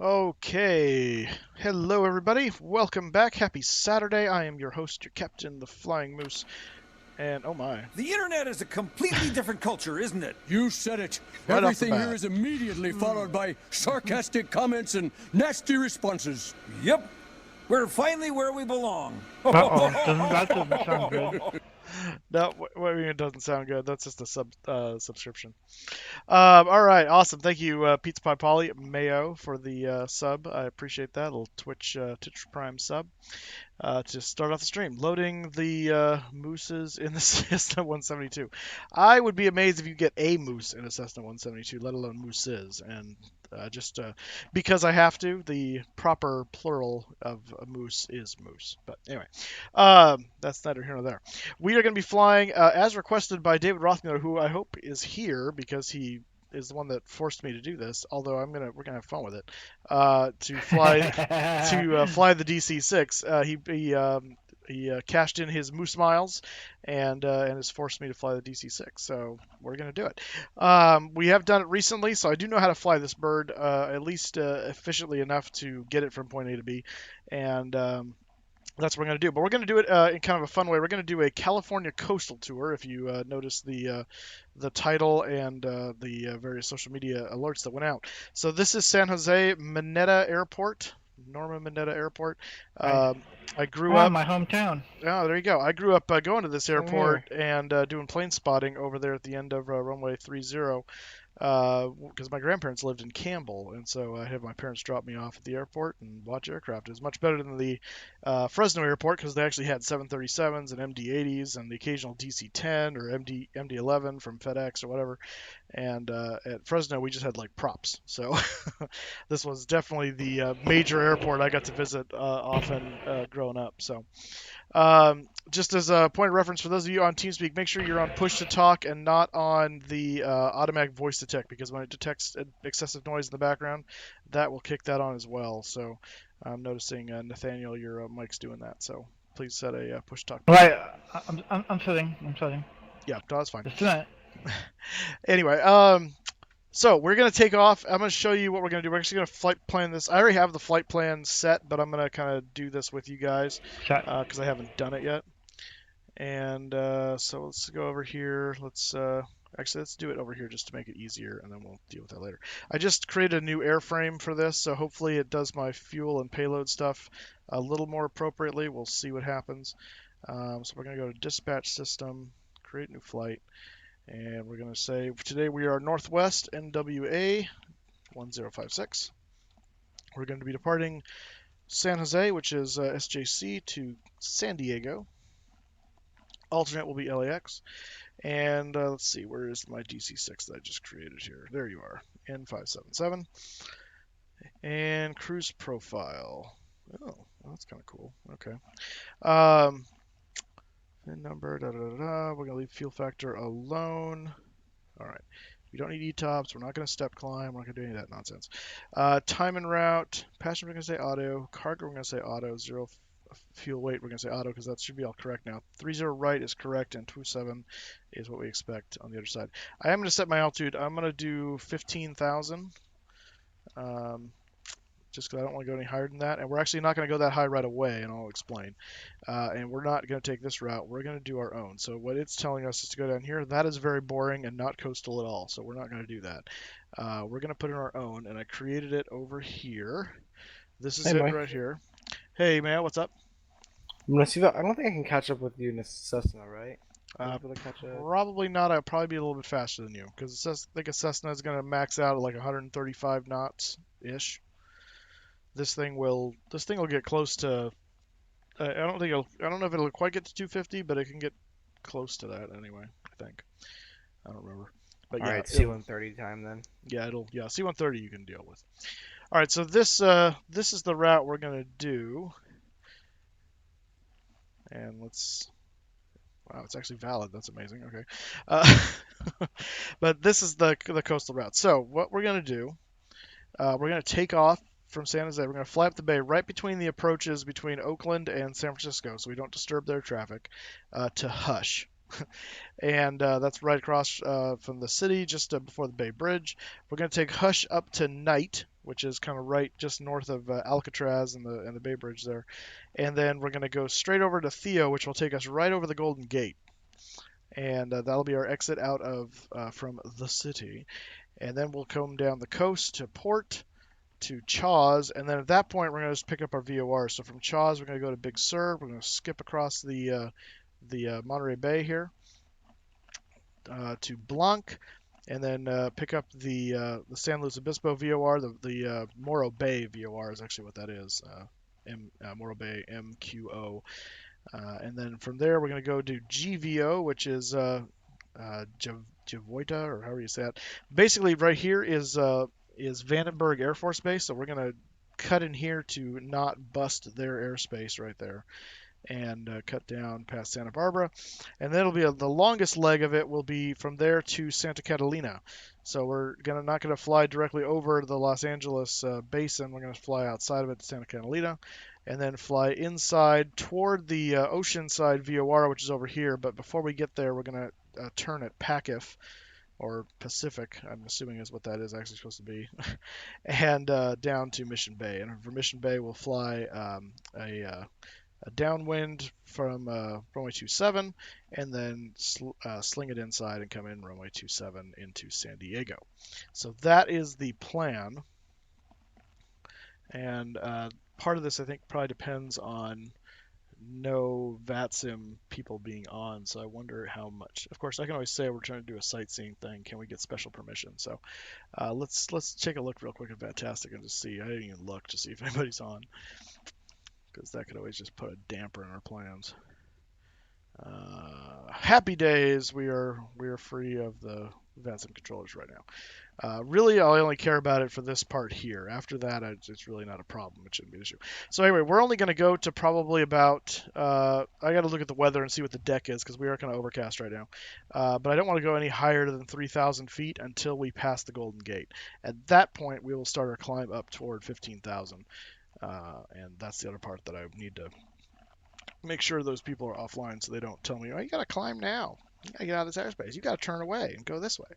Okay. Hello, everybody. Welcome back. Happy Saturday. I am your host, your captain, the Flying Moose. And oh my. The internet is a completely different culture, isn't it? You said it. Right off the Everything here bat. is immediately followed by sarcastic comments and nasty responses. Yep. We're finally where we belong. Uh-oh, that doesn't sound good. No, it doesn't sound good. That's just a subscription. All right, awesome. Thank you, Pizza Pie Polly Mayo, for the sub. I appreciate that. A little Twitch Prime sub to start off the stream. Loading the mooses in the Cessna 172. I would be amazed if you get a moose in a Cessna 172, let alone mooses. And just because I have to, the proper plural of a moose is moose. But anyway, that's neither here nor there. We are going to be flying as requested by David Rothmiller, who I hope is here because he is the one that forced me to do this. Although we're gonna have fun with it. To fly fly the DC-6. He cashed in his moose miles and has forced me to fly the DC-6. So we're going to do it. We have done it recently, so I do know how to fly this bird at least efficiently enough to get it from point A to B. And that's what we're going to do. But we're going to do it in kind of a fun way. We're going to do a California coastal tour. If you notice the title and the various social media alerts that went out. So this is San Jose Mineta Airport. Norma Mineta Airport. I grew up. My hometown. Oh, there you go. I grew up going to this airport and doing plane spotting over there at the end of runway 30. Because my grandparents lived in Campbell, and so I had my parents drop me off at the airport and watch aircraft. It was much better than the Fresno airport because they actually had 737s and MD-80s and the occasional DC-10 or MD-11 from FedEx or whatever. And at Fresno, we just had like props. So this was definitely the major airport I got to visit often growing up. So just as a point of reference for those of you on TeamSpeak, make sure you're on push to talk and not on the automatic voice detect, because when it detects excessive noise in the background, that will kick that on as well. So I'm noticing Nathaniel, your mic's doing that. So please set a push to talk. Right, I'm setting. Yeah, no, that's fine. Just that. Anyway, so we're going to take off. I'm going to show you what we're going to do. We're actually going to flight plan this. I already have the flight plan set, but I'm going to kind of do this with you guys because I haven't done it yet. And so let's go over here. Let's do it over here just to make it easier, and then we'll deal with that later. I just created a new airframe for this, so hopefully it does my fuel and payload stuff a little more appropriately. We'll see what happens. So we're going to go to dispatch system, create new flight. And we're going to say today we are Northwest NWA 1056. We're going to be departing San Jose, which is SJC, to San Diego. Alternate will be LAX. And let's see, where is my DC-6 that I just created here? There you are, N577. And cruise profile. Oh, that's kind of cool. Okay. VIN number, We're going to leave fuel factor alone. All right. We don't need ETOPS. We're not going to step climb. We're not going to do any of that nonsense. Time and route. Passenger, we're going to say auto. Cargo, we're going to say auto. Zero fuel weight, we're going to say auto because that should be all correct now. 30 right is correct, and 27 is what we expect on the other side. I am going to set my altitude. I'm going to do 15,000. Just because I don't want to go any higher than that. And we're actually not going to go that high right away, and I'll explain. And we're not going to take this route. We're going to do our own. So what it's telling us is to go down here. That is very boring and not coastal at all, so we're not going to do that. We're going to put in our own, and I created it over here. This is it right here. Hey, man, what's up? I'm gonna see that. I don't think I can catch up with you in a Cessna, right? Probably not. I'll probably be a little bit faster than you because I think a Cessna is going to max out at like 135 knots ish. This thing will get close to. I don't know if it'll quite get to 250, but it can get close to that anyway. I think. I don't remember. But all yeah, right, C-130 time then. Yeah, C-130 you can deal with. All right, so this is the route we're gonna do, and let's. Wow, it's actually valid. That's amazing. Okay, but this is the coastal route. So what we're gonna do, we're gonna take off from San Jose. We're gonna fly up the bay right between the approaches between Oakland and San Francisco, so we don't disturb their traffic, to Hush. And that's right across from the city, just before the Bay Bridge. We're going to take Hush up to Night, which is kind of right just north of Alcatraz and the Bay Bridge there. And then we're going to go straight over to Theo, which will take us right over the Golden Gate. And that'll be our exit out of from the city. And then we'll come down the coast to Port, to Chaws, and then at that point we're going to just pick up our VOR. So from Chaws we're going to go to Big Sur. We're going to skip across the Monterey Bay here to Blanc, and then pick up the San Luis Obispo VOR. The Morro Bay VOR is actually what that is. Morro Bay MQO. And then from there we're going to go to GVO, which is Javoita, or however you say it. Basically, right here is Vandenberg Air Force Base, so we're going to cut in here to not bust their airspace right there, and cut down past Santa Barbara. And then it'll be the longest leg of it will be from there to Santa Catalina. So we're not going to fly directly over the Los Angeles basin. We're going to fly outside of it to Santa Catalina, and then fly inside toward the Oceanside VOR, which is over here. But before we get there, we're going to turn at PACIF, or Pacific, I'm assuming is what that is actually supposed to be, and down to Mission Bay. And for Mission Bay, we'll fly a downwind from runway 27, and then sling it inside and come in runway 27 into San Diego. So that is the plan. And part of this, I think, probably depends on no VATSIM people being on, so I wonder how much. Of course, I can always say we're trying to do a sightseeing thing. Can we get special permission? So let's take a look real quick at Fantastic and just see. I didn't even look to see if anybody's on, because that could always just put a damper in our plans. Happy days, we are free of the VATSIM controllers right now. Really, I only care about it for this part here. After that, it's really not a problem. It shouldn't be an issue. So anyway, we're only going to go to probably about, I got to look at the weather and see what the deck is, because we are kind of overcast right now. But I don't want to go any higher than 3,000 feet until we pass the Golden Gate. At that point, we will start our climb up toward 15,000. And that's the other part that I need to make sure those people are offline, so they don't tell me, oh, you got to climb now. You got to get out of this airspace. You got to turn away and go this way.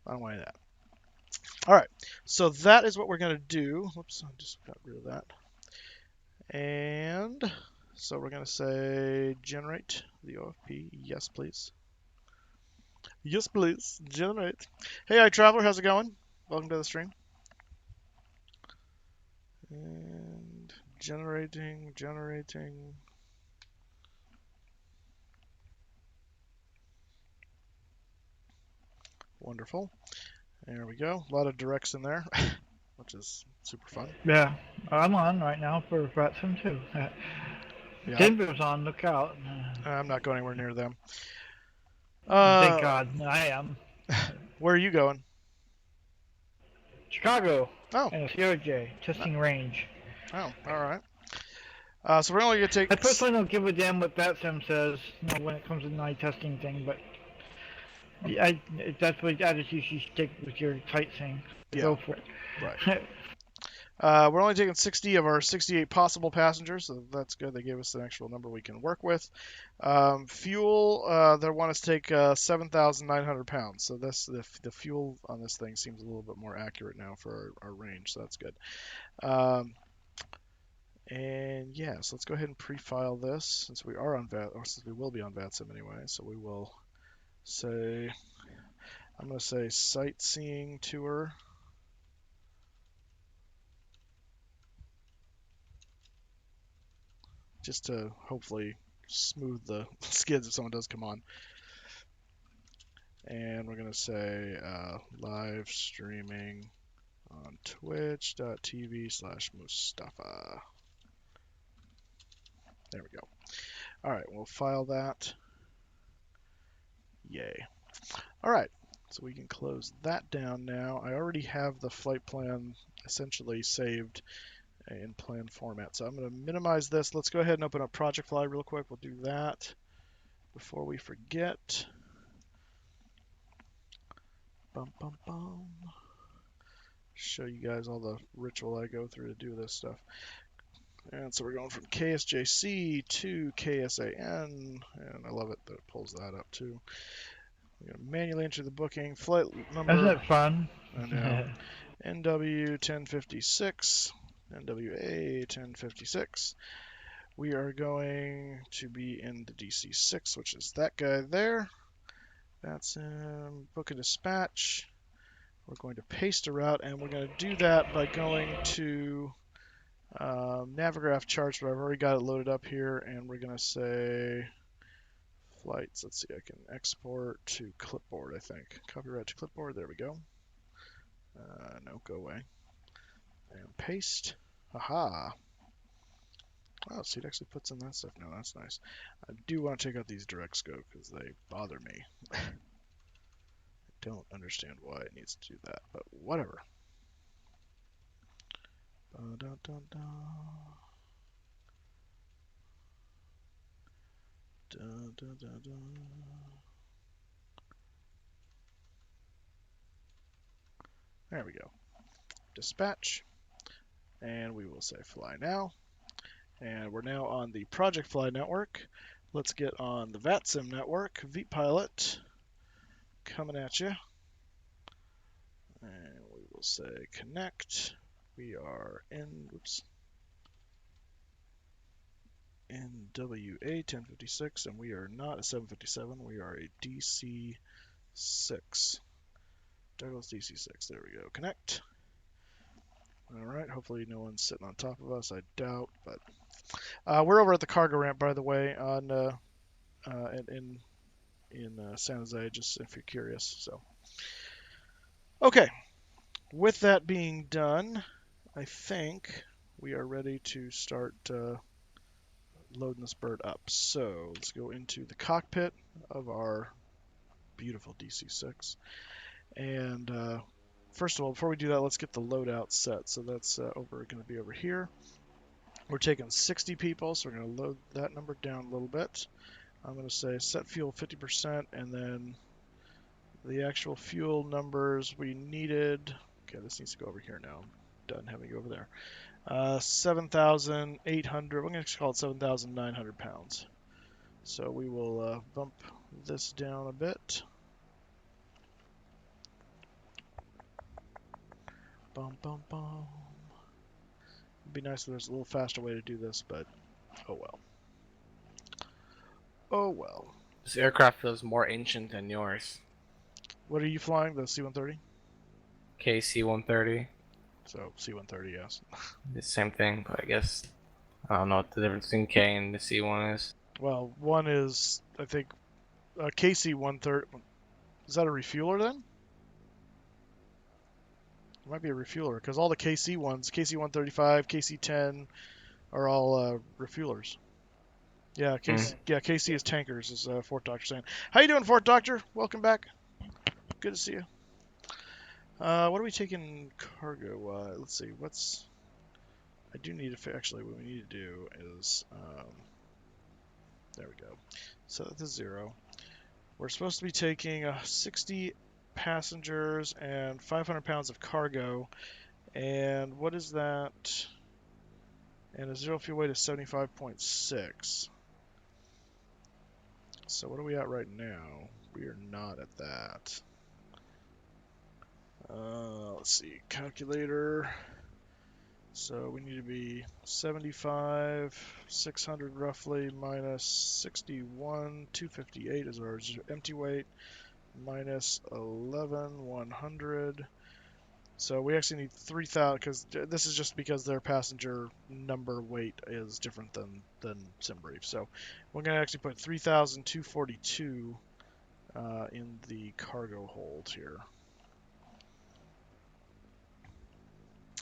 I don't want any of that. All right, so that is what we're going to do. Whoops, I just got rid of that. And so we're going to say generate the OFP. Yes, please. Yes, please. Generate. Hey, iTraveler, how's it going? Welcome to the stream. And generating. Wonderful. There we go. A lot of directs in there, which is super fun. Yeah, I'm on right now for VATSIM too. Yeah. Denver's on, look out. I'm not going anywhere near them. Thank God, I am. Where are you going? Chicago. Oh. And CRJ, testing range. Oh, all right. So we're only going to take... I personally don't give a damn what VATSIM says, when it comes to my testing thing, but that's what attitude you should take with your sightseeing. Yeah. Go for it. Right. We're only taking 60 of our 68 possible passengers, so that's good. They gave us an actual number we can work with. Fuel, they want us to take 7,900 pounds. So the fuel on this thing seems a little bit more accurate now for our range, so that's good. And yeah, so let's go ahead and pre-file this, since we are on since we will be on VATSIM anyway. So we will say, I'm going to say sightseeing tour. Just to hopefully smooth the skids if someone does come on. And we're going to say live streaming on twitch.tv/Moosestaffa. There we go. All right, we'll file that. Yay. All right, so we can close that down now. I already have the flight plan essentially saved in plan format. So I'm going to minimize this. Let's go ahead and open up Project Fly real quick. We'll do that before we forget. Show you guys all the ritual I go through to do this stuff. And so we're going from KSJC to KSAN, and I love it that it pulls that up too. We're going to manually enter the booking, flight number. Isn't it fun? I know. NW 1056, NWA 1056. We are going to be in the DC-6, which is that guy there. That's book a dispatch. We're going to paste a route, and we're going to do that by going to Navigraph charts, but I've already got it loaded up here, and we're going to say flights. Let's see, I can export to clipboard, I think. Copyright to clipboard, there we go. No, go away. And paste. Aha. Wow, see, it actually puts in that stuff now. That's nice. I do want to take out these direct scope because they bother me. I don't understand why it needs to do that, but whatever. Ba-da-da-da. Da-da-da-da. There we go. Dispatch. And we will say fly now. And we're now on the Project Fly network. Let's get on the VATSIM network. vPilot coming at you. And we will say connect. We are in, NWA 1056, and we are not a 757. We are a DC-6. Douglas DC-6. There we go. Connect. All right. Hopefully no one's sitting on top of us. I doubt, but we're over at the cargo ramp, by the way, on in San Jose. Just if you're curious. So, okay. With that being done, I think we are ready to start loading this bird up. So let's go into the cockpit of our beautiful DC-6. And first of all, before we do that, let's get the loadout set. So that's going to be over here. We're taking 60 people, so we're going to load that number down a little bit. I'm going to say set fuel 50%, and then the actual fuel numbers we needed. Okay, this needs to go over here now. I'm done having it over there. 7,800. We're going to call it 7,900 pounds. So we will bump this down a bit. Bum, bum, bum. It'd be nice if there's a little faster way to do this, but oh well. Oh well. This aircraft feels more ancient than yours. What are you flying? The C-130? KC-130. So C-130, yes. The same thing, but I guess I don't know what the difference between K and the C1 is. Well, one is, I think, KC-130. Is that a refueler then? It might be a refueler, because all the KC ones, KC-135, KC-10, are all refuelers. Yeah, KC is tankers, is Fort Doctor saying. How you doing, Fort Doctor? Welcome back. Good to see you. What are we taking cargo? Let's see. I do need to actually. What we need to do is there we go. Set that to 0. We're supposed to be taking 60 passengers and 500 pounds of cargo. And what is that? And a 0 fuel weight is 75.6. So what are we at right now? We are not at that. Let's see, calculator. So we need to be 75,600 roughly minus 61,258 is our empty weight minus 11,100. So we actually need 3,000 because this is just because their passenger number weight is different than SimBrief. So we're going to actually put 3,242 in the cargo hold here.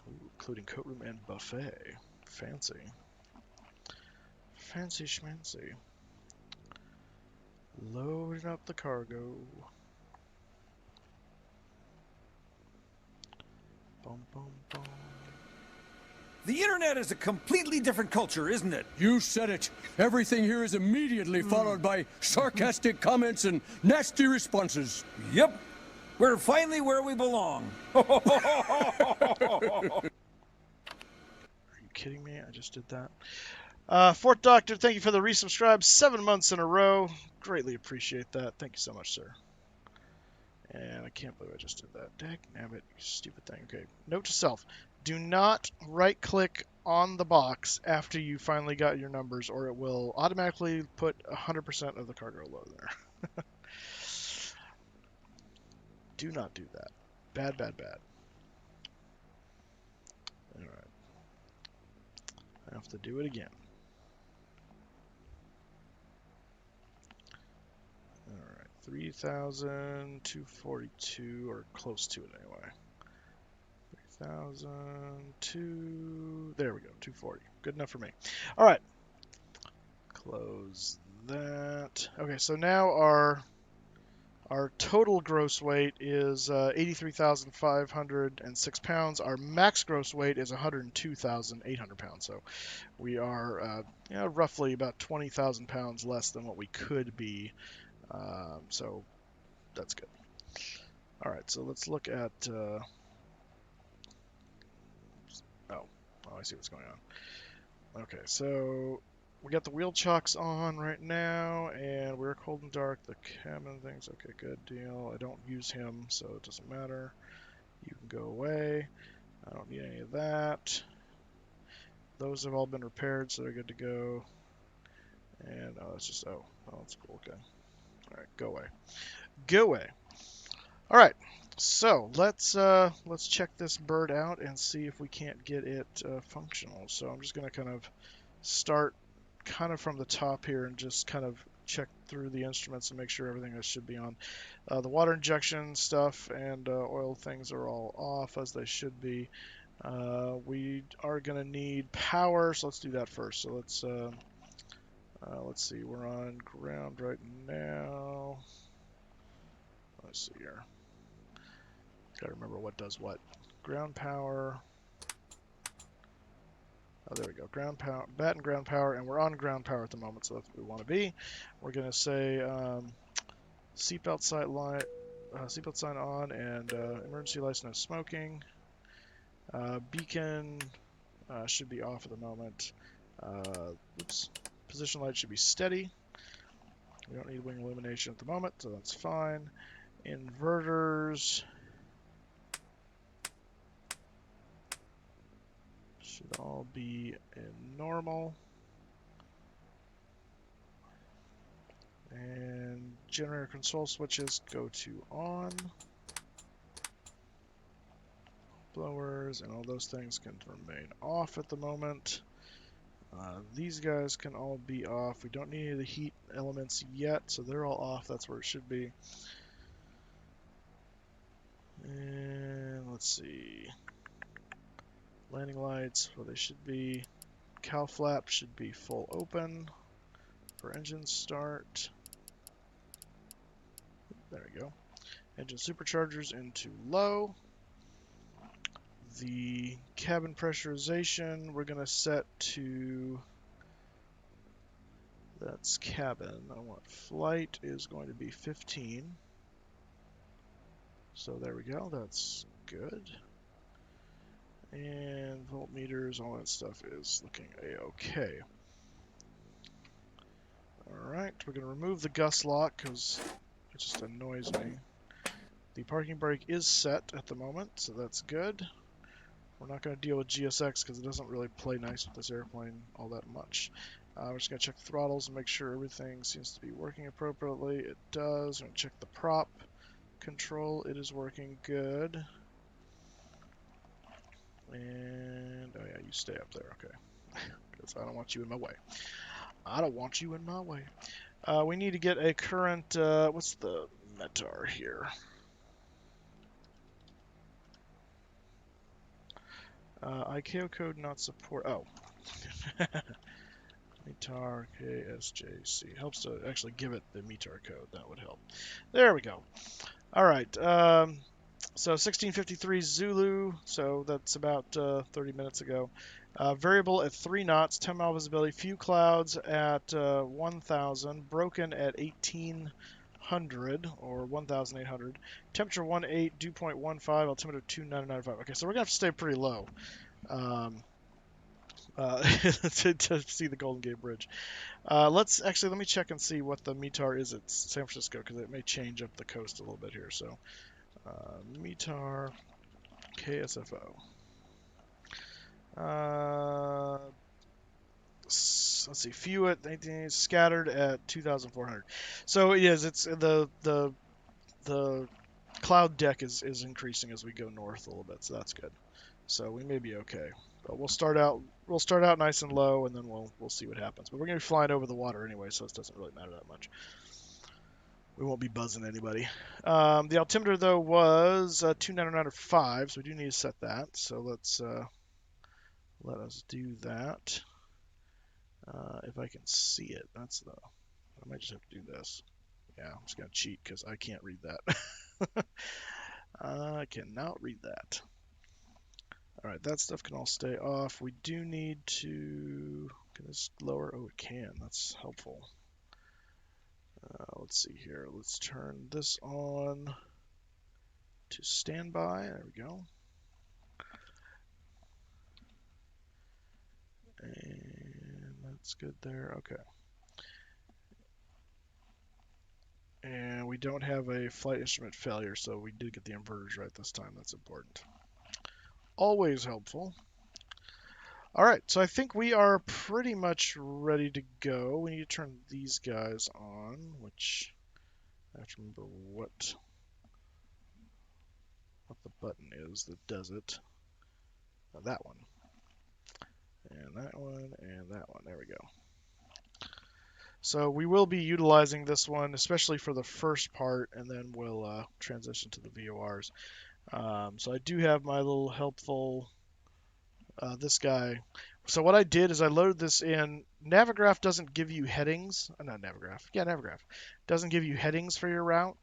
Ooh, including coatroom and buffet. Fancy. Fancy schmancy. Loading up the cargo. Bum, bum, bum. The internet is a completely different culture, isn't it? You said it. Everything here is immediately followed by sarcastic comments and nasty responses. Yep. We're finally where we belong. Are you kidding me? I just did that. Fort Doctor, thank you for the resubscribe. 7 months in a row. Greatly appreciate that. Thank you so much, sir. And I can't believe I just did that. Dagnabbit, you stupid thing. Okay, note to self. Do not right-click on the box after you finally got your numbers, or it will automatically put 100% of the cargo load there. Do not do that. Bad, bad, bad. Alright. I have to do it again. Alright, 3,242, or close to it anyway. 3,002. There we go, 240. Good enough for me. Alright. Close that. Okay, so now our total gross weight is 83,506 pounds. Our max gross weight is 102,800 pounds. So we are roughly about 20,000 pounds less than what we could be. So that's good. All right, so let's look at. Oh, I see what's going on. Okay, so we got the wheel chocks on right now, and we're cold and dark. The cabin things, okay, good deal. I don't use him, so it doesn't matter. You can go away. I don't need any of that. Those have all been repaired, so they're good to go. And it's just that's cool. Okay, all right, go away. Go away. All right. So let's check this bird out and see if we can't get it functional. So I'm just gonna kind of start kind of from the top here and just kind of check through the instruments and make sure everything that should be on. The water injection stuff and oil things are all off as they should be. We are going to need power, so let's do that first. So let's see, we're on ground right now. Let's see here. Gotta remember what does what. Ground power. Oh, there we go. Ground power, bat and ground power, and we're on ground power at the moment, so that's what we want to be. We're gonna say seatbelt sign light, seatbelt sign on, and emergency lights no smoking. Beacon should be off at the moment. Oops. Position light should be steady. We don't need wing illumination at the moment, so that's fine. Inverters should all be in normal. And generator control switches go to on. Blowers and all those things can remain off at the moment. These guys can all be off. We don't need any of the heat elements yet, so they're all off. That's where it should be. And let's see. Landing lights, where they should be. Cow flap should be full open for engine start. There we go. Engine superchargers into low. The cabin pressurization we're going to set to, that's cabin. I want flight is going to be 15. So there we go, that's good. And voltmeters, all that stuff is looking a-okay. Alright, we're going to remove the gust lock because it just annoys me. The parking brake is set at the moment, so that's good. We're not going to deal with GSX because it doesn't really play nice with this airplane all that much. We're just going to check the throttles and make sure everything seems to be working appropriately. It does. We're going to check the prop control. It is working good. And, oh yeah, you stay up there, okay. Because I don't want you in my way. I don't want you in my way. We need to get a current, what's the METAR here? ICAO code not support. Oh. METAR KSJC. Helps to actually give it the METAR code. That would help. There we go. All right. So 1653 Zulu. So that's about 30 minutes ago. Variable at 3 knots. 10 mile visibility. Few clouds at 1,000. Broken at 1,800 or 1,800. Temperature 18, dew point 15, altimeter 2995. Okay, so we're gonna have to stay pretty low. to see the Golden Gate Bridge. Let me check and see what the METAR is at San Francisco because it may change up the coast a little bit here. So METAR KSFO. Let's see, few at 19, scattered at 2,400. So yes, it's the cloud deck is increasing as we go north a little bit, so that's good. So we may be okay. But we'll start out nice and low, and then we'll see what happens. But we're gonna be flying over the water anyway, so it doesn't really matter that much. We won't be buzzing anybody. The altimeter though was 299.5, so we do need to set that. So let us do that. If I can see it, I might just have to do this. Yeah, I'm just gonna cheat because I can't read that. I cannot read that. All right, that stuff can all stay off. We do need to. Can this lower? Oh, it can. That's helpful. Let's see here. Let's turn this on to standby. There we go. And that's good there. Okay. And we don't have a flight instrument failure, so we did get the inverters right this time. That's important. Always helpful. All right, so I think we are pretty much ready to go. We need to turn these guys on, which I have to remember what the button is that does it. That one. And that one, and that one. There we go. So we will be utilizing this one, especially for the first part, and then we'll transition to the VORs. So I do have my little helpful, this guy. So what I did is I loaded this in. Navigraph doesn't give you headings. Not Navigraph. Yeah, Navigraph. Doesn't give you headings for your route.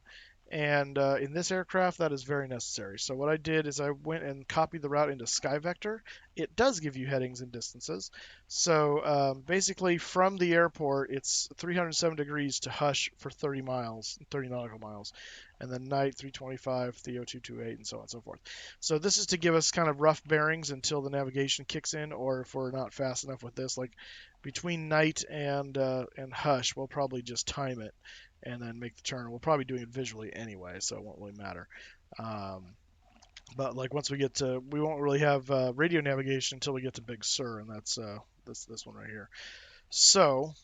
And in this aircraft, that is very necessary. So what I did is I went and copied the route into SkyVector. It does give you headings and distances. So basically, from the airport, it's 307 degrees to Hush for 30 miles, 30 nautical miles. And then night, 325, Theo 228, and so on and so forth. So this is to give us kind of rough bearings until the navigation kicks in, or if we're not fast enough with this, like between night and Hush, we'll probably just time it and then make the turn. We'll probably be doing it visually anyway, so it won't really matter. But like once we get to, we won't really have radio navigation until we get to Big Sur, and that's this one right here. So,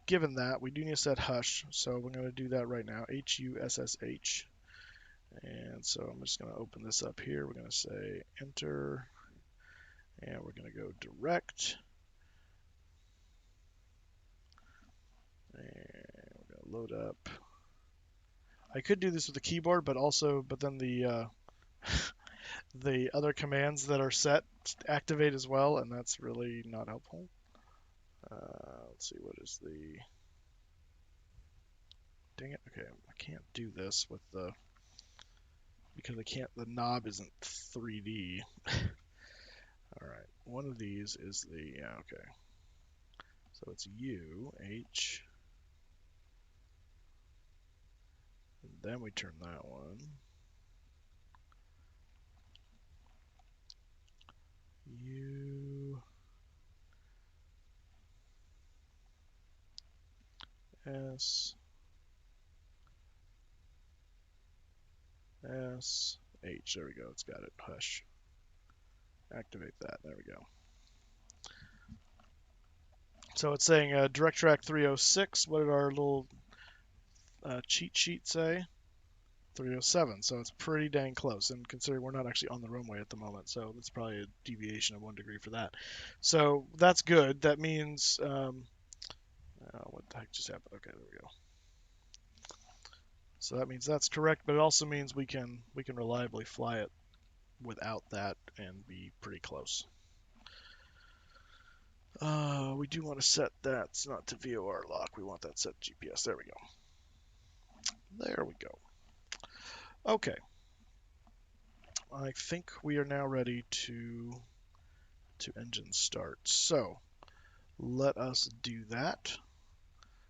given that, we do need to set Hush, so we're going to do that right now. HUSSH. And so I'm just going to open this up here. We're going to say enter, and we're going to go direct. And we're going to load up. I could do this with the keyboard, but then the the other commands that are set activate as well, and that's really not helpful. Let's see, what is the... Dang it, okay, I can't do this with the... Because the knob isn't 3D. Alright, one of these is the... Yeah, okay. So it's U, H... And then we turn that one. U S S H. There we go. It's got it. Hush. Activate that. There we go. So it's saying direct track 306. What did our little cheat sheet say? 307. So it's pretty dang close. And considering we're not actually on the runway at the moment, so it's probably a deviation of 1 degree for that. So that's good. That means what the heck just happened? Okay, there we go. So that means that's correct, but it also means we can reliably fly it without that and be pretty close. We do want to set that. It's not to VOR lock. We want that set to GPS. There we go. There we go. Okay. I think we are now ready to engine start. So let us do that.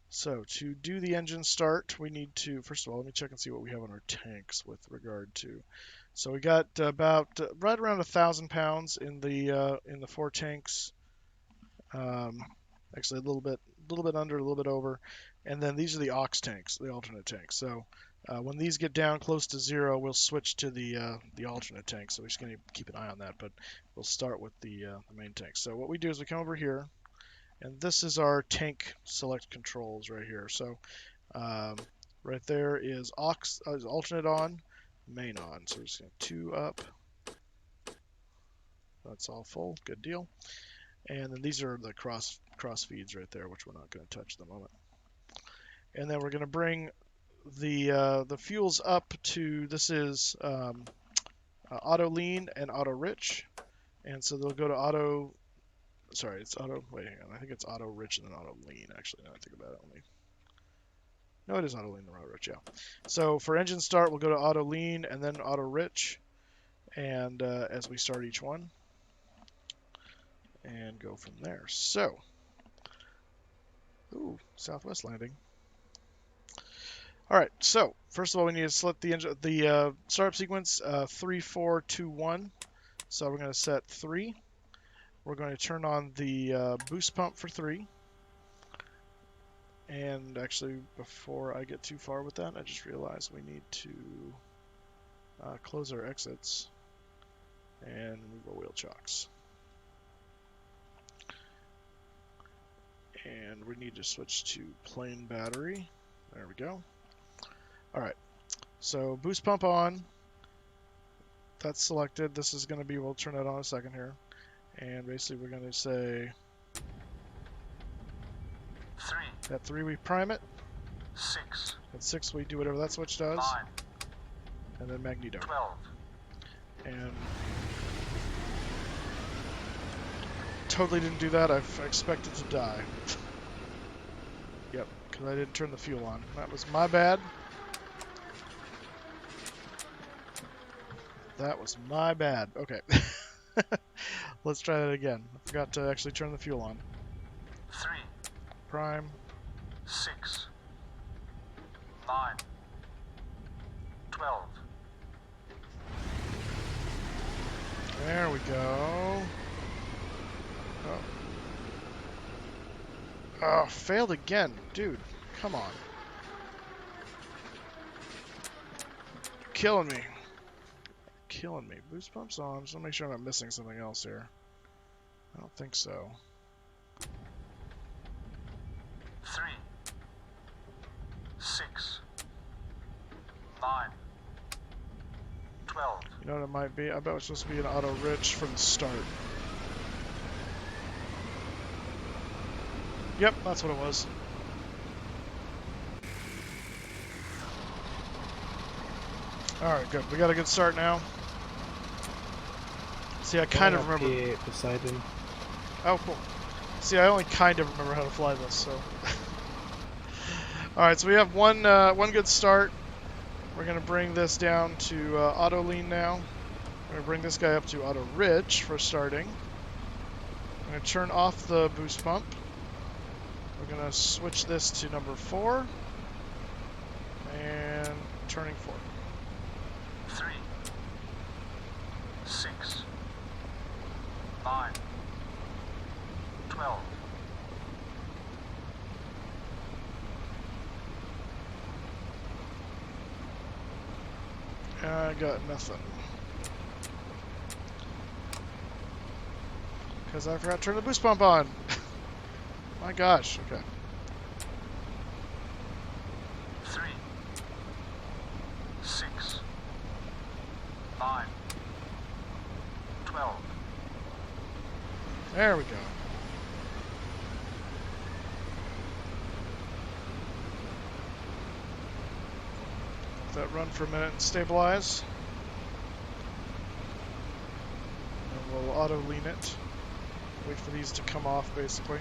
So to do the engine start, we need to, first of all, let me check and see what we have on our tanks with regard to. So we got about right around 1,000 pounds in the 4 tanks. Actually, a little bit under, a little bit over. And then these are the aux tanks, the alternate tanks. So when these get down close to 0, we'll switch to the alternate tank. So we're just going to keep an eye on that, but we'll start with the main tank. So what we do is we come over here, and this is our tank select controls right here. So right there is alternate on, main on. So we're just going to 2 up. That's all full. Good deal. And then these are the cross feeds right there, which we're not going to touch at the moment. And then we're going to bring the fuels up to, this is auto lean and auto rich. And so they'll go to auto, sorry, it's auto, wait, hang on. I think it's auto rich and then auto lean, actually, now I think about it. No, it is auto lean and auto rich, yeah. So for engine start, we'll go to auto lean and then auto rich. And as we start each one, and go from there. So, ooh, southwest landing. All right, so first of all, we need to select the startup sequence 3, 4, 2, 1. So we're going to set 3. We're going to turn on the boost pump for 3. And actually, before I get too far with that, I just realized we need to close our exits and remove our wheel chocks. And we need to switch to plain battery. There we go. All right. So boost pump on. That's selected. This is going to be, we'll turn that on in a second here. And basically we're going to say 3. At 3 we prime it. 6. At 6 we do whatever that switch does. 9. And then magneto. 12. And totally didn't do that. I expected to die. Yep, because I didn't turn the fuel on. That was my bad. That was my bad. Okay. Let's try that again. I forgot to actually turn the fuel on. 3. Prime. 6. 9. 12. There we go. Oh. Oh, failed again. Dude, come on. You're killing me. Killing me. Boost pumps on. Just want to make sure I'm not missing something else here. I don't think so. 3. 6. 9. 12. You know what it might be? I bet it's supposed to be an auto rich from the start. Yep, that's what it was. Alright, good. We got a good start now. See, I kind of remember. Poseidon. Oh, cool. See, I only kind of remember how to fly this, so. Alright, so we have one good start. We're going to bring this down to auto lean now. We're going to bring this guy up to auto rich for starting. I'm going to turn off the boost pump. We're going to switch this to number 4. And turning 4. 3. 6. 9. 12. I got nothing. Because I forgot to turn the boost pump on. My gosh, okay. 3. 6. 9. 12. There we go. Let that run for a minute and stabilize. And we'll auto lean it. Wait for these to come off, basically.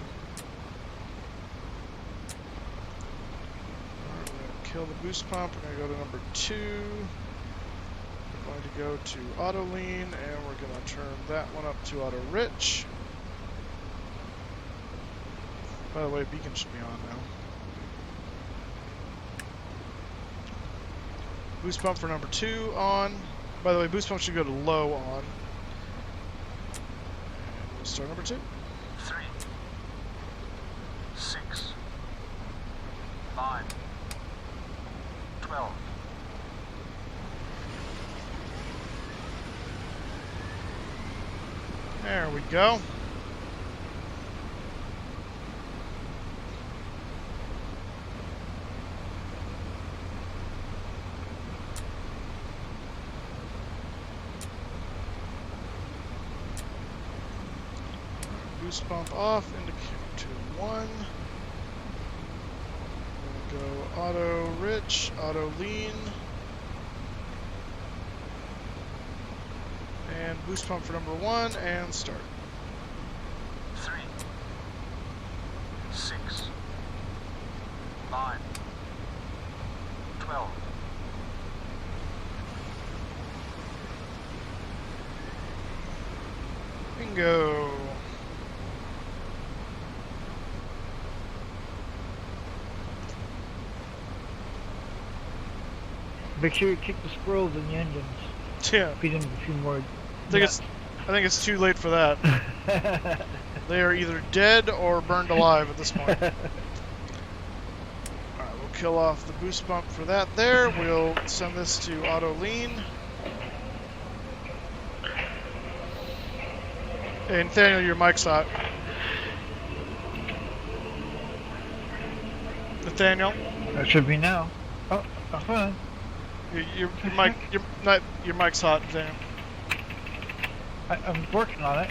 Alright, we're going to kill the boost pump. We're going to go to number 2. We're going to go to auto lean, and we're going to turn that one up to auto rich. By the way, beacon should be on now. Boost pump for number 2 on. By the way, boost pump should go to low on. And we'll start number 2. 3. There we go. Boost pump off, indicator 1. We'll go auto rich, auto lean. And boost pump for number 1 and start. 3, 6, 9, 12. Bingo. Make sure you kick the squirrels in the engines. Yeah. Feed them a few more. I think it's too late for that. They are either dead or burned alive at this point. Alright, we'll kill off the boost pump for that there. We'll send this to auto lean. Hey, Nathaniel, your mic's hot. Nathaniel? That should be now. Oh, hold on. Your mic's hot, Nathaniel. I'm working on it.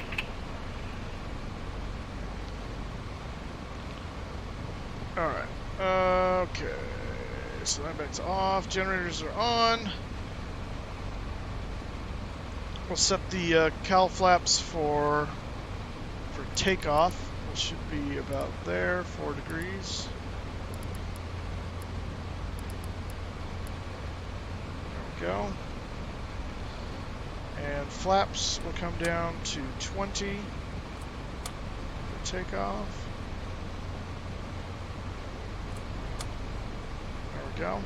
Alright. Okay. So that back's off. Generators are on. We'll set the cowl flaps for takeoff. It should be about there, 4 degrees. There we go. And flaps will come down to 20 for takeoff. There we go.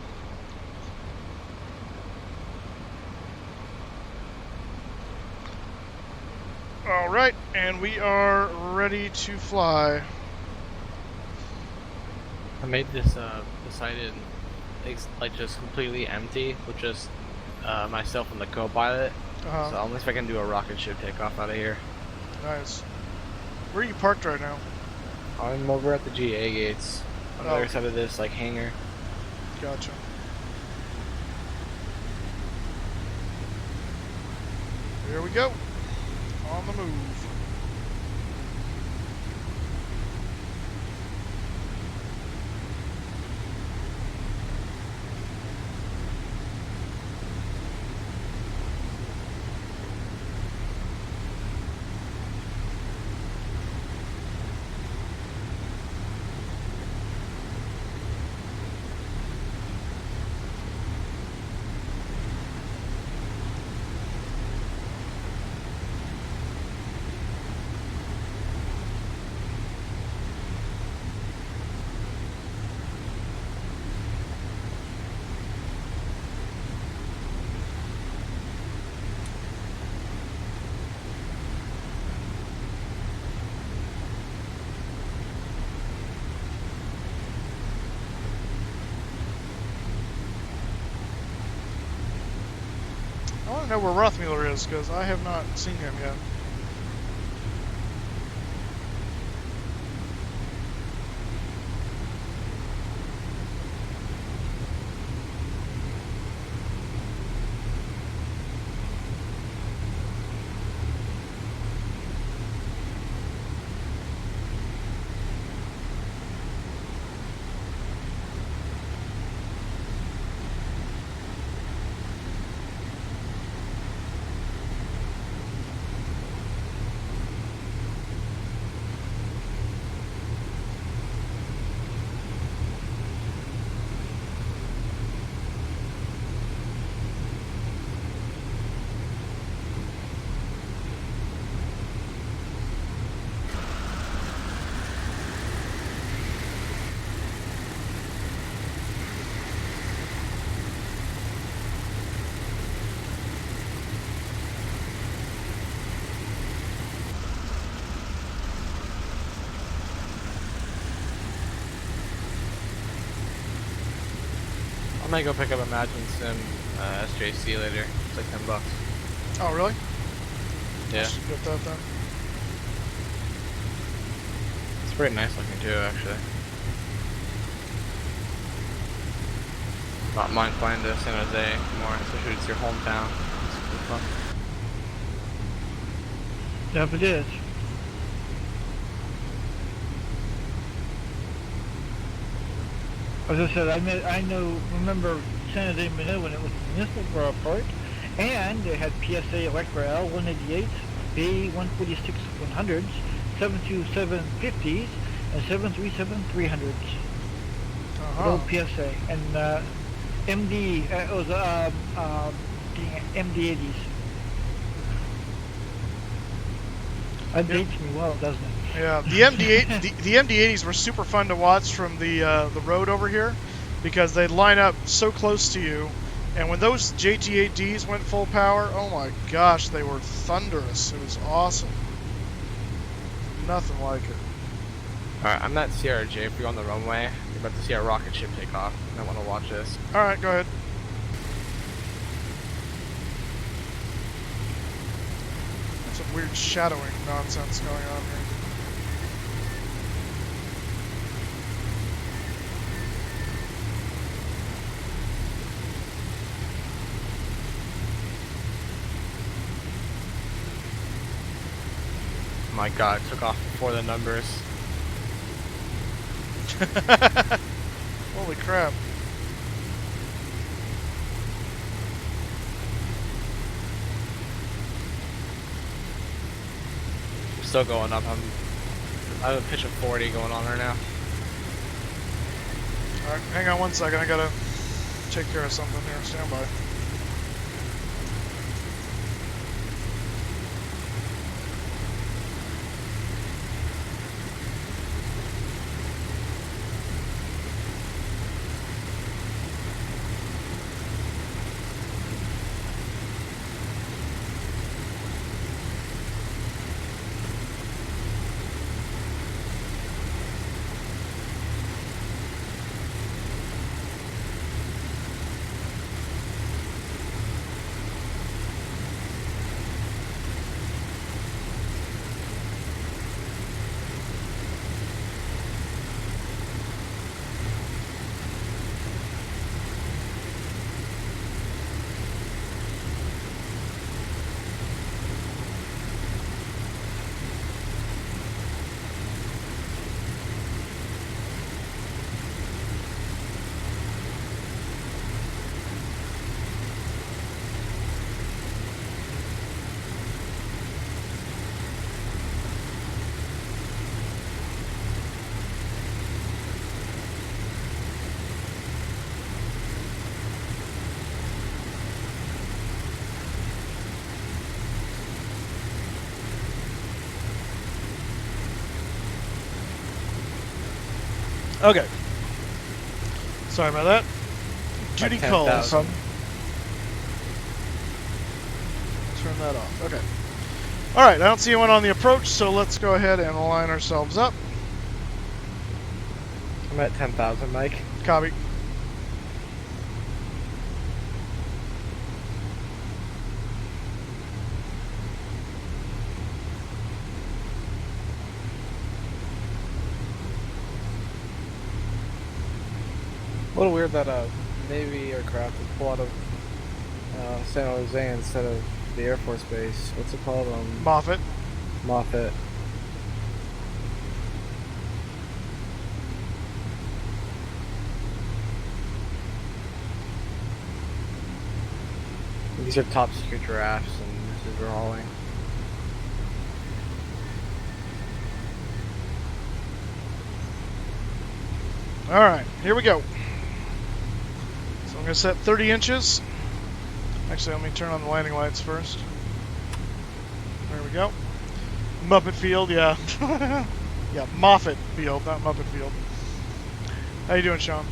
Alright, and we are ready to fly. I made this decided like just completely empty with just myself and the co-pilot. So I'll see if I can do a rocket ship takeoff out of here. Nice. Where are you parked right now? I'm over at the GA gates on the other side of this like hangar. Gotcha. Here we go. On the move. I want to know where Rothmuller is, because I have not seen him yet. I might go pick up Imagine Sim SJC later. It's like $10. Oh, really? Yeah. I should get that then. Pretty nice looking too, actually. Not mind flying to San Jose more, especially it's your hometown. It's pretty fun. Yep, it is. As I said, remember San Jose Manila when it was a municipal park, and they had PSA Electra L188s, A146-100s, 727-50s, and 737-300s. Old PSA, and MD, it was the MD-80s. That dates me well, doesn't it? Yeah, the MD-80s were super fun to watch from the road over here, because they'd line up so close to you, and when those JT-8Ds went full power, oh my gosh, they were thunderous. It was awesome. Nothing like it. Alright, I'm at CRJ. If you're on the runway, you're about to see a rocket ship take off. I want to watch this. Alright, go ahead. There's some weird shadowing nonsense going on here. My god, it took off before the numbers. Holy crap. I'm still going up. I have a pitch of 40 going on right now. Alright, hang on one second. I gotta take care of something here. Stand by. Okay. Sorry about that. Duty Like calls. 10,000. Turn that off. Okay. Alright, I don't see anyone on the approach, so let's go ahead and line ourselves up. I'm at 10,000, Mike. Copy. A little weird that Navy aircraft would pull out of San Jose instead of the Air Force Base. What's it called? Moffett. Moffett. These are top secret giraffes, and this is Raleigh. Alright, here we go. So I'm going to set 30 inches. Actually, let me turn on the landing lights first. There we go. Muppet Field, yeah. Yeah, Moffett Field, not Muppet Field. How you doing, Sean?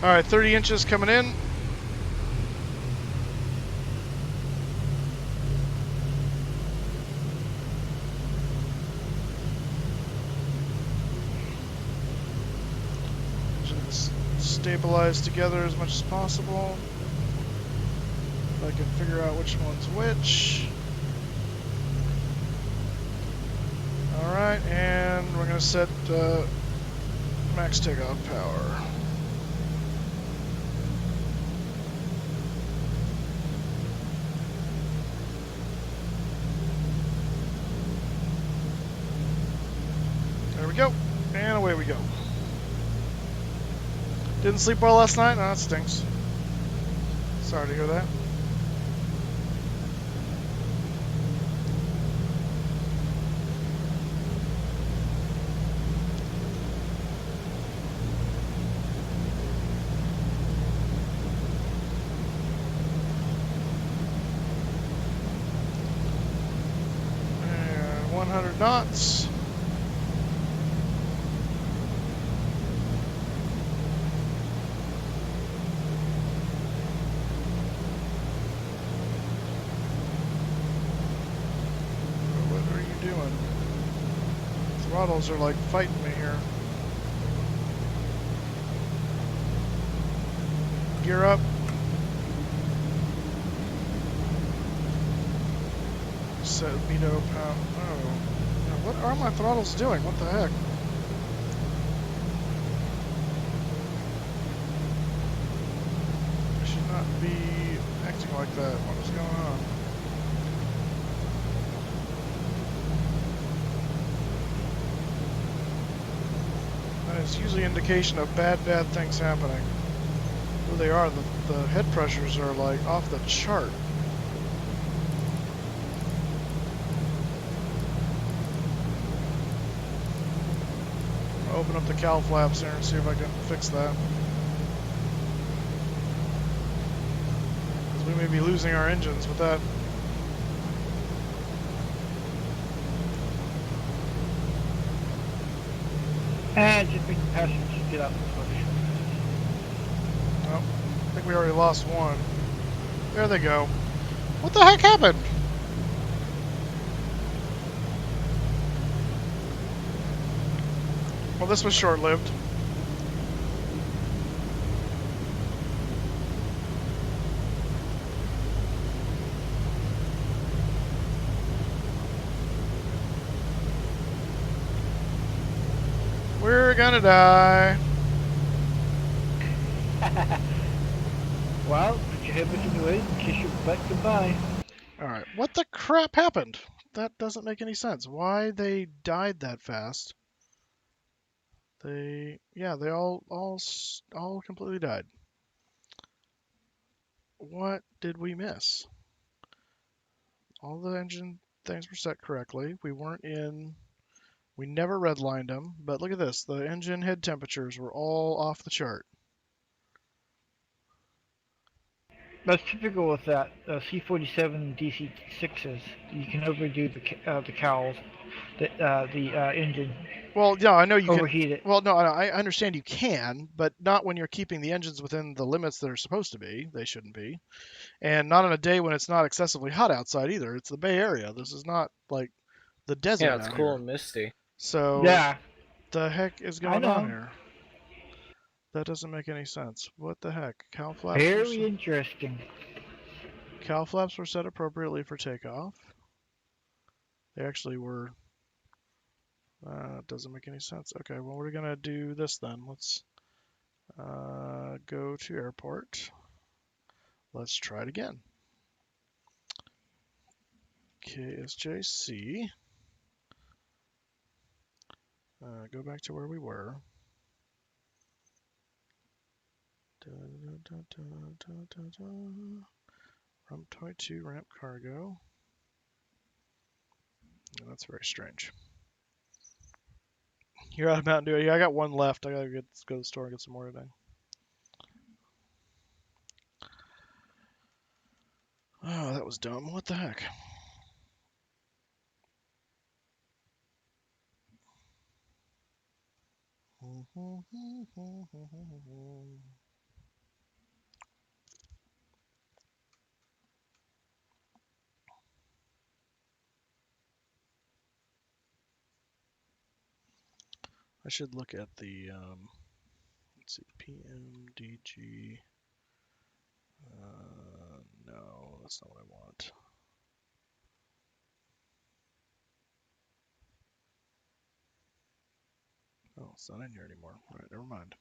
Alright, 30 inches coming in. Stabilize together as much as possible. If I can figure out which one's which. Alright. Alright, and we're going to set max takeoff power. There we go, and away we go. Didn't sleep well last night? No, that stinks. Sorry to hear that. And 100 knots. Throttles are like fighting me here. Gear up. Set veto power. Oh. Now, what are my throttles doing? What the heck? I should not be acting like that. What is going on? It's usually an indication of bad things happening. Who they are, the head pressures are like off the chart. I'll open up the cowl flaps here and see if I can fix that. Because we may be losing our engines with that. And just make the passengers get out the push. Oh, I think we already lost one. There they go. What the heck happened? Well, this was short-lived. We're gonna die. Well, put your head between your legs and kiss your butt goodbye. Alright, what the crap happened? That doesn't make any sense. Why they died that fast? They all completely died. What did we miss? All the engine things were set correctly. We never redlined them, but look at this. The engine head temperatures were all off the chart. That's typical with that C-47 DC-6s. You can overdo the cowls, the engine. Well, yeah, I know you overheat can. It. Well, no, I understand you can, but not when you're keeping the engines within the limits that are supposed to be. They shouldn't be, and not on a day when it's not excessively hot outside either. It's the Bay Area. This is not like the desert. Yeah, it's out cool here. and misty. So, yeah, the heck is I going know. on here? That doesn't make any sense. What the heck? Cowl flaps. Very interesting. Cowl flaps were set appropriately for takeoff. They actually were. Doesn't make any sense. Okay, well, we're gonna do this then. Let's go to airport. Let's try it again. KSJC. Go back to where we were. Ramp 22, ramp cargo. Oh, that's very strange. You're out of Mountain Dew. Yeah, I got one left. I gotta go to the store and get some more today. Oh, that was dumb. What the heck? I should look at the, let's see, PMDG. No, that's not what I want. Oh, it's not in here anymore. All right, never mind.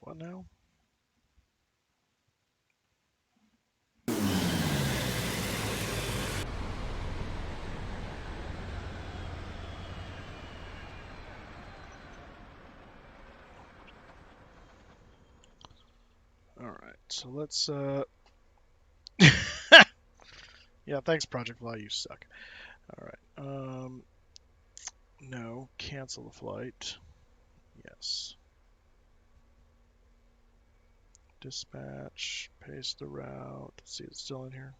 What now? All right, so let's yeah, thanks Project Fly, you suck. All right. No, cancel the flight. Yes. Dispatch, paste the route. Let's see, it's still in here.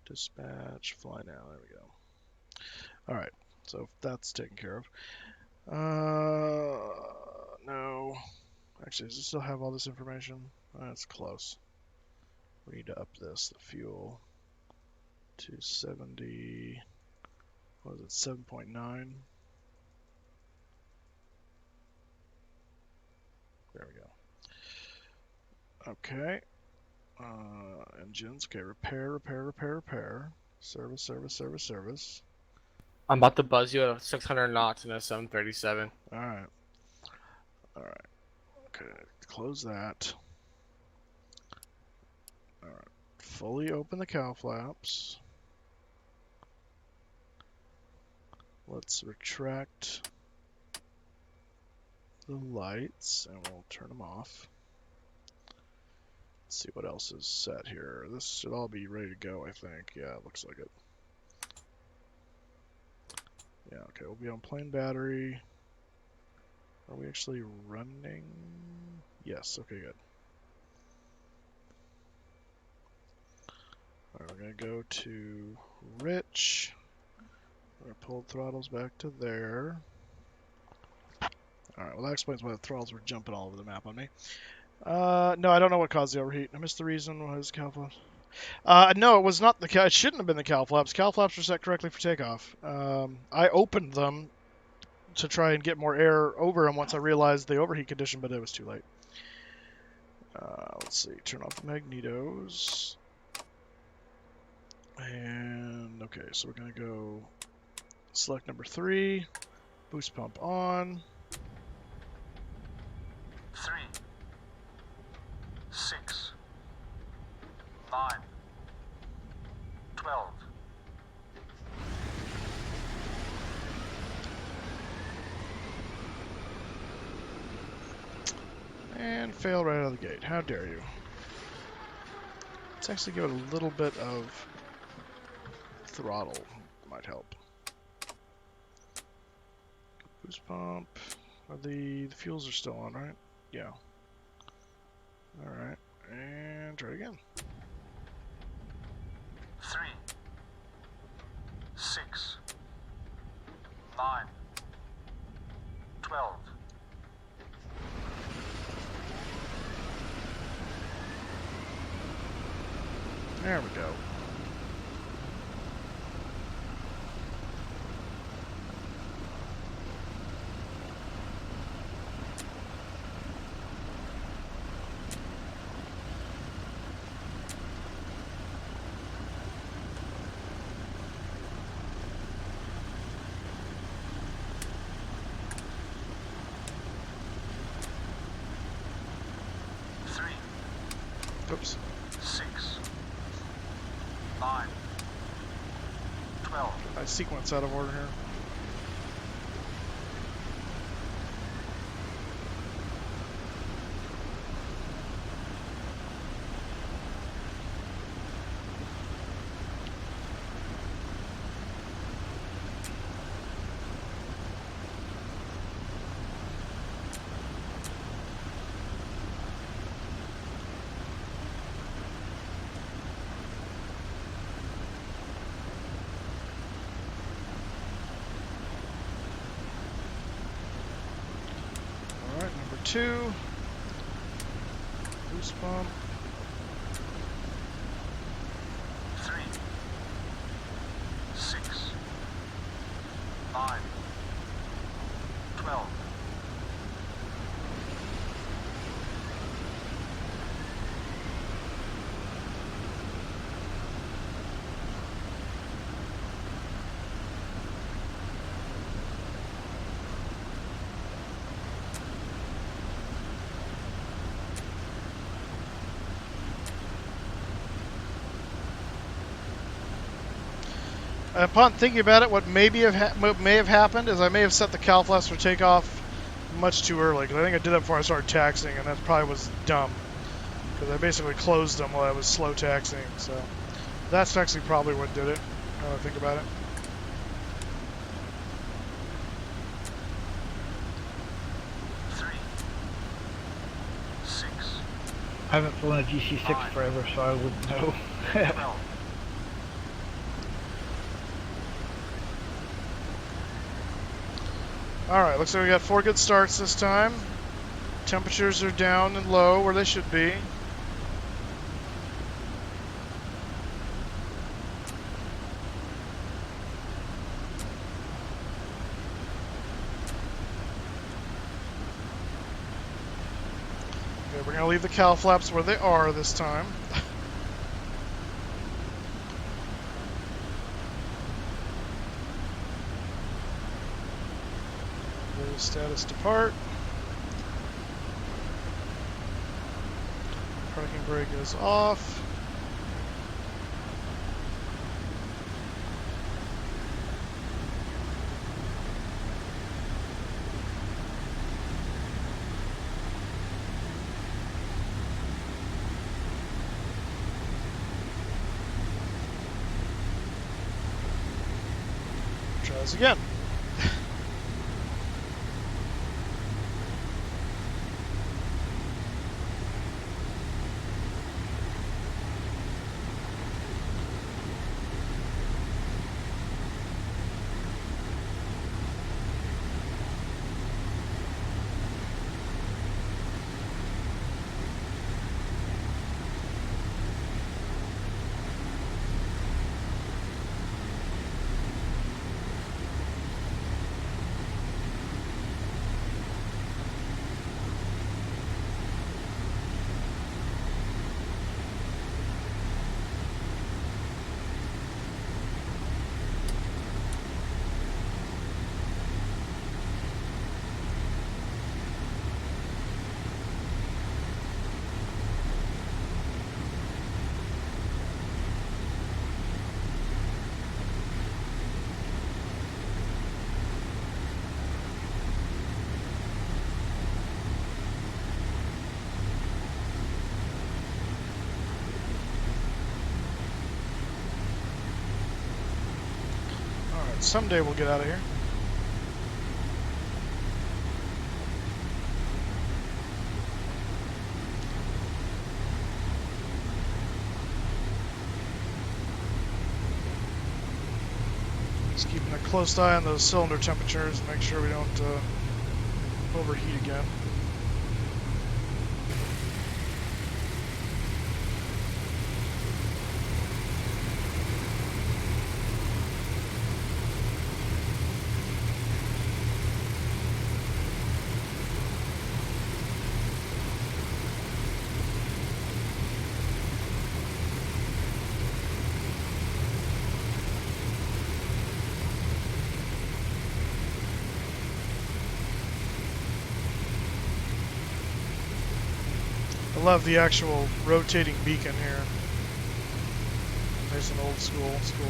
Dispatch, fly now. There we go. All right, so that's taken care of. No. Actually, does it still have all this information? That's close. We need to up this, the fuel, to 70. What was it, 7.9? There we go. Okay. Engines. Okay, repair. Service. I'm about to buzz you at 600 knots in a 737. Alright. Okay, close that. Alright. Fully open the cow flaps. Let's retract the lights and we'll turn them off. Let's see what else is set here. This should all be ready to go, I think. Yeah, it looks like it. Yeah, okay, we'll be on plane battery. Are we actually running? Yes, okay, good. Alright, we're gonna go to Rich. We're gonna pull the throttles back to there. Alright, well that explains why the throttles were jumping all over the map on me. No, I don't know what caused the overheat. I missed the reason. What is cow flaps? No, it was not the cow. It shouldn't have been the cow flaps. Cow flaps were set correctly for takeoff. I opened them to try and get more air over them once I realized the overheat condition, but it was too late. Let's see. Turn off the magnetos. And okay, so we're gonna go select number 3. Boost pump on. 3, 6, 9, 12. And fail right out of the gate. How dare you? Let's actually give it a little bit of throttle. Might help. Boost pump. The fuels are still on, right? Yeah. Alright. And try it again. 3, 6, 9, 12. There we go. Oops. 6, 9, 12. I sequence out of order here. Alright, number 2. Boost pump. 3, 6, 9, 12. Upon thinking about it, what may have happened is I may have set the cowl flaps for takeoff much too early, because I think I did that before I started taxiing, and that probably was dumb, because I basically closed them while I was slow taxiing. So that's actually probably what did it, now that I think about it. I haven't flown a DC-6 forever, so I wouldn't know. Alright, looks like we got 4 good starts this time. Temperatures are down and low where they should be. We're going to leave the cowl flaps where they are this time. Status depart. Parking brake is off. Try this again. Someday we'll get out of here. Just keeping a close eye on those cylinder temperatures and make sure we don't overheat again. I love the actual rotating beacon here. Nice and old school. It's cool.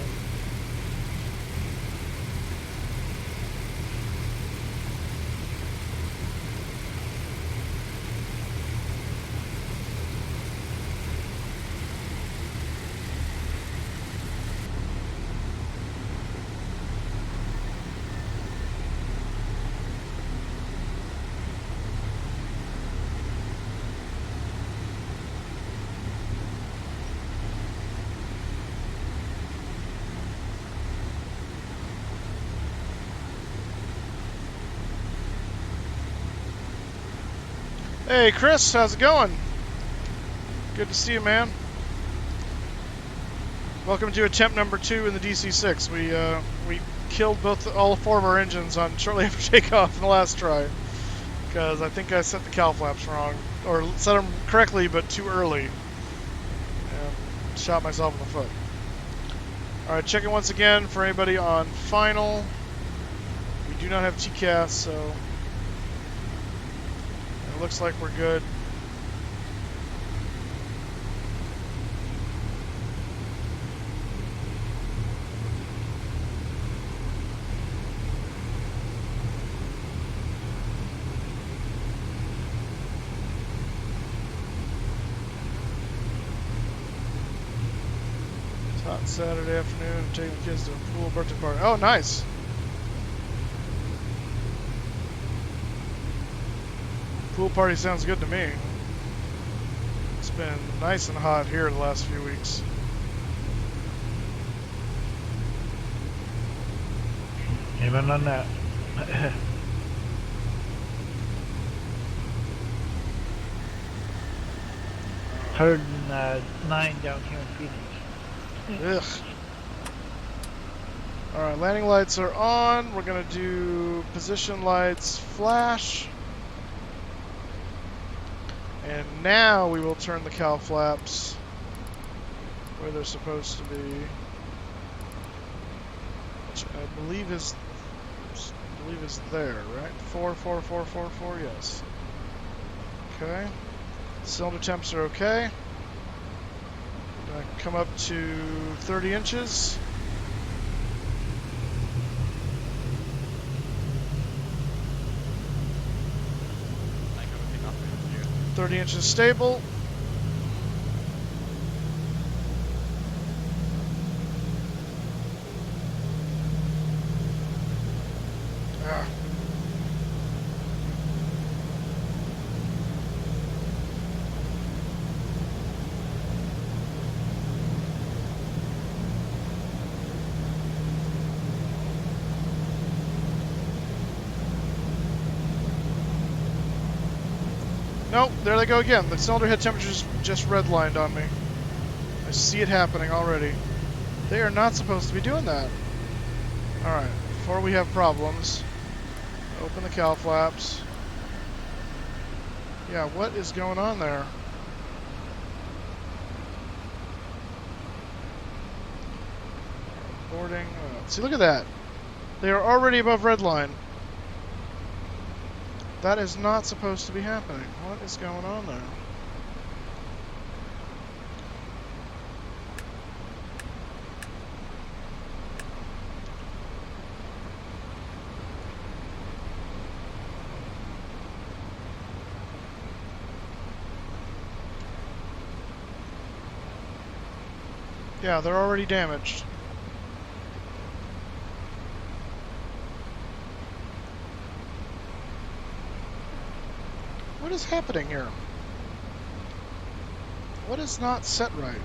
Hey Chris, how's it going? Good to see you, man. Welcome to attempt number 2 in the DC-6. We killed all 4 of our engines on shortly after takeoff in the last try, because I think I set the cowl flaps wrong, or set them correctly but too early, and shot myself in the foot. All right, checking once again for anybody on final. We do not have TCAS, so. Looks like we're good. on Saturday afternoon, taking the kids to a pool birthday party. Oh, nice. Pool party sounds good to me. It's been nice and hot here the last few weeks. Even on that. 109 down here in Phoenix. Ugh. Alright, landing lights are on. We're going to do position lights flash. And now we will turn the cowl flaps where they're supposed to be. Which I believe is there, right? 44444, yes. Okay. Cylinder temps are okay. Gonna come up to 30 inches. I go take off my gear. 30 inches stable. Ah. Nope, there they go again. The cylinder head temperature's just redlined on me. I see it happening already. They are not supposed to be doing that. Alright, before we have problems, open the cowl flaps. Yeah, what is going on there? Boarding. See, look at that. They are already above redline. That is not supposed to be happening. What is going on there? Yeah, they're already damaged. What is happening here? What is not set right?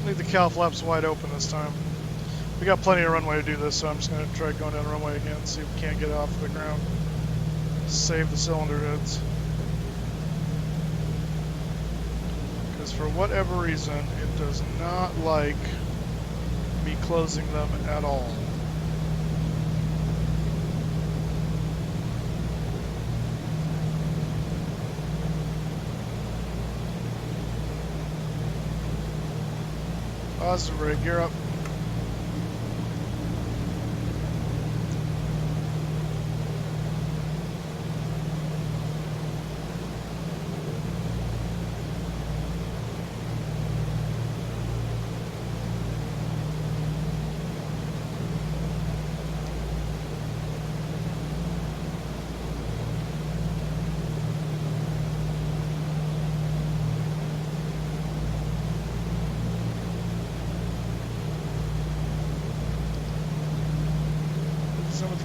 Leave the cowl flaps wide open this time. We got plenty of runway to do this, so I'm just going to try going down the runway again and see if we can't get off the ground. Save the cylinder heads. Because for whatever reason, it does not like me closing them at all. Positive rig, gear up.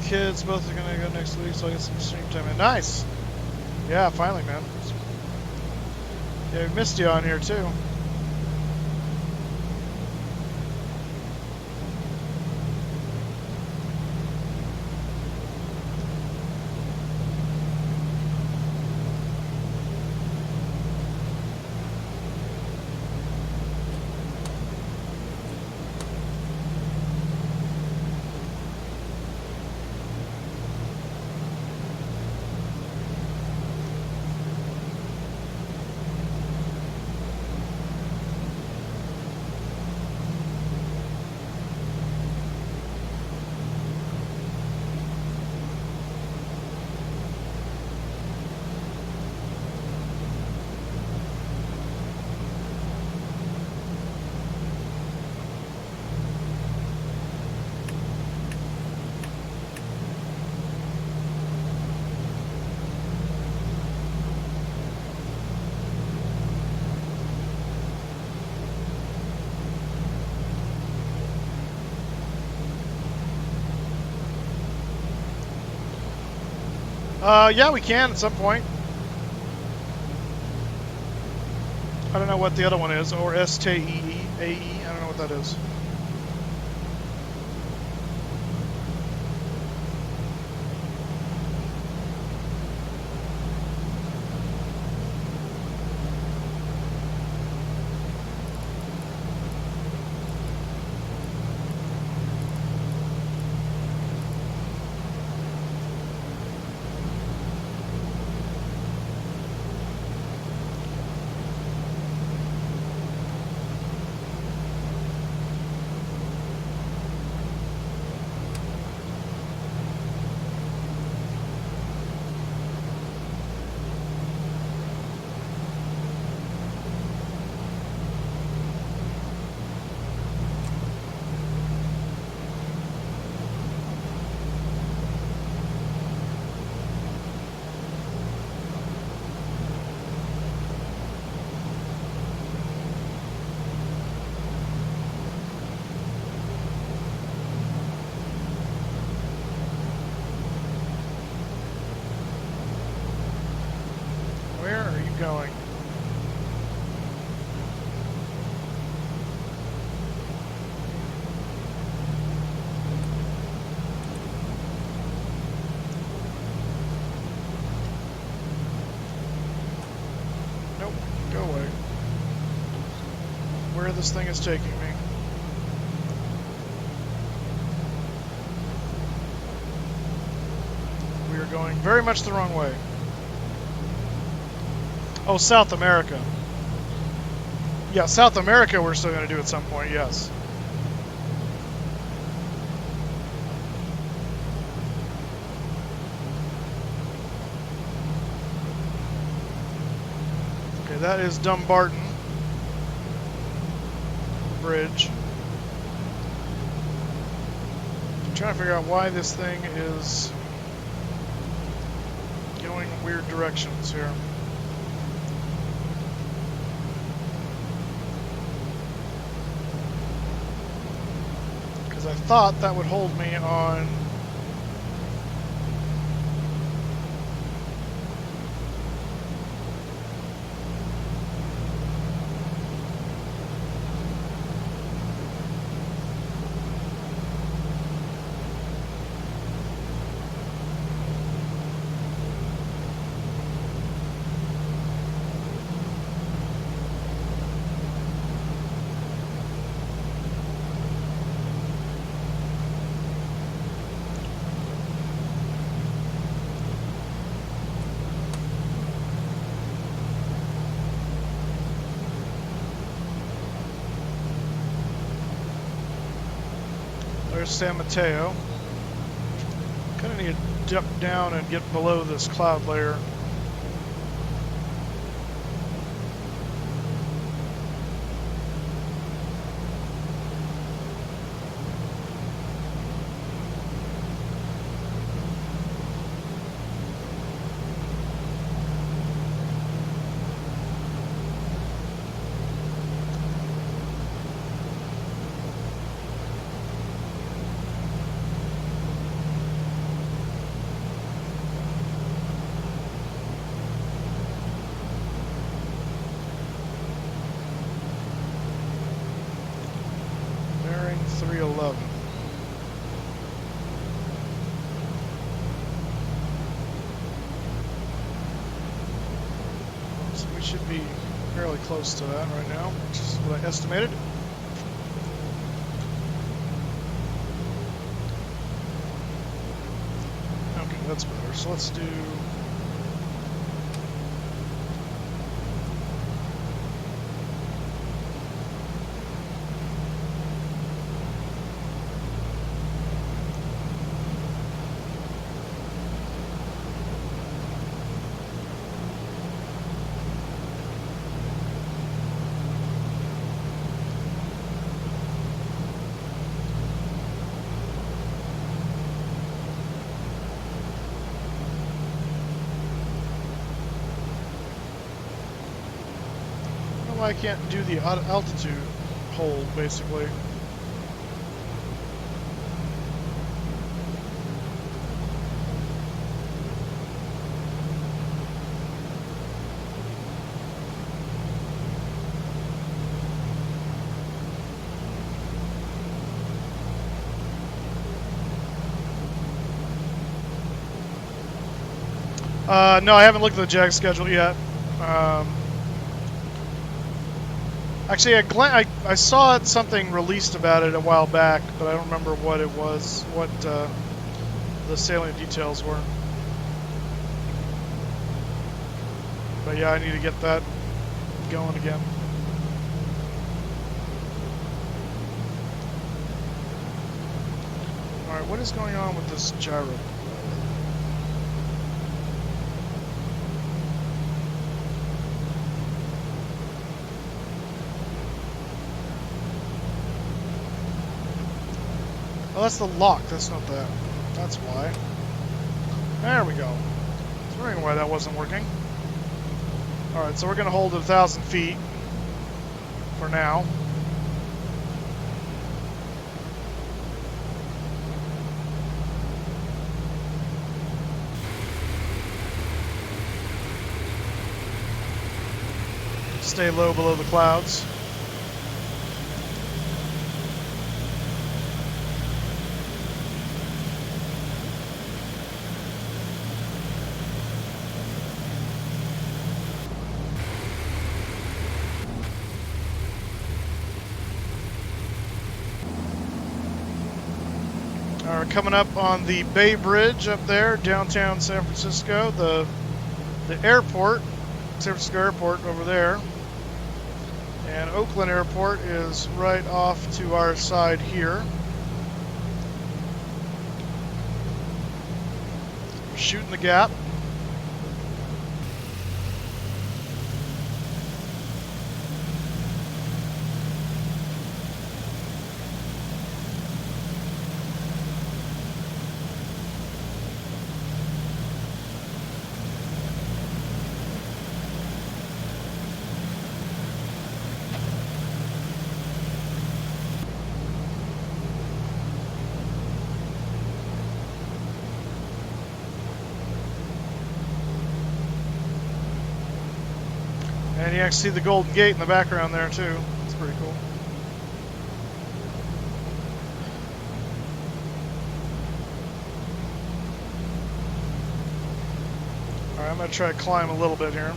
Kids both are gonna go next week, so I get some stream time in. Nice! Yeah, finally, man. Yeah, we missed you on here too. Yeah, we can at some point. I don't know what the other one is, or STEE, AE, I don't know what that is. Where are you going? Nope, go away. Where this thing is taking me. We are going very much the wrong way. Oh, South America. Yeah, South America we're still going to do at some point, yes. Okay, that is Dumbarton Bridge. I'm trying to figure out why this thing is going weird directions here. I thought that would hold me on there's San Mateo. Kind of need to dip down and get below this cloud layer. Bearing 311. So we should be fairly close to that right now, which is what I estimated. Okay, that's better. So let's do... I can't do the altitude hold, basically. No, I haven't looked at the JAG schedule yet. Actually, I saw something released about it a while back, but I don't remember what it was, what the salient details were. But yeah, I need to get that going again. Alright, what is going on with this gyro? Oh, that's the lock. That's not that. That's why. There we go. I was wondering why that wasn't working. Alright, so we're going to hold at 1,000 feet for now. Stay low below the clouds. Coming up on the Bay Bridge up there, downtown San Francisco, the airport, San Francisco Airport over there, and Oakland Airport is right off to our side here. Shooting the gap. And you actually see the Golden Gate in the background there too. It's pretty cool. Alright, I'm going to try to climb a little bit here.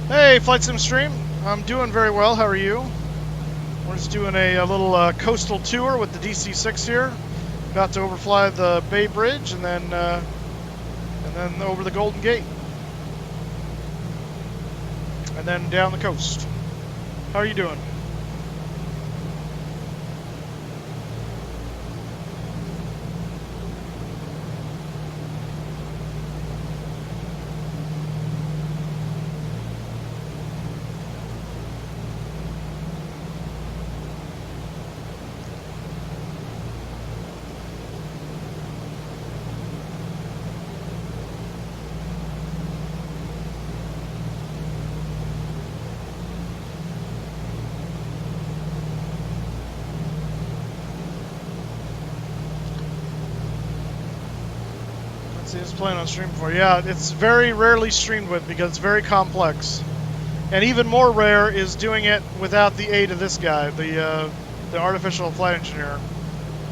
Hey, Flight Sim Stream. I'm doing very well. How are you? We're just doing a little coastal tour with the DC-6 here. About to overfly the Bay Bridge and then over the Golden Gate. And then down the coast. How are you doing? It's playing on stream before. Yeah, it's very rarely streamed with because it's very complex. And even more rare is doing it without the aid of this guy, the artificial flight engineer.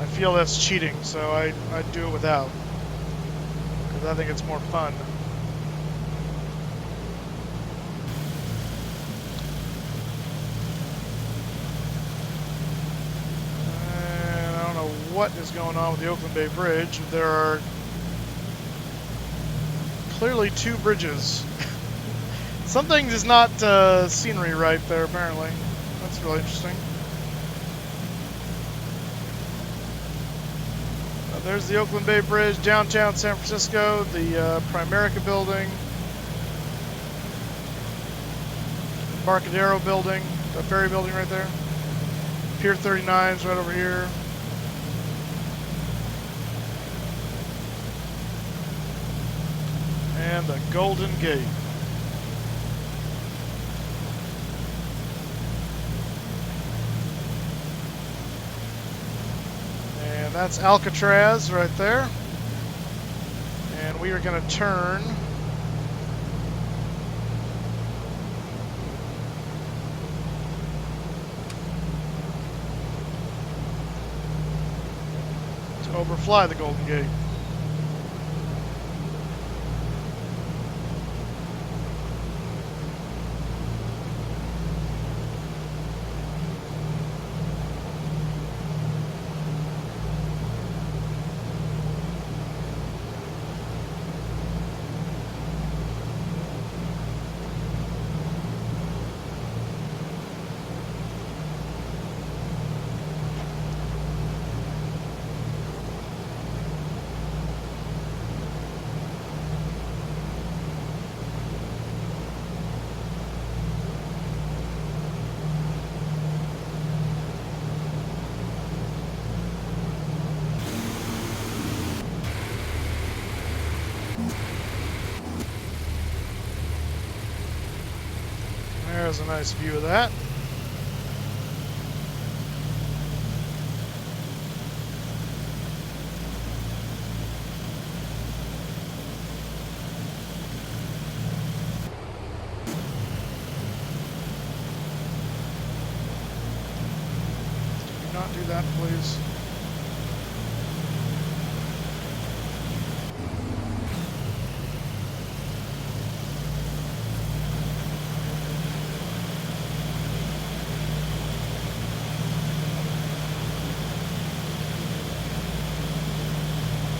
I feel that's cheating, so I do it without. Because I think it's more fun. And I don't know what is going on with the Oakland Bay Bridge. There are clearly two bridges. Something is not scenery right there, apparently. That's really interesting. There's the Oakland Bay Bridge, downtown San Francisco, the Primerica building, Embarcadero building, the ferry building right there. Pier 39 is right over here. And the Golden Gate. That's Alcatraz right there. And we are going to turn to overfly the Golden Gate. There's a nice view of that. Do not do that, please.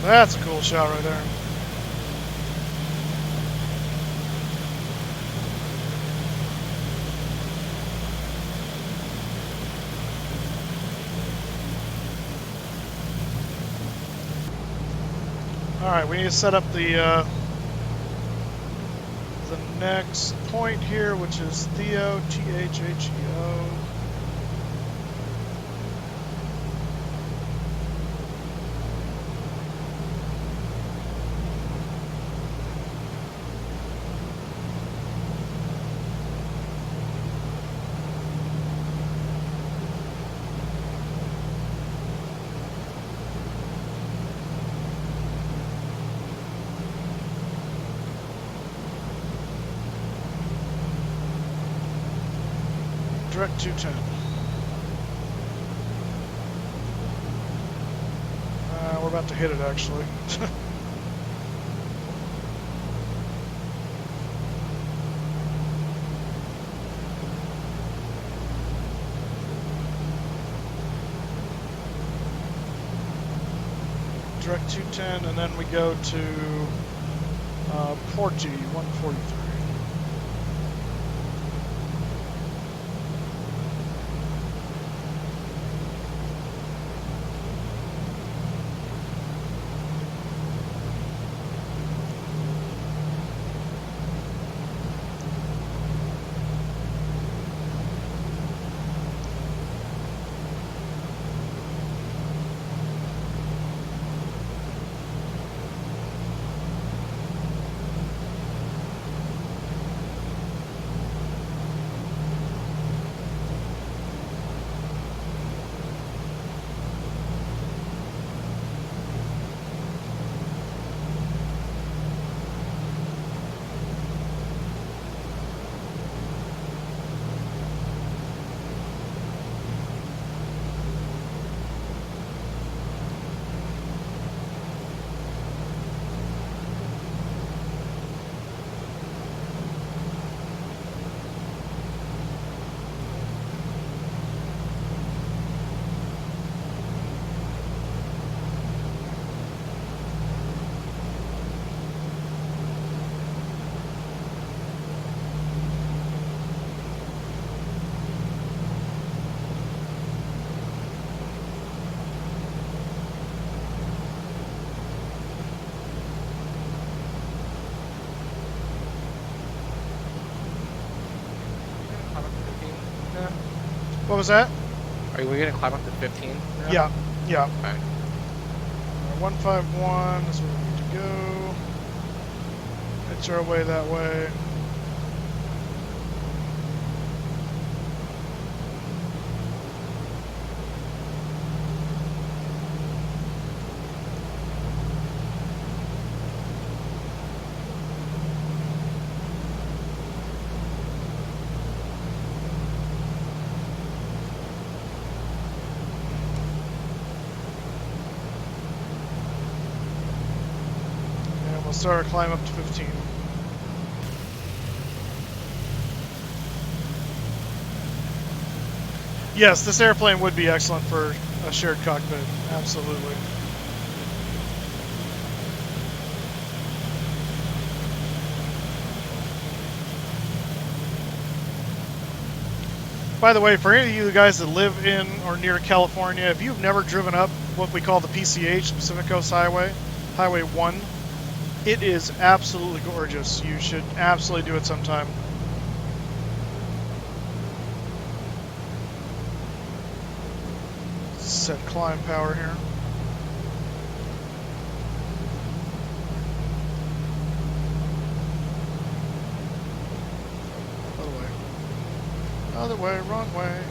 That's a cool shot right there. Alright, we need to set up the next point here, which is Theo, T-H-H-E-O. Direct 210. We're about to hit it, actually. Direct 210, and then we go to Porty 143. What was that? Are we gonna climb up to 15? Now? Yeah, yeah. Okay. 151 is where we need to go. It's our way that way. Star, climb up to 15. Yes, this airplane would be excellent for a shared cockpit. Absolutely. By the way, for any of you guys that live in or near California, if you've never driven up what we call the PCH, Pacific Coast Highway, Highway 1, it is absolutely gorgeous. You should absolutely do it sometime. Set climb power here. Other way, wrong way.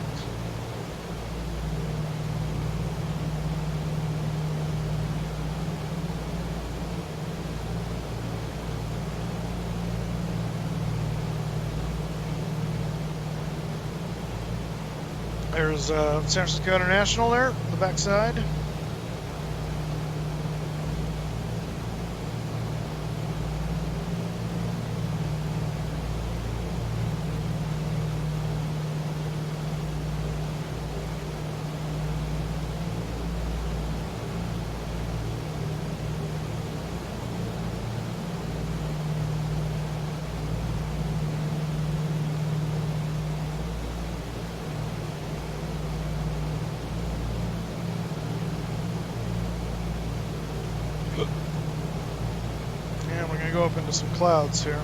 There's San Francisco International there, on the backside. And we're going to go up into some clouds here.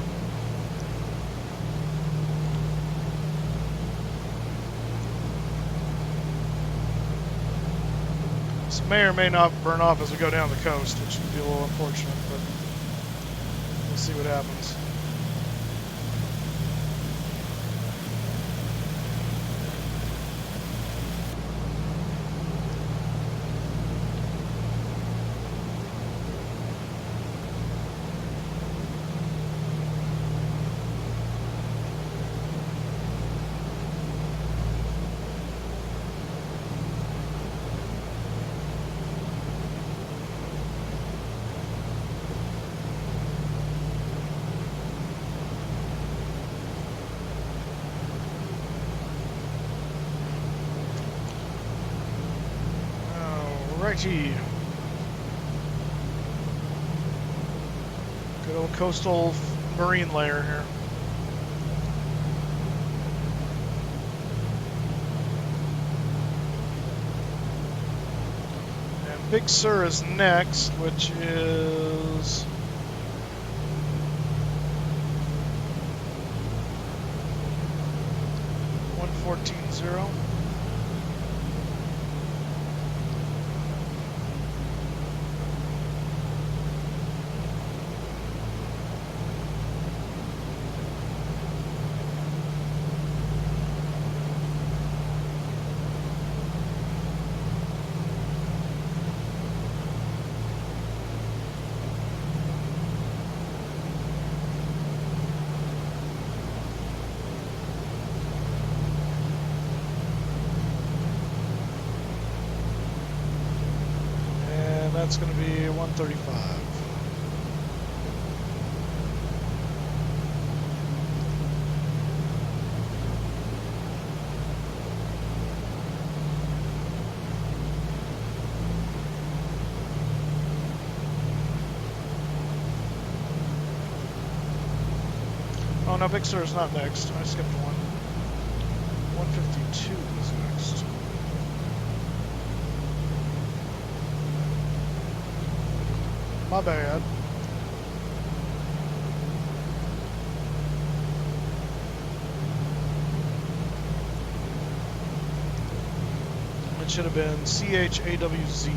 This may or may not burn off as we go down the coast, which would be a little unfortunate, but we'll see what happens. Righty. Good old coastal marine layer here. And Big Sur is next, which is 114.0. That's going to be 135. Oh no, Big Sur is not next. I skipped one. 152 is next. My bad. It should have been CHAWZ.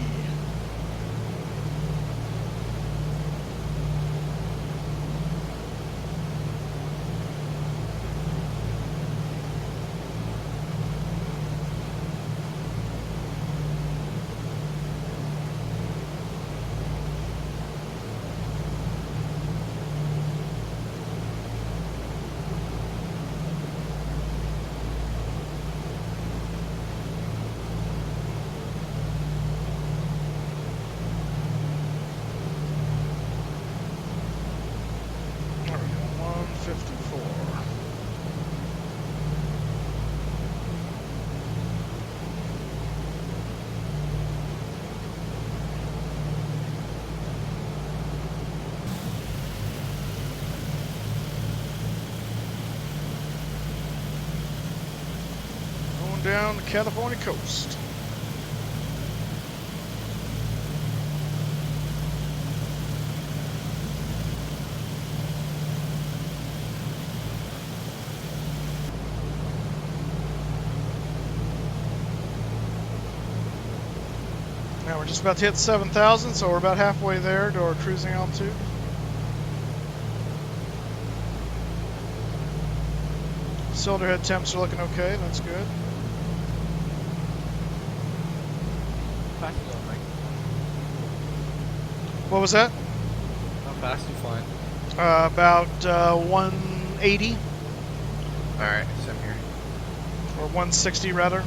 Going down the California coast. Now we're just about to hit 7,000, so we're about halfway there to our cruising altitude. Cylinder head temps are looking okay, that's good. Fast you going, Mike? What was that? How fast you flying? About 180, Alright, same here. or 160 rather.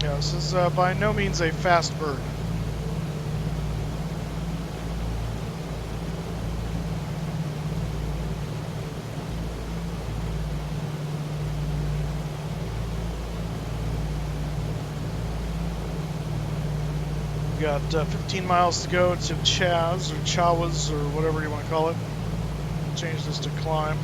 Yeah, this is by no means a fast bird. We got 15 miles to go to Chaz, or Chawas, or whatever you want to call it. Change this to climb.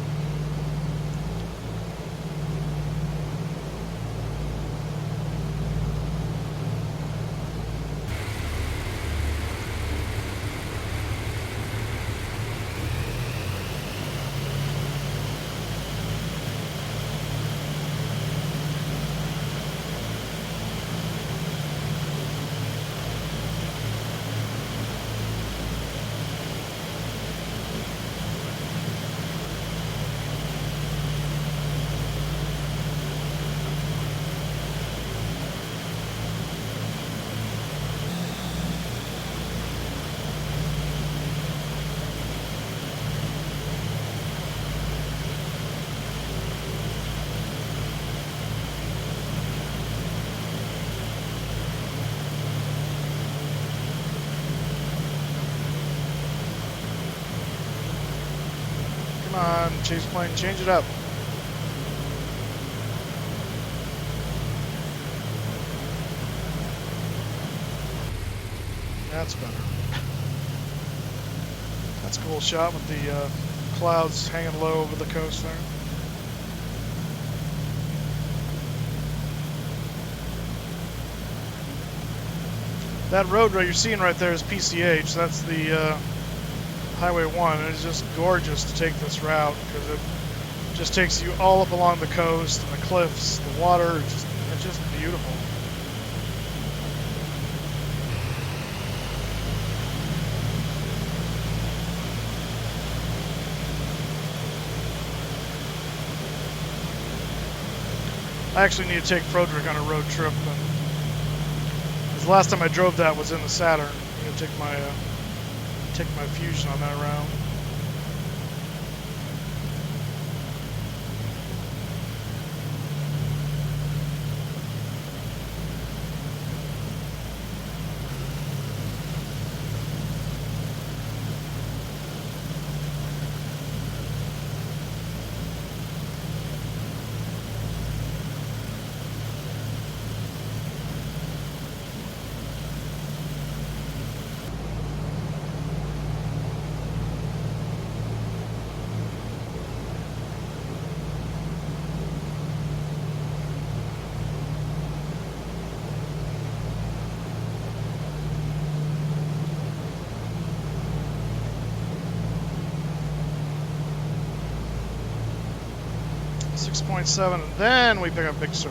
Come on, chase plane, change it up. That's better. That's a cool shot with the clouds hanging low over the coast there. That road you're seeing right there is PCH. That's the Highway 1. It's just gorgeous to take this route because it just takes you all up along the coast and the cliffs, the water. It's just beautiful. I actually need to take Froderick on a road trip. Because the last time I drove that was in the Saturn. I'm going to take my Fusion on that round. .7, and then we pick up Big Sur.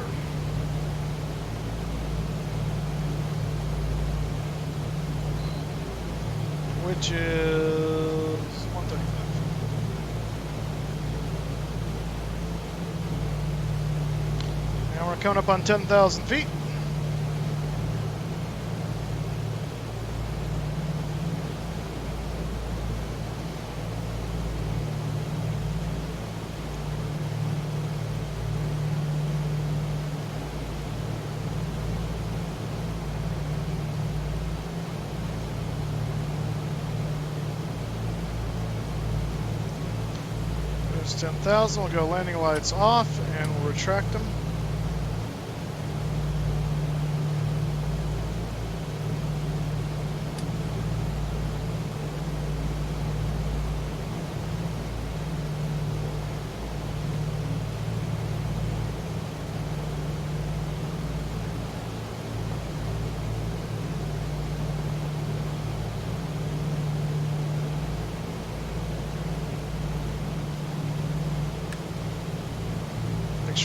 Which is 135. And we're coming up on 10,000 feet. There's 10,000. We'll go landing lights off and we'll retract them.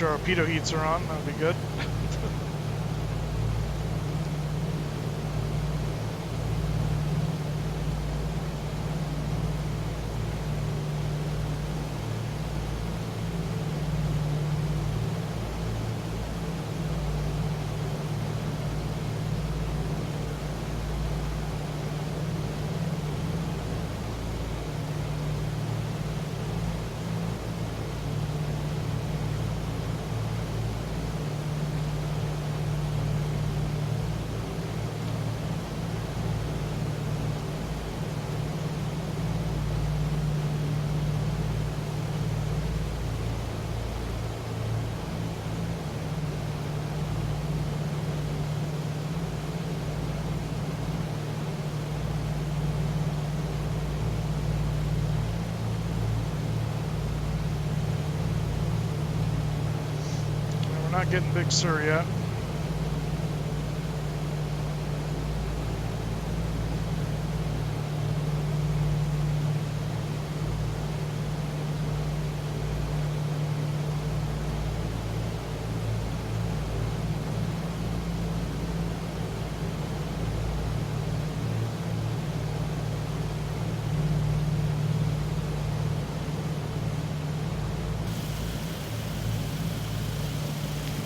sure our pitot heats are on. That'll be good. Not getting Big Sur yet.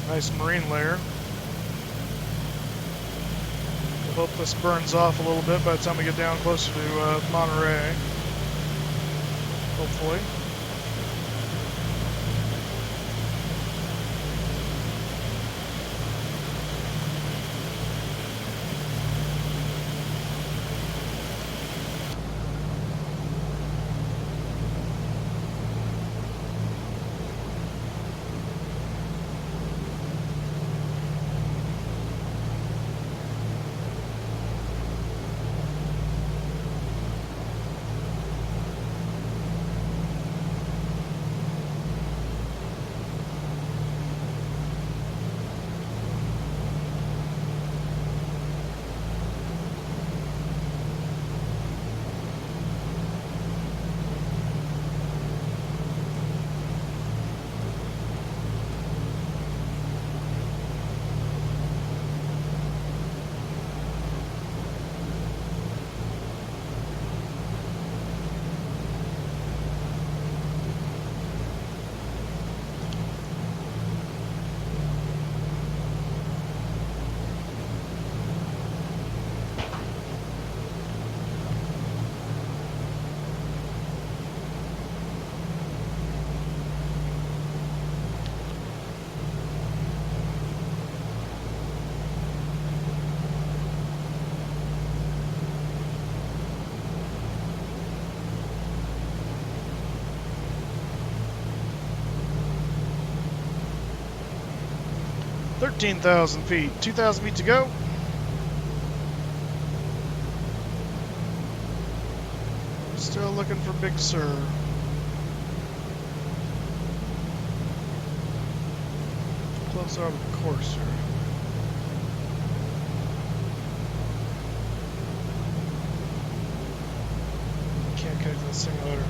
Nice marine layer. We'll hope this burns off a little bit by the time we get down closer to Monterey. Hopefully. $13,000 feet, 2,000 feet to go. Still looking for Big Sur. Close out of the course here. Can't connect to the simulator.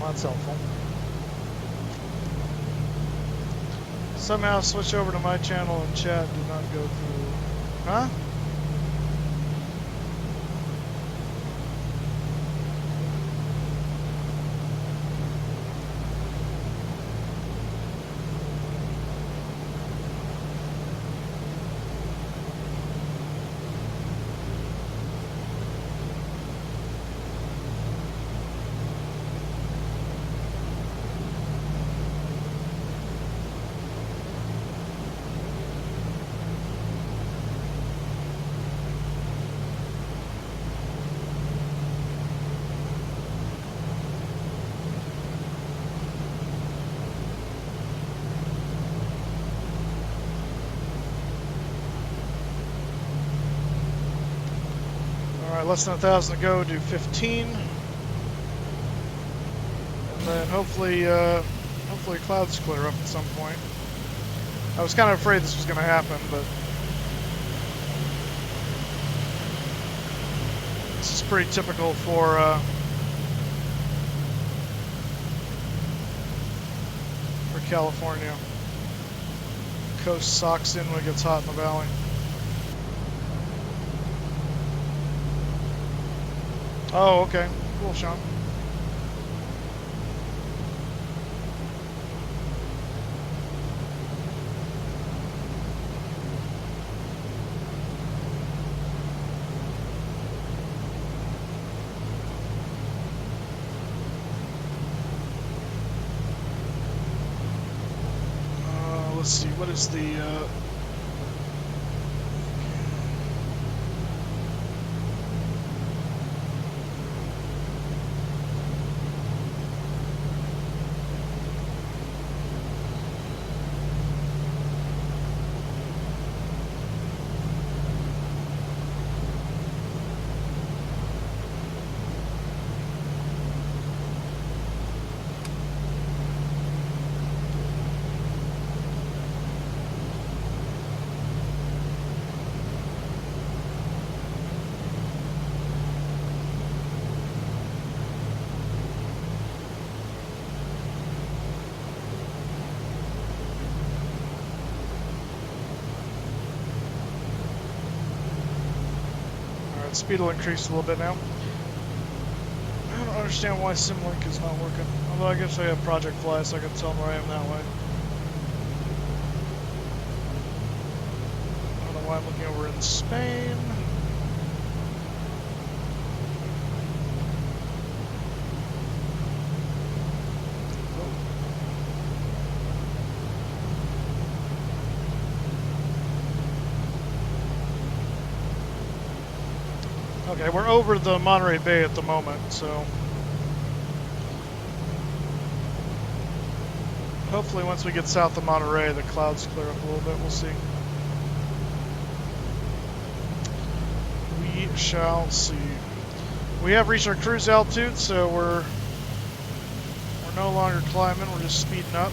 That's helpful. Somehow switch over to my channel and chat did not go through. Huh? Alright, less than 1,000 to go, do 15. And then hopefully clouds clear up at some point. I was kind of afraid this was going to happen, but this is pretty typical for California. Coast socks in when it gets hot in the valley. Oh, okay. Cool, Sean. Let's see, what is the speed will increase a little bit now. I don't understand why SimLink is not working. Although I guess I have Project Fly, so I can tell them where I am that way. I don't know why I'm looking over in Spain. Okay, we're over the Monterey Bay at the moment, so hopefully once we get south of Monterey, the clouds clear up a little bit. We'll see. We shall see. We have reached our cruise altitude, so we're no longer climbing, we're just speeding up.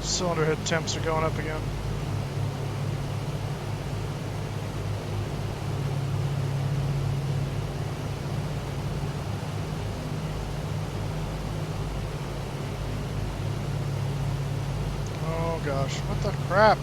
Cylinder head temps are going up again. Oh gosh, what the crap?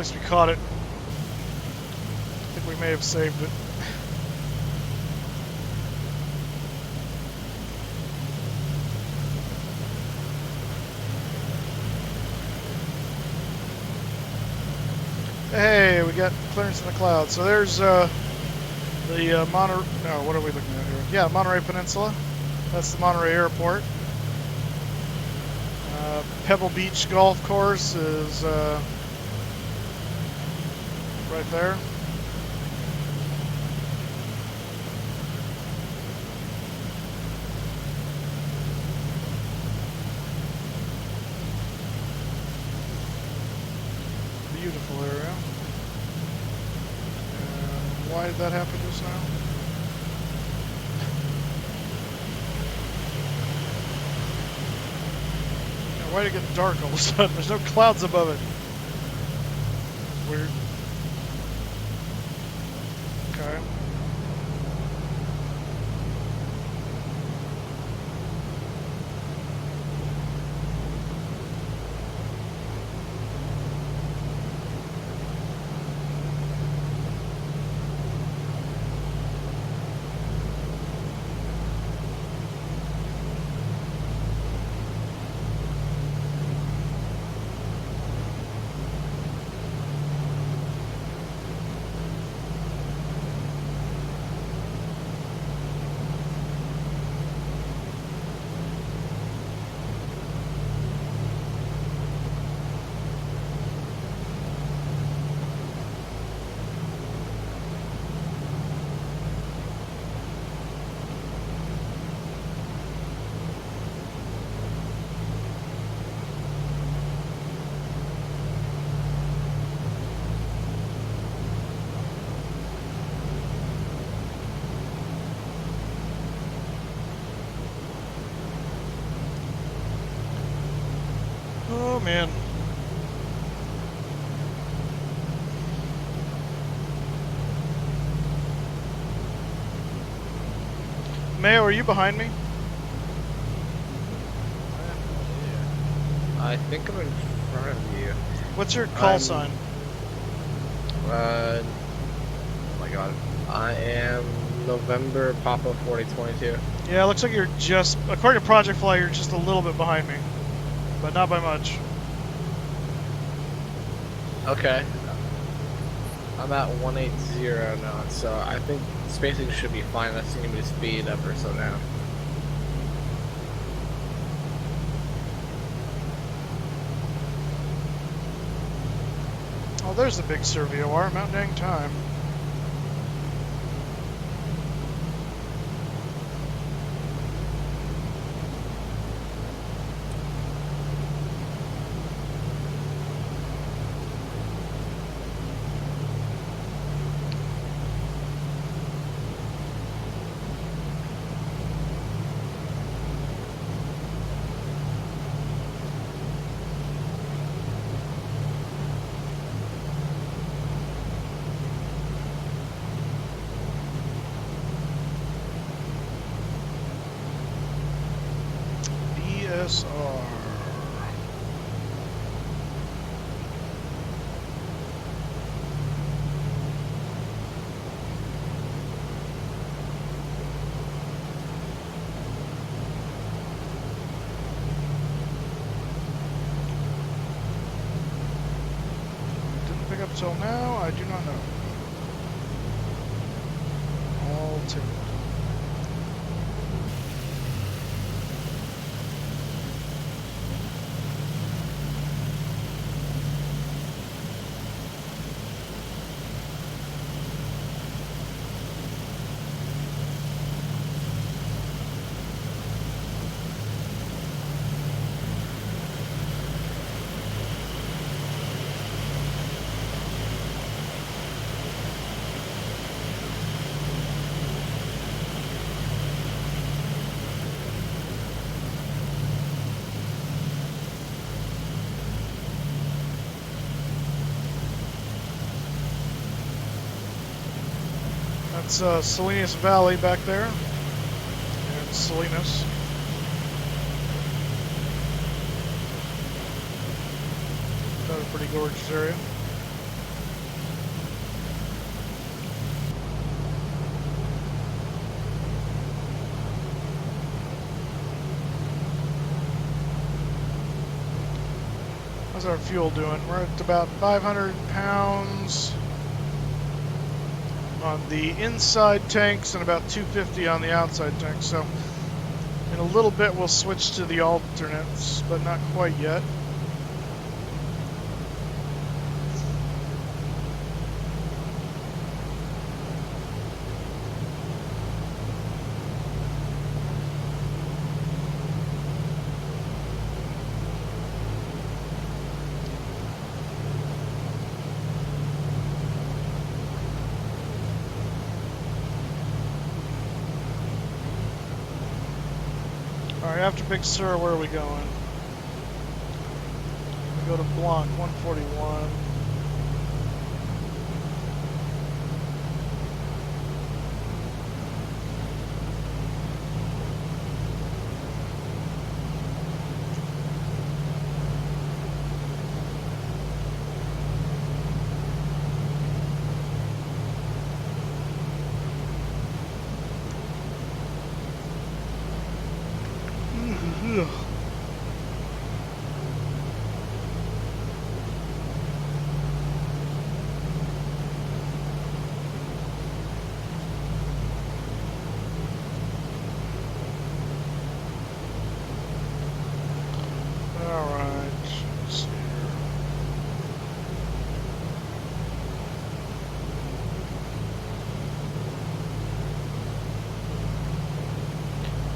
guess we caught it. I think we may have saved it. Hey, we got clearance in the clouds. So there's the Monterey. No, what are we looking at here? Yeah, Monterey Peninsula. That's the Monterey Airport. Pebble Beach Golf Course is right there. Beautiful area. Why did that happen just now? Why did it get dark all of a sudden? There's no clouds above it. Weird. Okay. Oh man. Mayo, are you behind me? I think I'm in front of you. What's your call sign? Oh my god. I am November Papa 4022. Yeah, it looks like you're just, according to Project Fly, you're just a little bit behind me. But not by much. Okay. I'm at 180 now, so I think spacing should be fine. That's going to be speed up or so now. Oh, there's the big Sir VOR, Mount Dang Time. DSR. Didn't pick up till now, I do not know. All tuned. That's Salinas Valley back there, and Salinas. Another pretty gorgeous area. How's our fuel doing? We're at about 500 pounds on the inside tanks and about 250 on the outside tanks. So in a little bit we'll switch to the alternates, but not quite yet. Alright, after Big Sur, where are we going? We go to Blanc, 141.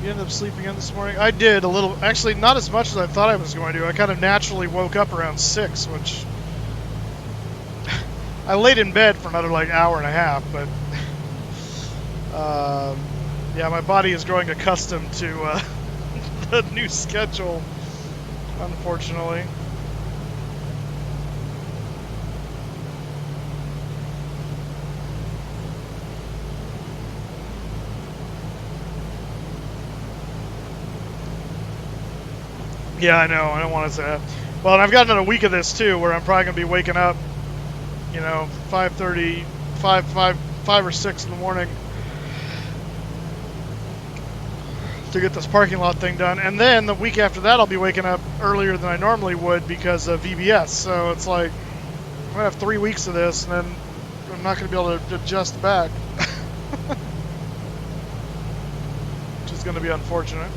You ended up sleeping in this morning? I did a little, actually not as much as I thought I was going to. I kind of naturally woke up around 6, which I laid in bed for another like hour and a half, but yeah, my body is growing accustomed to the new schedule, unfortunately. Yeah, I know. I don't want to say that. Well, and I've got another week of this too, where I'm probably gonna be waking up, you know, 5:30, 5 or 6 in the morning to get this parking lot thing done. And then the week after that, I'll be waking up earlier than I normally would because of VBS. So it's like I'm gonna have 3 weeks of this, and then I'm not gonna be able to adjust back, which is gonna be unfortunate.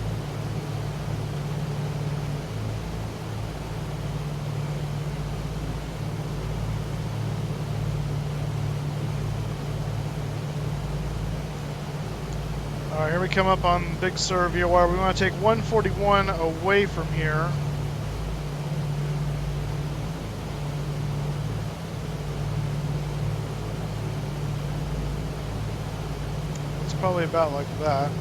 Alright, here we come up on Big Sur VOR. We want to take 141 away from here. It's probably about like that.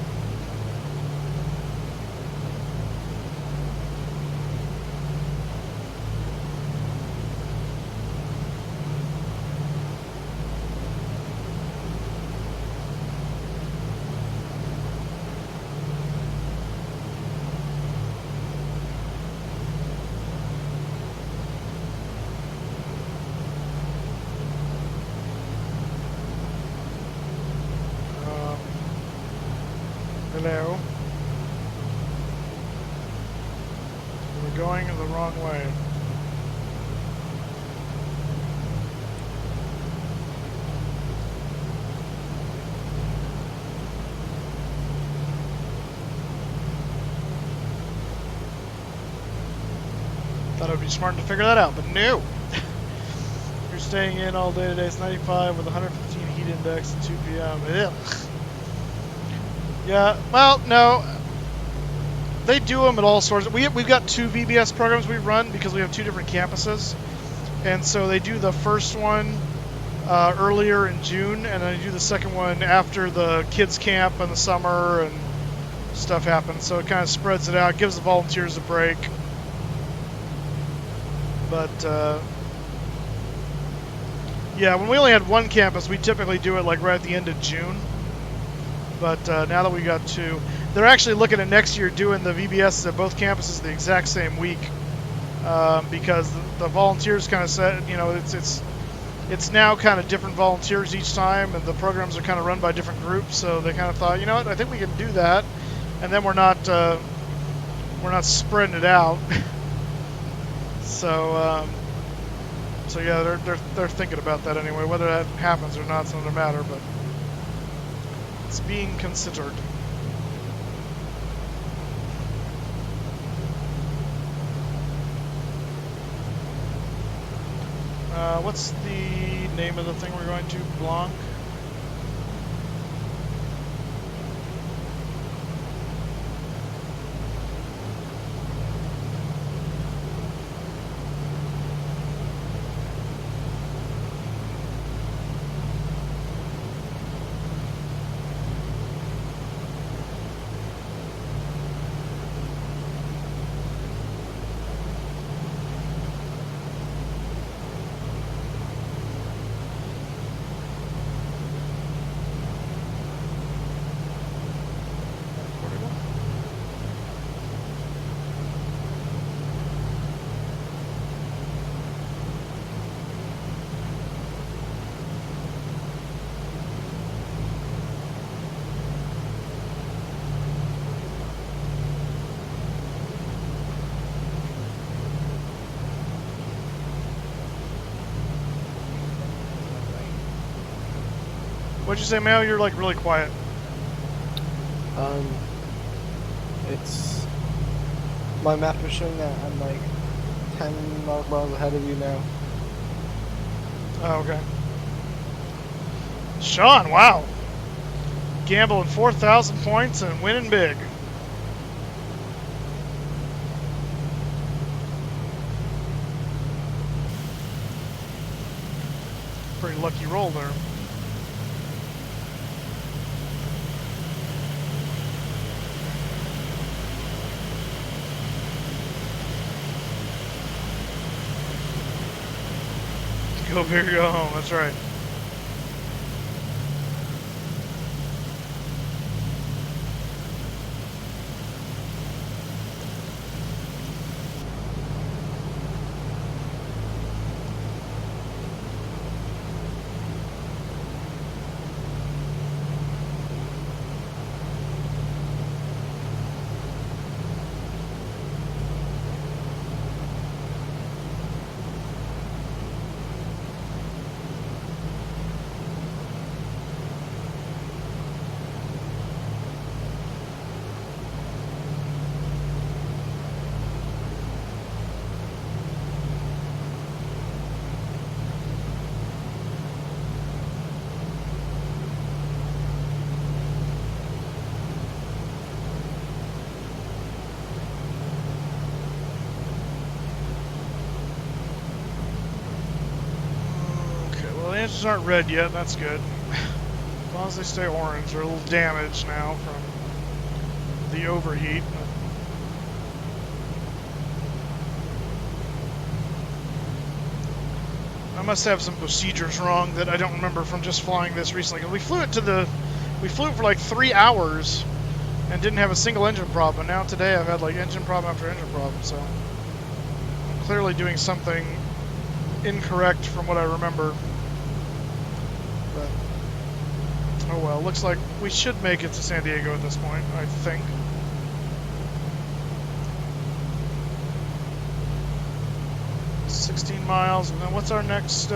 Hello. We're going the wrong way. Thought it would be smart to figure that out, but no. You're staying in all day today. It's 95 with 115 heat index at 2 p.m. Ugh. Yeah, well, no. They do them at all sorts. We've got 2 VBS programs we run because we have 2 different campuses. And so they do the first one earlier in June, and then they do the second one after the kids camp in the summer and stuff happens. So it kind of spreads it out, gives the volunteers a break. But yeah, when we only had 1 campus, we typically do it like right at the end of June. But now that we got 2, they're actually looking at next year doing the VBS at both campuses the exact same week, because the volunteers kind of said, you know, it's now kind of different volunteers each time, and the programs are kind of run by different groups. So they kind of thought, you know what, I think we can do that, and then we're not spreading it out. So yeah, they're thinking about that anyway. Whether that happens or not is another matter, but it's being considered. What's the name of the thing we're going to? Blanc? What'd you say, Mayo? You're like really quiet. It's my map is showing that I'm like 10 miles ahead of you now. Oh, okay. Sean, wow. Gambling 4,000 points and winning big. Pretty lucky roll there. Go big or go home, that's right. Answers aren't red yet, that's good. As long as they stay orange, they're a little damaged now from the overheat. I must have some procedures wrong that I don't remember from just flying this recently. We flew it for like 3 hours and didn't have a single engine problem. And now today I've had like engine problem after engine problem, so I'm clearly doing something incorrect from what I remember. But, oh well, looks like we should make it to San Diego at this point, I think. $16 miles, and then what's our next,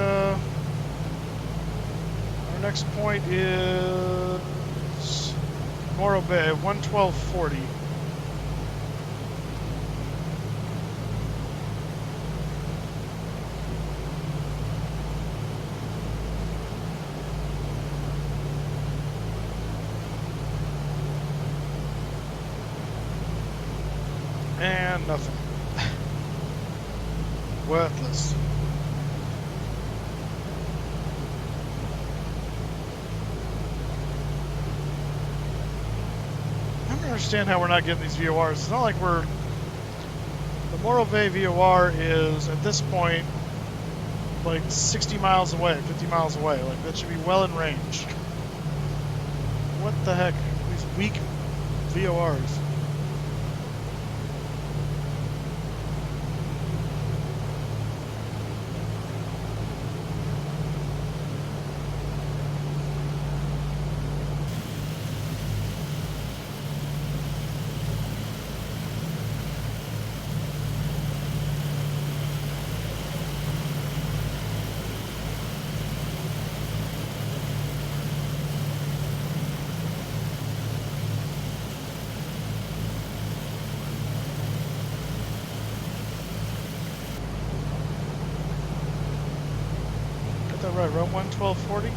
point is Morro Bay, 112.40. And nothing. Worthless. I don't understand how we're not getting these VORs. It's not like we're... The Morro Bay VOR is, at this point, like 60 miles away, 50 miles away. Like, that should be well in range. What the heck? These weak VORs. Right, run 11240.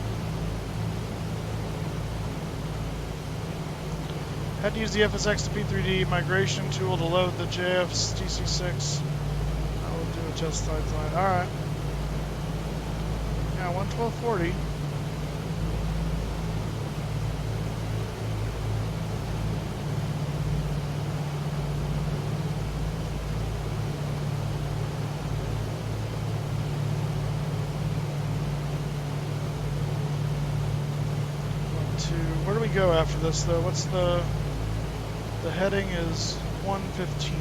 Had to use the FSX to P3D migration tool to load the JF's DC-6. I will do a just side line. Alright. Yeah, 11240. Where do we go after this, though? What's the heading is 115.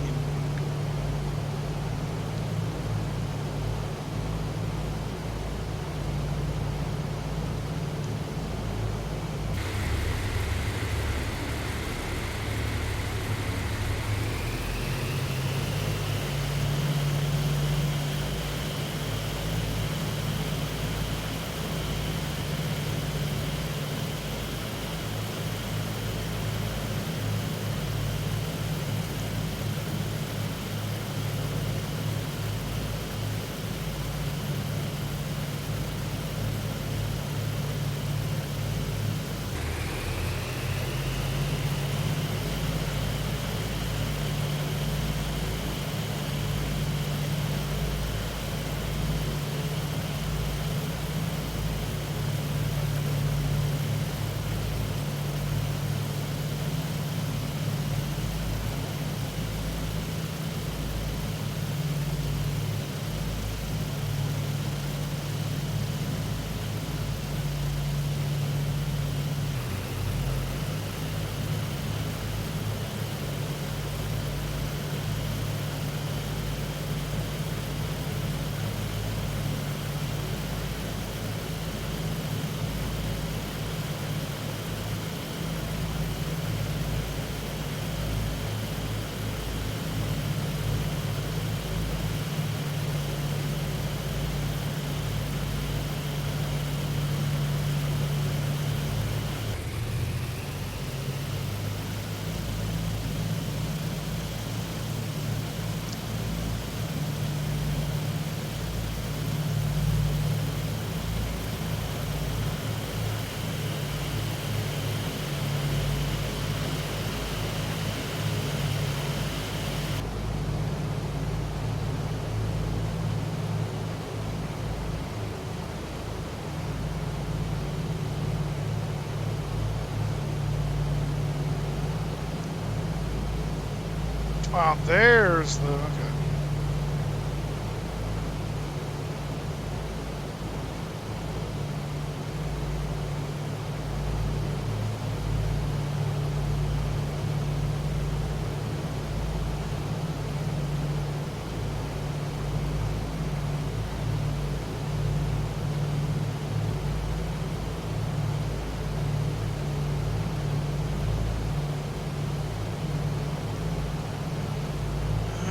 Wow, there's the... Okay.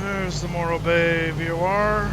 There's the Morro Bay VOR.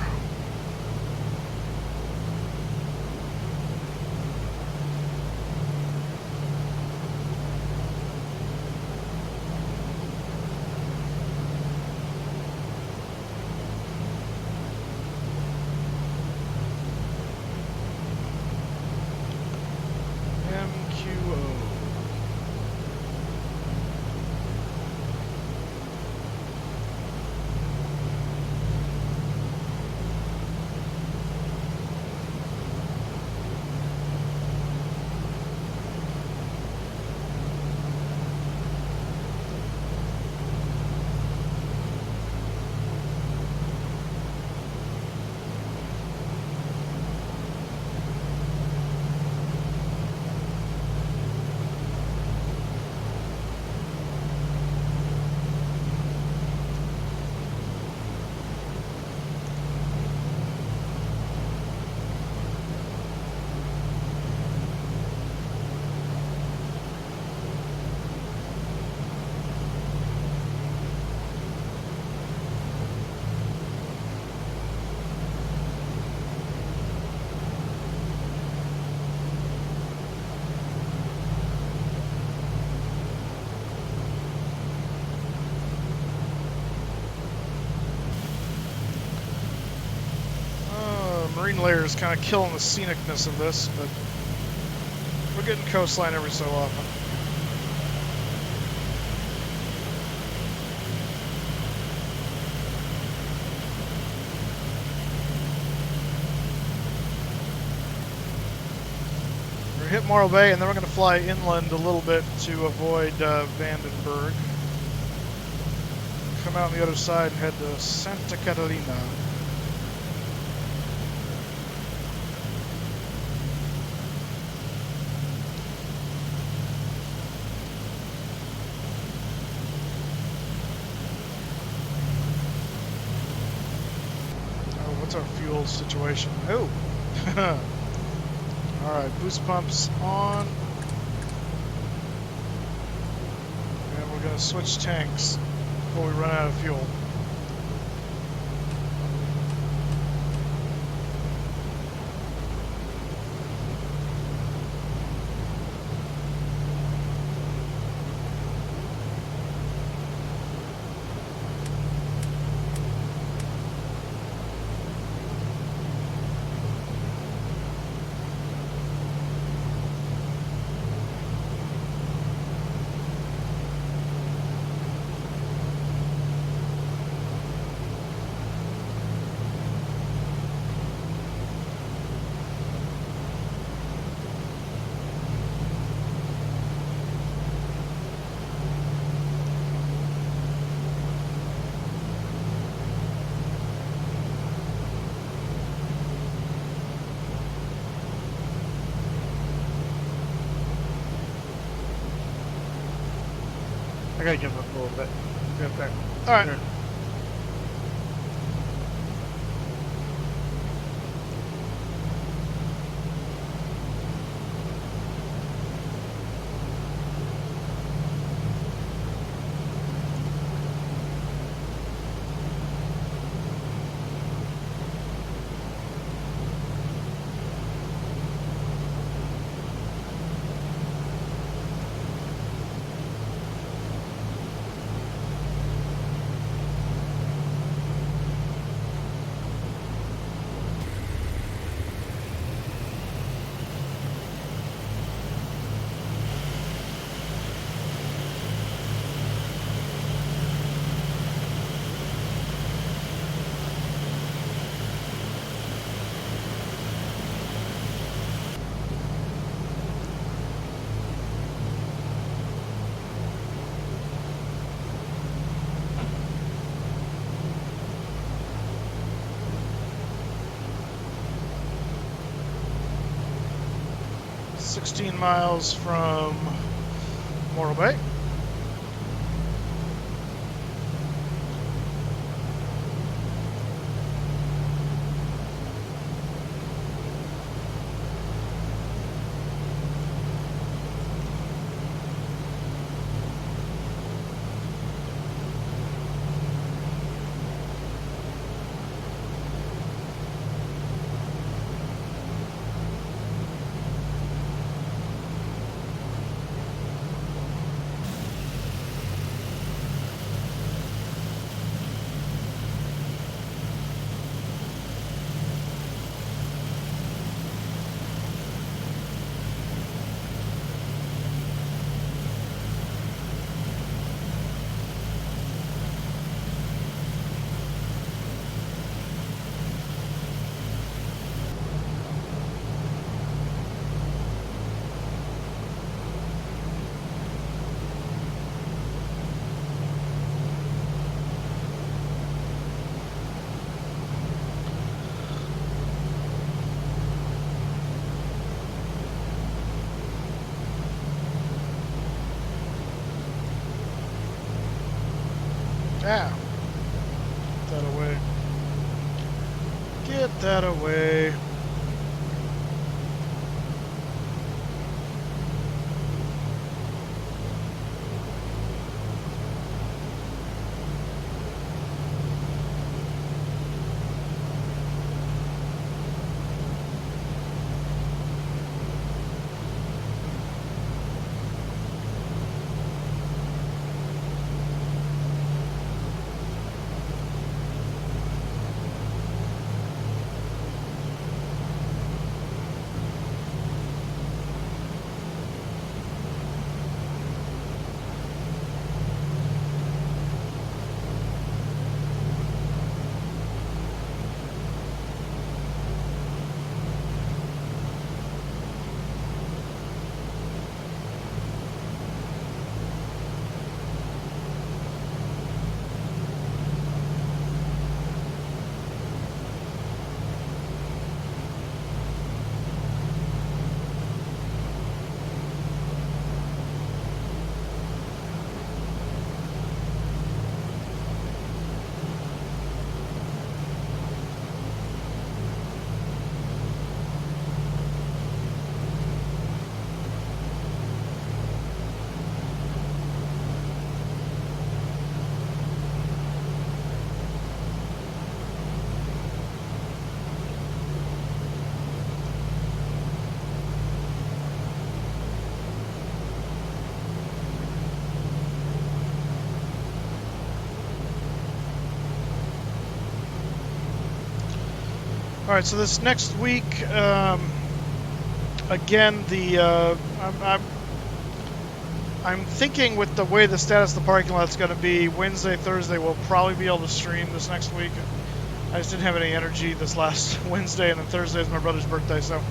green layer is kind of killing the scenicness of this, but we're getting coastline every so often. We're hit Morro Bay, and then we're going to fly inland a little bit to avoid Vandenberg. Come out on the other side and head to Santa Catalina. What's our fuel situation? Oh! Alright, boost pumps on. And we're going to switch tanks before we run out of fuel. I gotta jump up a little bit. Get back. Alright. There. $16 miles from Morro Bay. Yeah. Get that away. Get that away. All right, so this next week, again, I'm thinking with the way the status of the parking lot's going to be, Wednesday, Thursday, we'll probably be able to stream this next week. I just didn't have any energy this last Wednesday, and then Thursday is my brother's birthday, so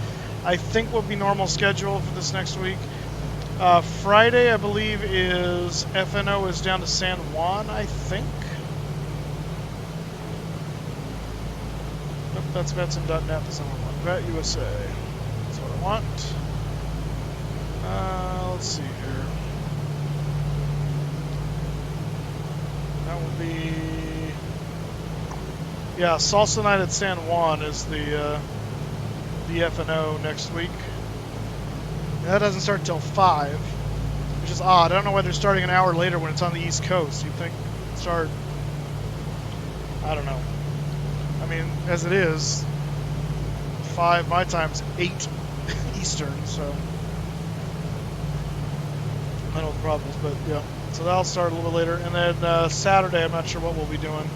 I think we'll be normal schedule for this next week. Friday, I believe, is FNO is down to San Juan, I think. Nope, that's Vetson.net. That's not what I want. Vet USA. That's what I want. Let's see here. That will be... Yeah, Salsa Night at San Juan is the FNO next week. And that doesn't start till 5, which is odd. I don't know why they're starting an hour later when it's on the East Coast. You'd think it'd start... I don't know. I mean, as it is, 5 my time's 8 Eastern, so I don't know what the problem is, but yeah. So that'll start a little bit later, and then Saturday, I'm not sure what we'll be doing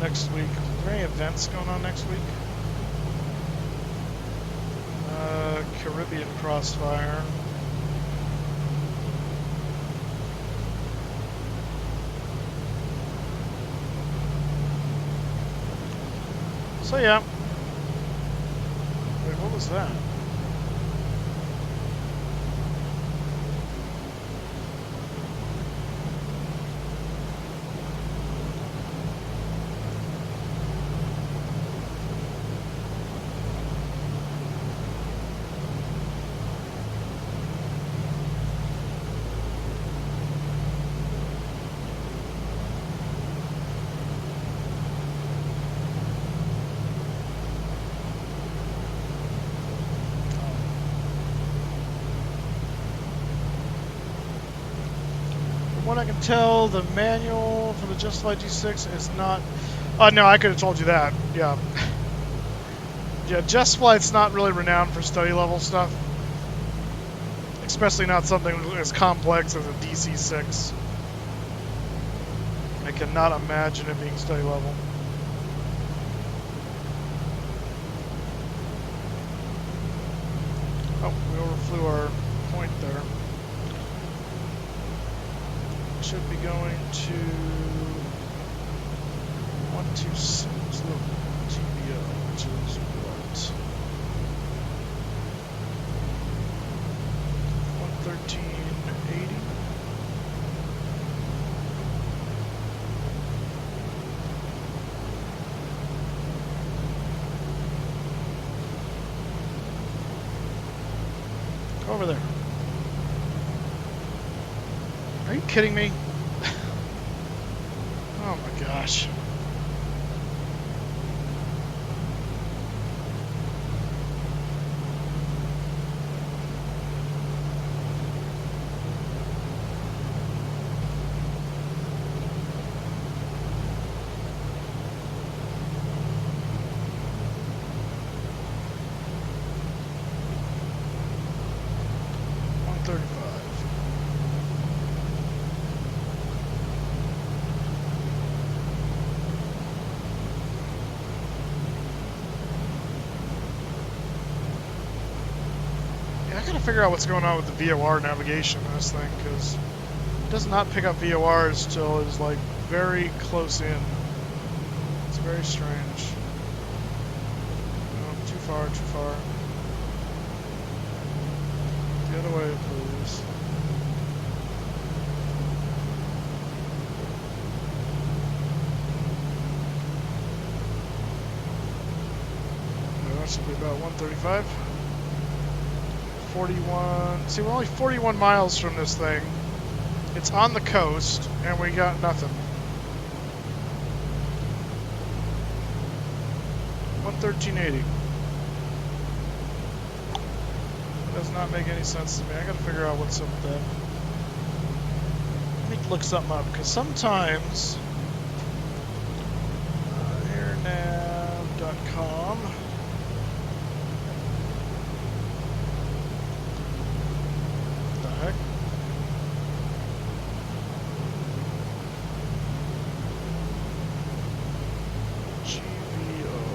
next week. Are there any events going on next week? Caribbean Crossfire. So yeah. Wait, what was that? What I can tell, the manual for the Just Flight D6 is not... no, I could have told you that. Yeah. Yeah, Just Flight's not really renowned for study level stuff. Especially not something as complex as a DC-6. I cannot imagine it being study level. Oh, we overflew our point there. Should be going to 126 TBO, which is what? 113.80. Over there. Are you kidding me? Oh my gosh. Figure out what's going on with the VOR navigation in this thing, because it does not pick up VORs till it's like very close in. It's very strange. No, too far, too far. The other way, please. That should be about 135. 41. See, we're only 41 miles from this thing. It's on the coast, and we got nothing. 113.80. That does not make any sense to me. I gotta figure out what's up with that. Let me look something up, because sometimes airnav.com. GVO.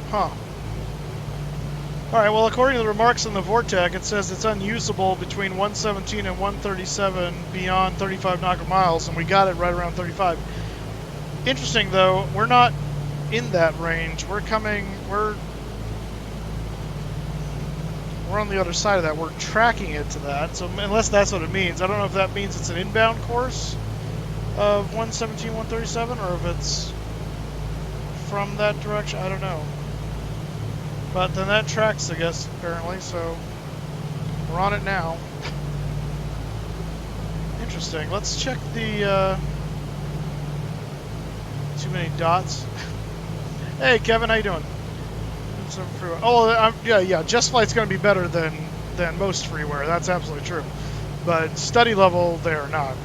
Huh. Alright, well, according to the remarks in the Vortec, it says it's unusable between 117 and 137 beyond 35 nautical miles, and we got it right around 35. Interesting, though, we're not in that range. We're on the other side of that. We're tracking it to that, so unless that's what it means. I don't know if that means it's an inbound course of 117, 137, or if it's from that direction. I don't know. But then that tracks, I guess, apparently, so we're on it now. Interesting. Let's check the, too many dots. Hey, Kevin, how you doing? Oh, yeah, Just Flight's going to be better than most freeware. That's absolutely true. But study level, they're not.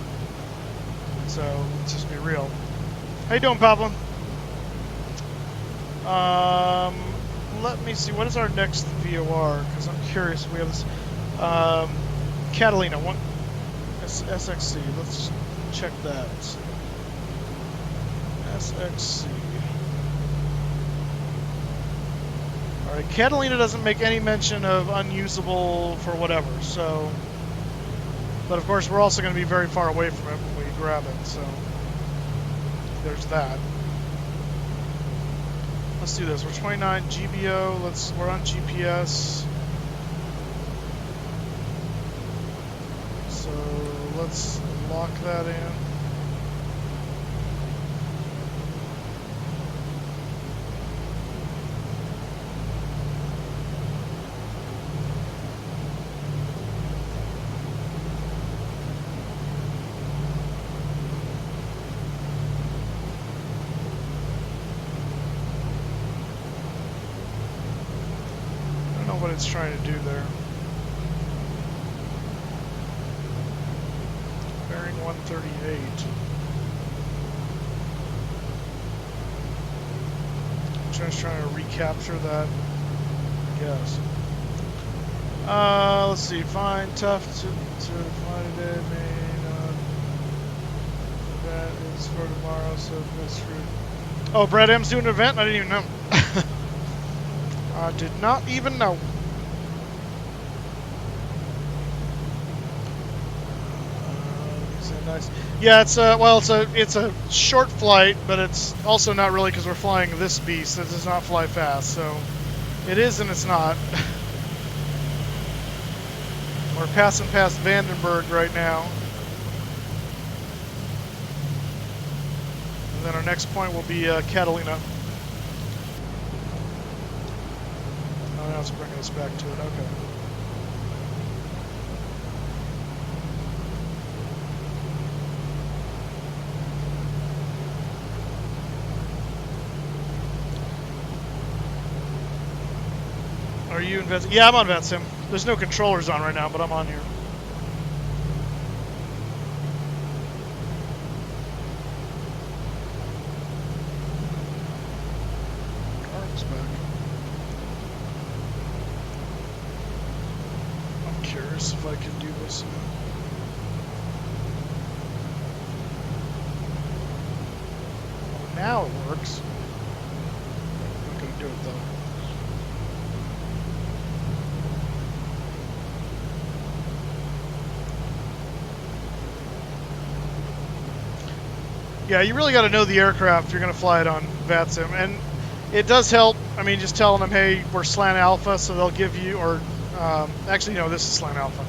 So, let's just be real. How you doing, Pablo? Let me see. What is our next VOR? Because I'm curious. We have this Catalina SXC. Let's check that. SXC. All right. Catalina doesn't make any mention of unusable for whatever. So, but of course, we're also going to be very far away from it when we grab it. So, there's that. Let's do this. We're 29 GBO. We're on GPS. So let's lock that in. What it's trying to do there. Bearing 138. Just trying to recapture that, I guess. Let's see. Fine, tough to fly today. That is for tomorrow, so that's true. Oh, Brad M's doing an event? I didn't even know. I did not even know. Nice. Yeah, it's a short flight, but it's also not really because we're flying this beast that does not fly fast. So it is and it's not. We're passing past Vandenberg right now, and then our next point will be Catalina. Oh, now it's bringing us back to it. Okay. Are you in VATSIM? Yeah, I'm on VATSIM. There's no controllers on right now, but I'm on here. Carl's back. I'm curious if I can do this. Now it works. I'm not going to do it though. Yeah, you really got to know the aircraft if you're going to fly it on VATSIM, and it does help. I mean, just telling them, hey, we're slant alpha, so they'll give you, or actually, no, this is slant alpha.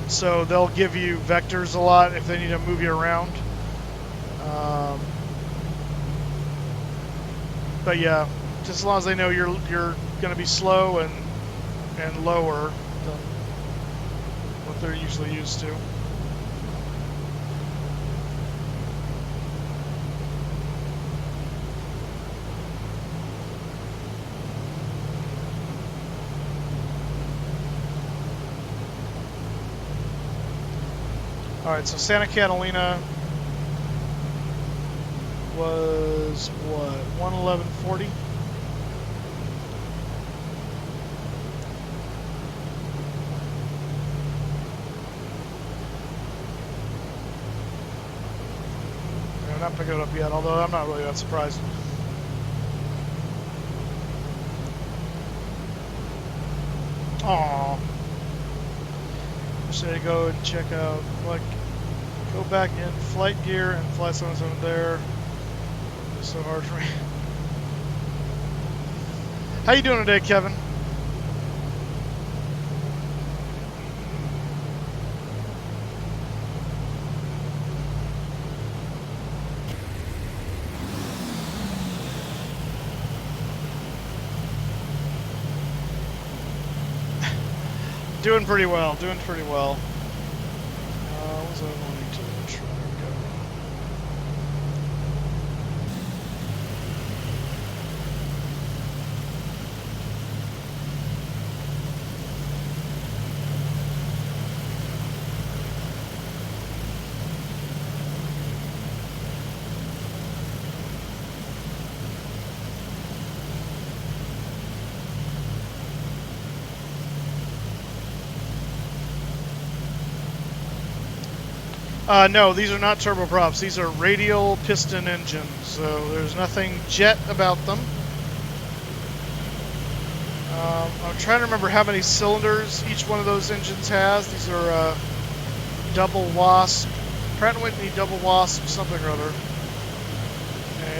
So they'll give you vectors a lot if they need to move you around. But yeah, just as long as they know you're going to be slow and lower than what they're usually used to. Alright, so Santa Catalina was what, 111.40? I'm not picking it up yet, although I'm not really that surprised. Aw. Should I go and check out, like, go back in flight gear and fly something there. It's so hard for me. How you doing today, Kevin? Doing pretty well, doing pretty well. What was I wanting to try and go? No, these are not turboprops. These are radial piston engines, so there's nothing jet about them. I'm trying to remember how many cylinders each one of those engines has. These are double wasp, Pratt & Whitney double wasp something or other.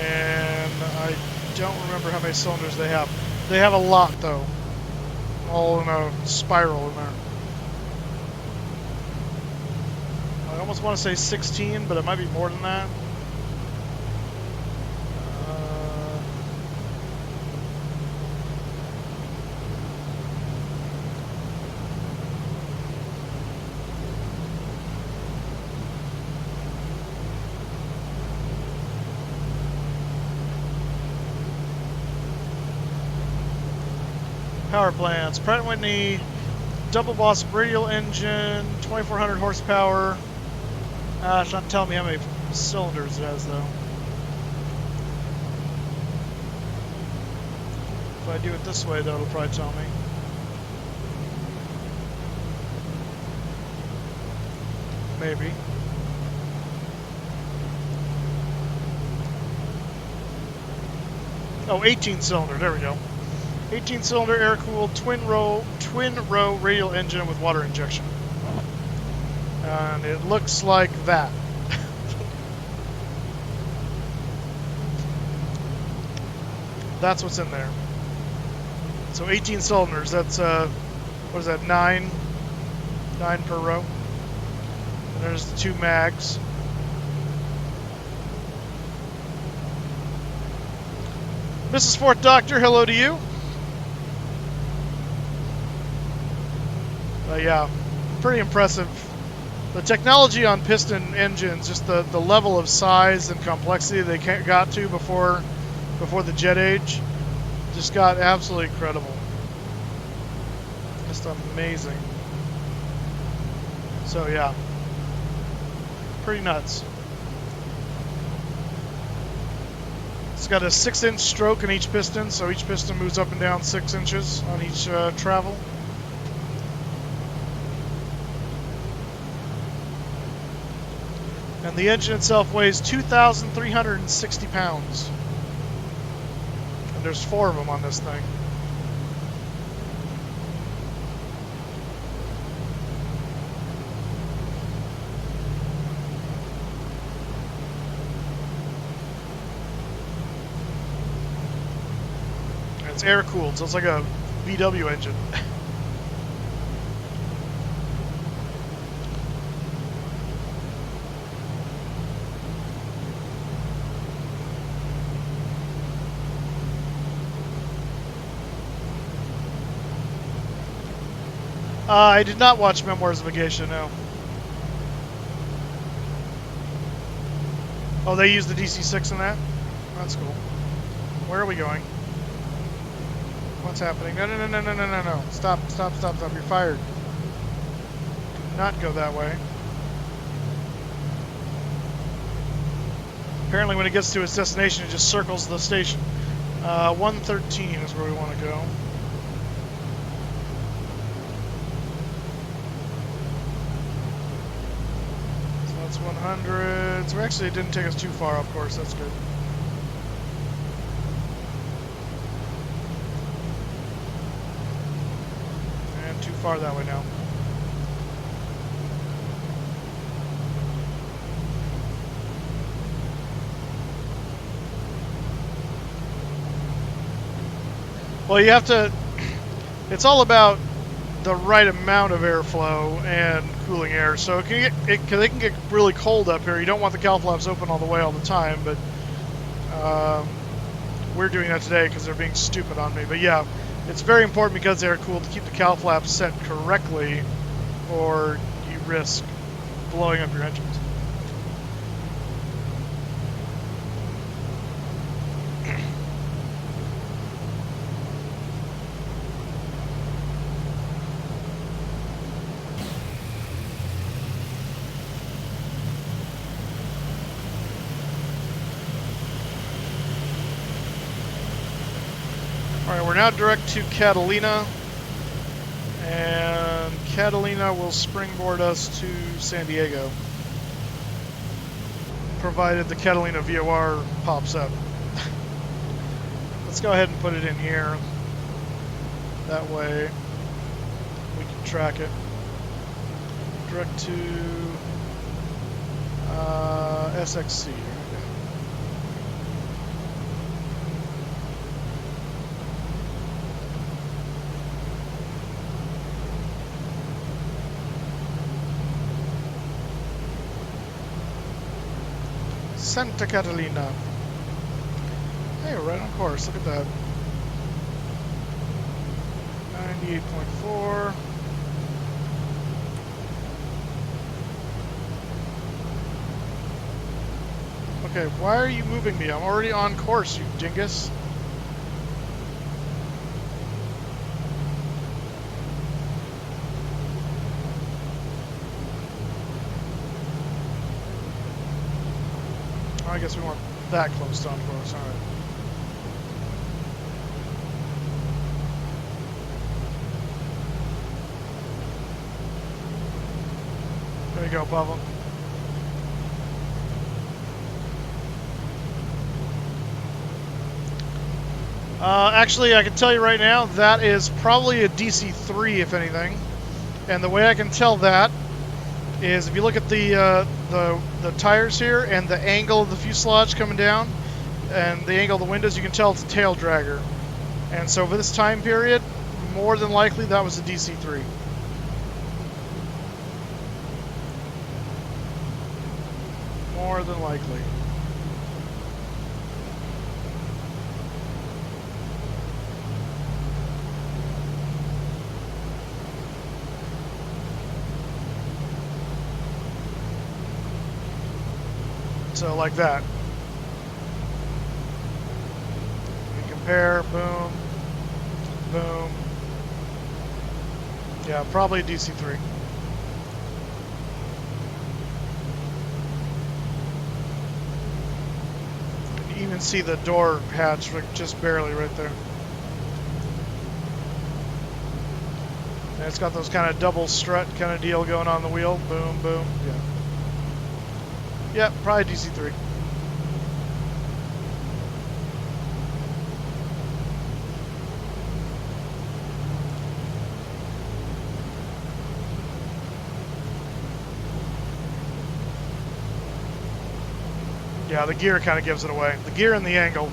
And I don't remember how many cylinders they have. They have a lot, though. All in a spiral in there. I almost want to say 16, but it might be more than that. Power plants. Pratt & Whitney double wasp radial engine, 2400 horsepower. It's not telling me how many cylinders it has, though. If I do it this way, though, it'll probably tell me. Maybe. Oh, 18 cylinder. There we go. 18 cylinder air-cooled twin row radial engine with water injection. And it looks like that. That's what's in there. So 18 cylinders, that's, what is that, 9 per row. And there's the 2 mags. Mrs. Fourth Doctor, hello to you. Yeah, pretty impressive. The technology on piston engines, just the level of size and complexity they got to before the jet age, just got absolutely incredible. Just amazing. So yeah, pretty nuts. It's got a 6-inch stroke in each piston, so each piston moves up and down 6 inches on each travel. And the engine itself weighs 2,360 pounds. And there's 4 of them on this thing. And it's air-cooled, so it's like a VW engine. I did not watch Memoirs of a Geisha, no. Oh, they used the DC-6 in that? That's cool. Where are we going? What's happening? No, no, no, no, no, no, no, no. Stop, stop, stop, stop. You're fired. Do not go that way. Apparently when it gets to its destination, it just circles the station. 113 is where we want to go. So that's 100. So actually it didn't take us too far, of course. That's good. And far that way now. Well, you have to, it's all about the right amount of airflow and cooling air. So it can get, they can get really cold up here. You don't want the cowl flaps open all the way all the time, but we're doing that today because they're being stupid on me. But yeah, it's very important because they're cooled to keep the cowl flaps set correctly, or you risk blowing up your engines. Alright, we're now direct to Catalina, and Catalina will springboard us to San Diego, provided the Catalina VOR pops up. Let's go ahead and put it in here. That way we can track it. Direct to SXC. Santa Catalina. Hey, we're right on course. Look at that. 98.4. Okay, why are you moving me? I'm already on course, you dingus. I guess we weren't that close to on course. All right. There you go, Bubba. Actually, I can tell you right now, that is probably a DC-3, if anything. And the way I can tell that is if you look at the tires here and the angle of the fuselage coming down and the angle of the windows, you can tell it's a tail dragger. And so for this time period, more than likely that was a DC-3. More than likely. So like that. We compare, boom, boom. Yeah, probably DC-3. You can even see the door hatch like just barely right there. And it's got those kind of double strut kind of deal going on the wheel. Boom, boom. Yeah. Yeah, probably DC-3. Yeah, the gear kind of gives it away. The gear and the angle.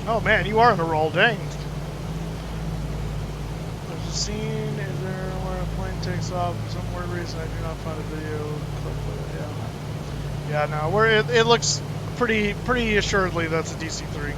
Oh man, you are on a roll, dang. There's a scene, is there where a plane takes off? For some weird reason I do not find a video clip of it, yeah. Yeah, no, it looks pretty assuredly that's a DC-3.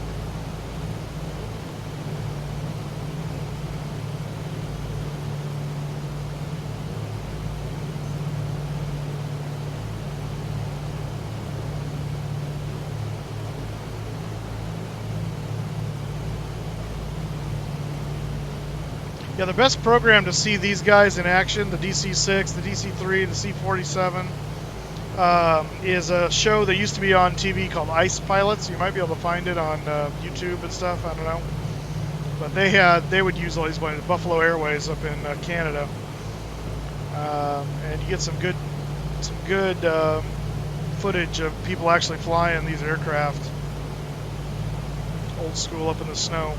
Yeah, the best program to see these guys in action, the DC-6, the DC-3, the C-47, is a show that used to be on TV called Ice Pilots. You might be able to find it on YouTube and stuff. I don't know, but they would use all these planes, Buffalo Airways up in Canada, and you get some good footage of people actually flying these aircraft, old school up in the snow.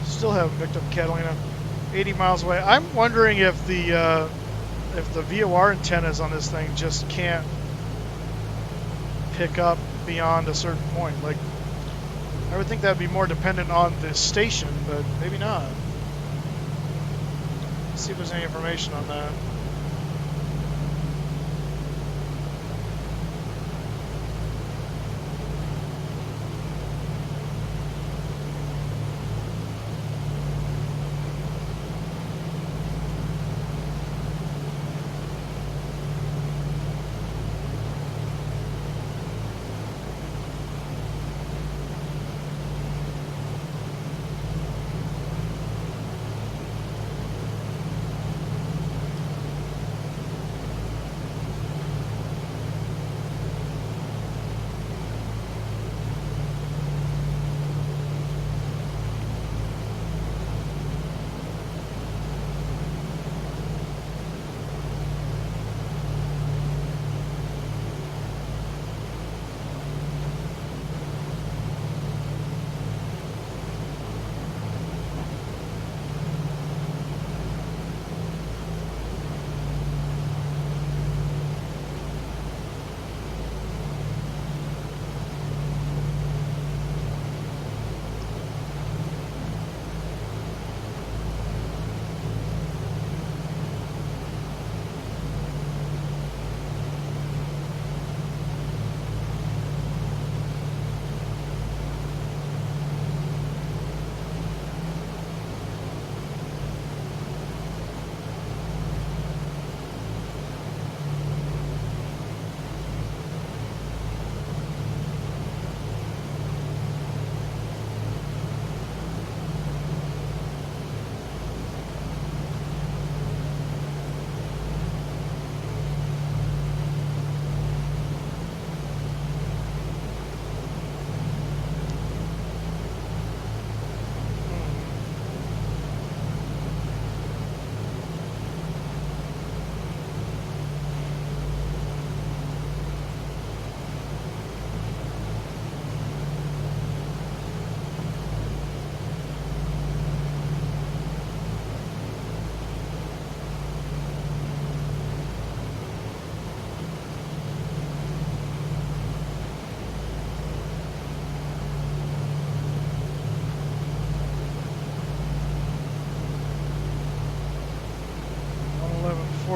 Still haven't picked up Catalina, 80 miles away. I'm wondering if the VOR antennas on this thing just can't pick up beyond a certain point. Like, I would think that'd be more dependent on the station, but maybe not. Let's see if there's any information on that.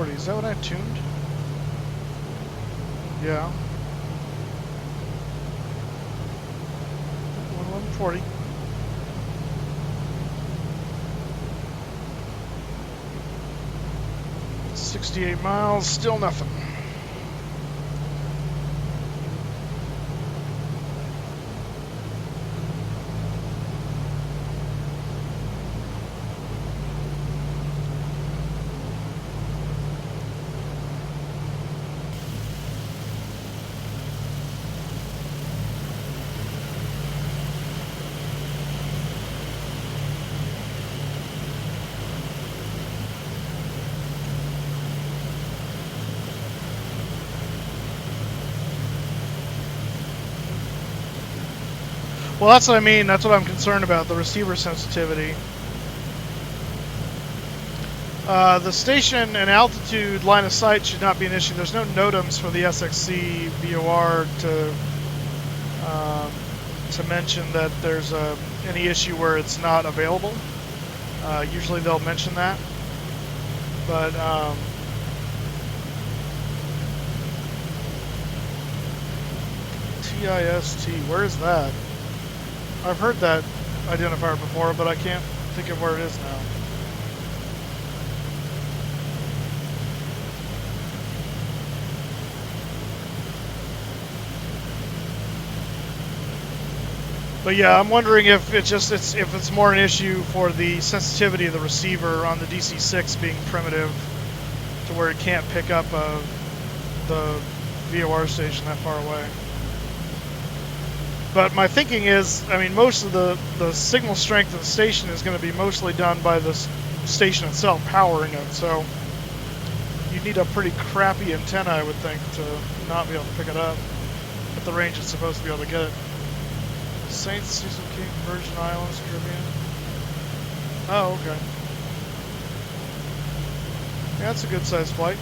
Is that what I tuned? Yeah. 1140. 68 miles, still nothing. Well, that's what I mean. That's what I'm concerned about, the receiver sensitivity. The station and altitude line of sight should not be an issue. There's no NOTAMs for the SXC VOR to mention that there's any issue where it's not available. Usually they'll mention that. But TIST, where is that? I've heard that identifier before, but I can't think of where it is now. But yeah, I'm wondering if it's more an issue for the sensitivity of the receiver on the DC-6 being primitive to where it can't pick up the VOR station that far away. But my thinking is, I mean, most of the signal strength of the station is going to be mostly done by the station itself powering it. So you need a pretty crappy antenna, I would think, to not be able to pick it up at the range it's supposed to be able to get it. Saint Cecil King, Virgin Islands, Caribbean. Oh, okay. Yeah, that's a good sized flight.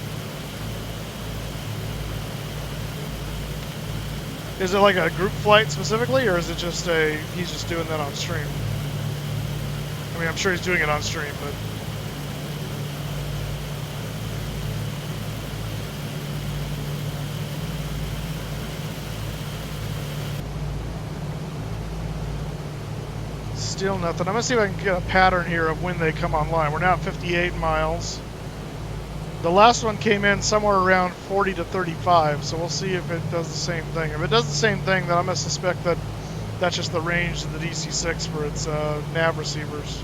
Is it like a group flight specifically, or is it just he's just doing that on stream? I mean, I'm sure he's doing it on stream, but... Still nothing. I'm going to see if I can get a pattern here of when they come online. We're now at 58 miles. The last one came in somewhere around 40 to 35, so we'll see if it does the same thing. If it does the same thing, then I'm going to suspect that that's just the range of the DC-6 for its nav receivers.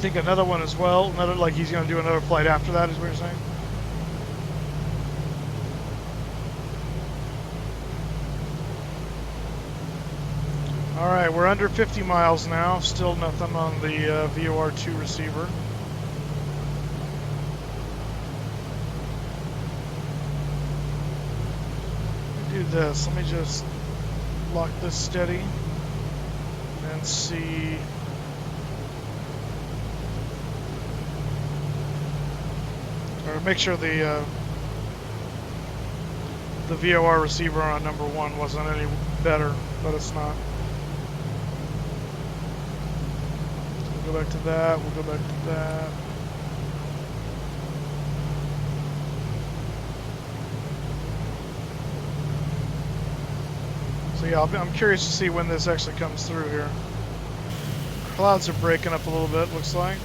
Think another one as well, another, like he's going to do another flight after that, is what you're saying? Alright, we're under 50 miles now, still nothing on the VOR2 receiver. Let me do this, let me just lock this steady and see. Or make sure the VOR receiver on number 1 wasn't any better, but it's not. We'll go back to that, we'll go back to that. So yeah, I'm curious to see when this actually comes through here. Clouds are breaking up a little bit, looks like.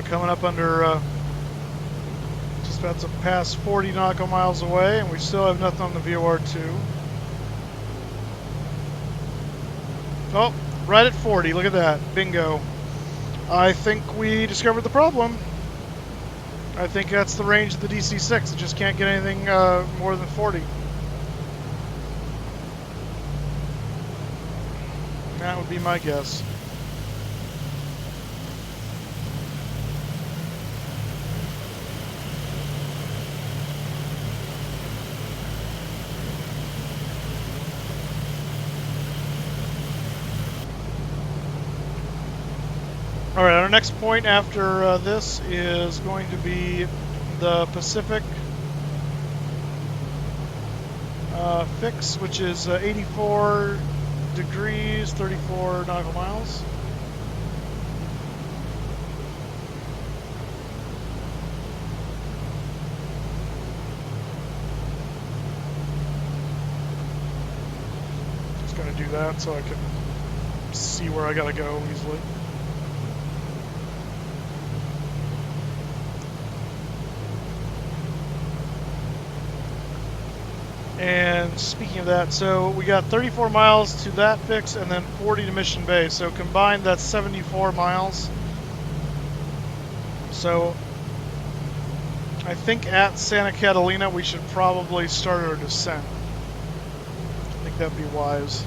coming up under, just about to pass 40 nautical miles away, and we still have nothing on the VOR2. Oh, right at 40, look at that, bingo. I think we discovered the problem. I think that's the range of the DC-6, it just can't get anything more than 40. That would be my guess. Alright, our next point after this is going to be the Pacific fix, which is 84 degrees, 34 nautical miles. Just gonna do that so I can see where I gotta go easily. And speaking of that, so we got 34 miles to that fix and then 40 to Mission Bay. So combined, that's 74 miles. So I think at Santa Catalina, we should probably start our descent. I think that'd be wise.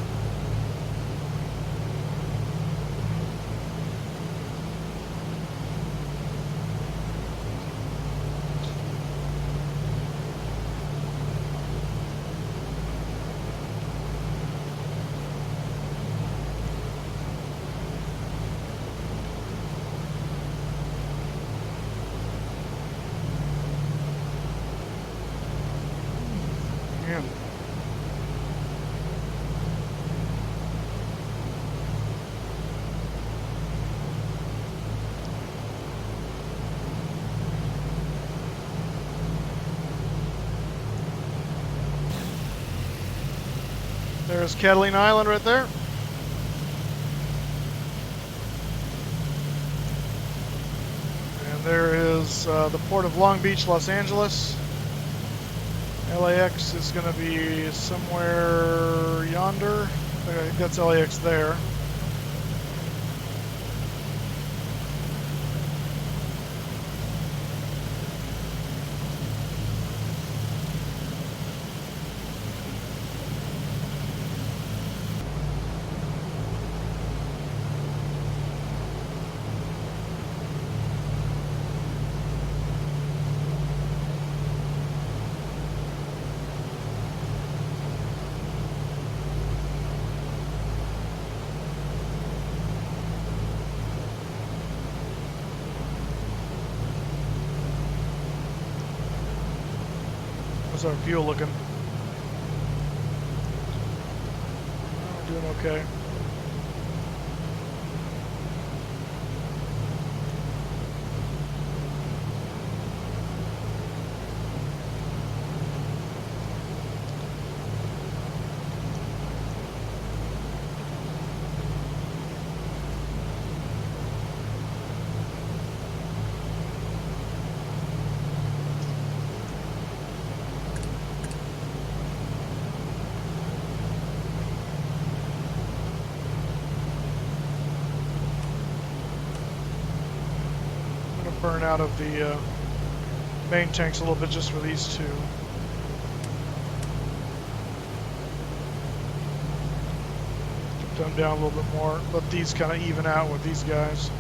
There's Catalina Island right there. And there is the port of Long Beach, Los Angeles. LAX is going to be somewhere yonder. I think that's LAX there. How's our fuel looking? Oh, doing okay. Burn out of the main tanks a little bit just for these two. Keep them down a little bit more. Let these kind of even out with these guys.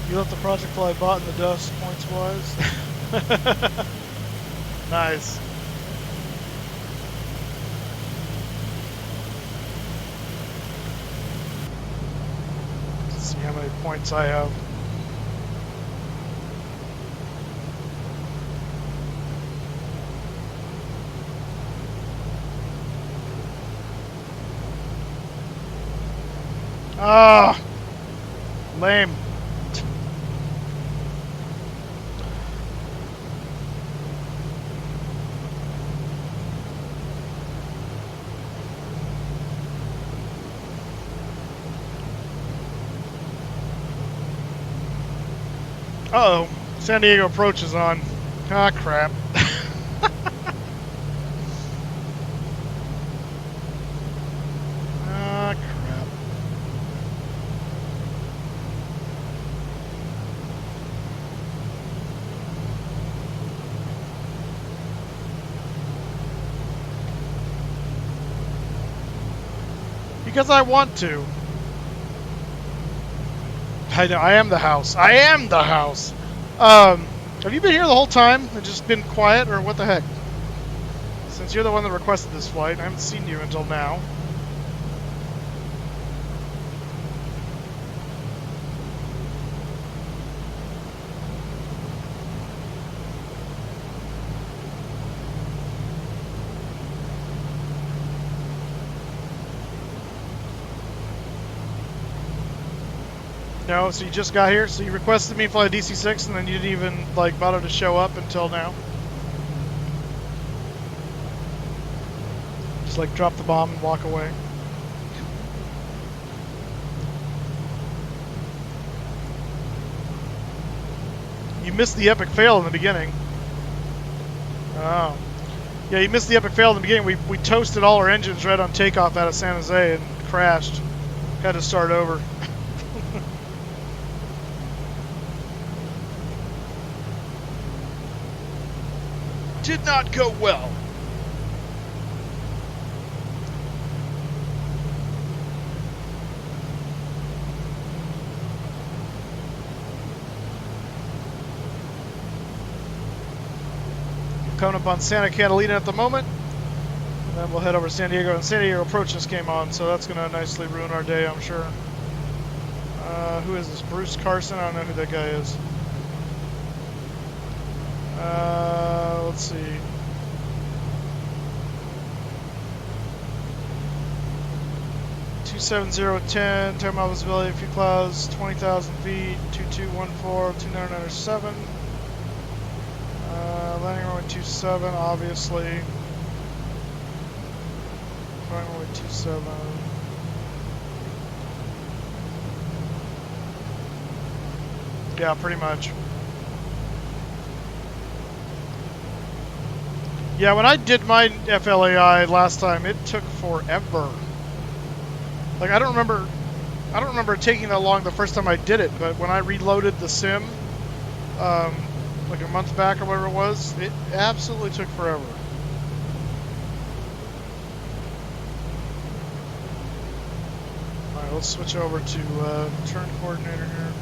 You left the project fly bot in the dust, points wise. Nice. Let's see how many points I have. Ah, lame. Uh-oh, San Diego approach is on. Ah, crap. Ah, crap. Because I want to. I know, I am the house. I am the house! Have you been here the whole time and just been quiet, or what the heck? Since you're the one that requested this flight, I haven't seen you until now. No, so you just got here? So you requested me fly a DC-6 and then you didn't even, like, bother to show up until now? Just, like, drop the bomb and walk away? You missed the epic fail in the beginning. Oh. Yeah, you missed the epic fail in the beginning. We toasted all our engines right on takeoff out of San Jose and crashed. Had to start over. Did not go well. Coming up on Santa Catalina at the moment, and then we'll head over to San Diego. And San Diego approach just came on, so that's going to nicely ruin our day, I'm sure. Who is this? Bruce Carson? I don't know who that guy is. Let's see. $27010, 10 mile visibility, a few clouds, 20,000 feet, 2214, 2997. Landing runway 27, obviously. Landing runway 27. Yeah, pretty much. Yeah, when I did my FLAI last time, it took forever. Like, I don't remember it taking that long the first time I did it, but when I reloaded the sim, like a month back or whatever it was, it absolutely took forever. Alright, let's switch over to turn coordinator here.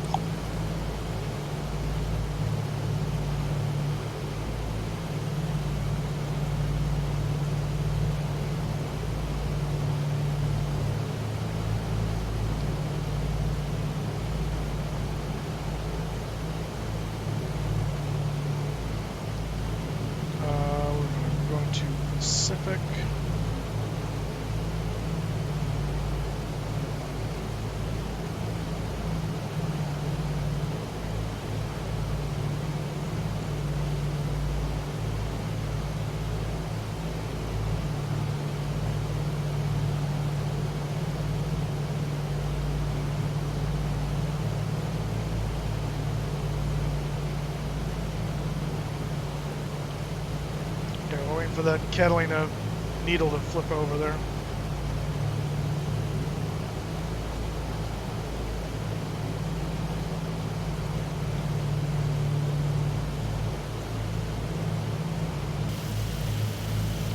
For that Catalina needle to flip over there.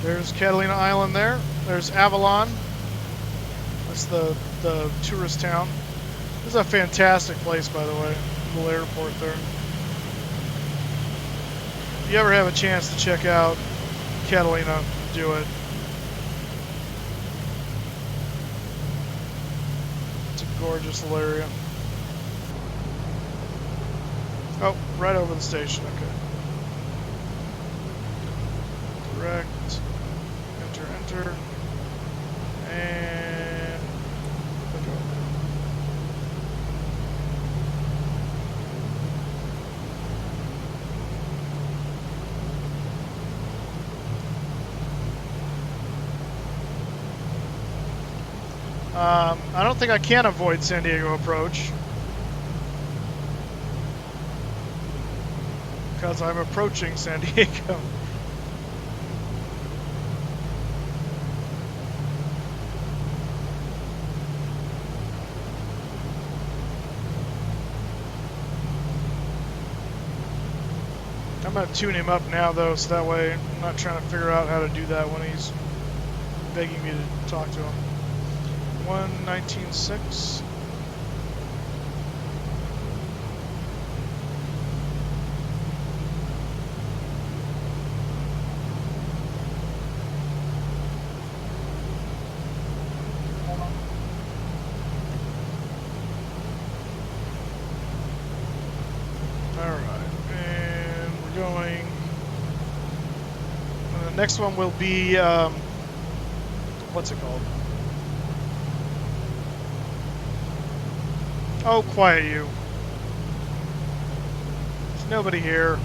There's Catalina Island there. There's Avalon. That's the tourist town. This is a fantastic place, by the way. Little airport there. If you ever have a chance to check out Catalina, do it. It's a gorgeous little area. Oh, right over the station, okay. Direct, enter, and click over. I don't think I can avoid San Diego approach because I'm approaching San Diego. I'm going to tune him up now though, so that way I'm not trying to figure out how to do that when he's begging me to talk to him. 119.6. Alright, and we're going. And the next one will be, what's it called? Oh, quiet you. There's nobody here.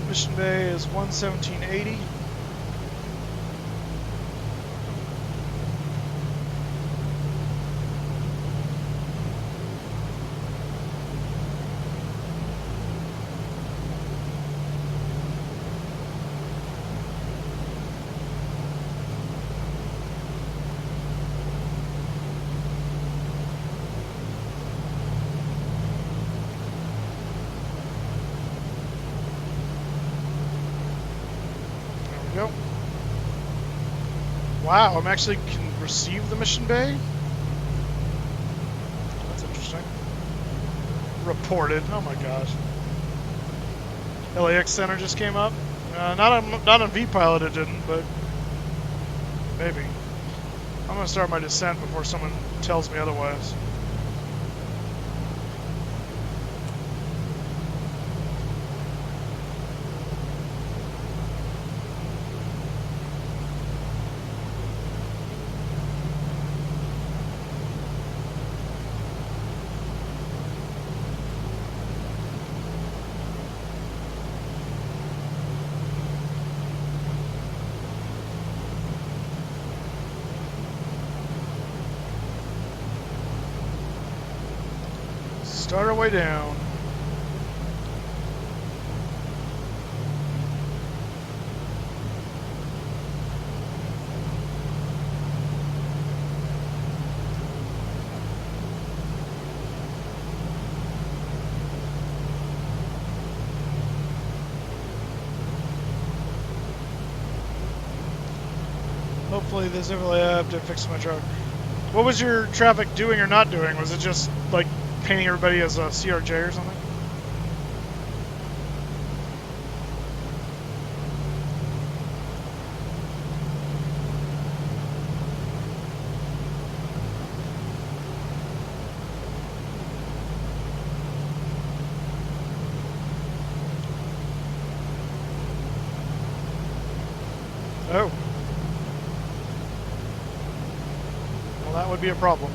Mission Bay is 117.80. Yep. Wow, I'm actually can receive the mission bay? That's interesting. Reported. Oh my gosh. LAX Center just came up. Not on V-Pilot it didn't, but maybe. I'm gonna start my descent before someone tells me otherwise. Start our way down. Hopefully this overlap to fix my truck. What was your traffic doing or not doing? Was it just like painting everybody as a CRJ or something? Oh. Well, that would be a problem.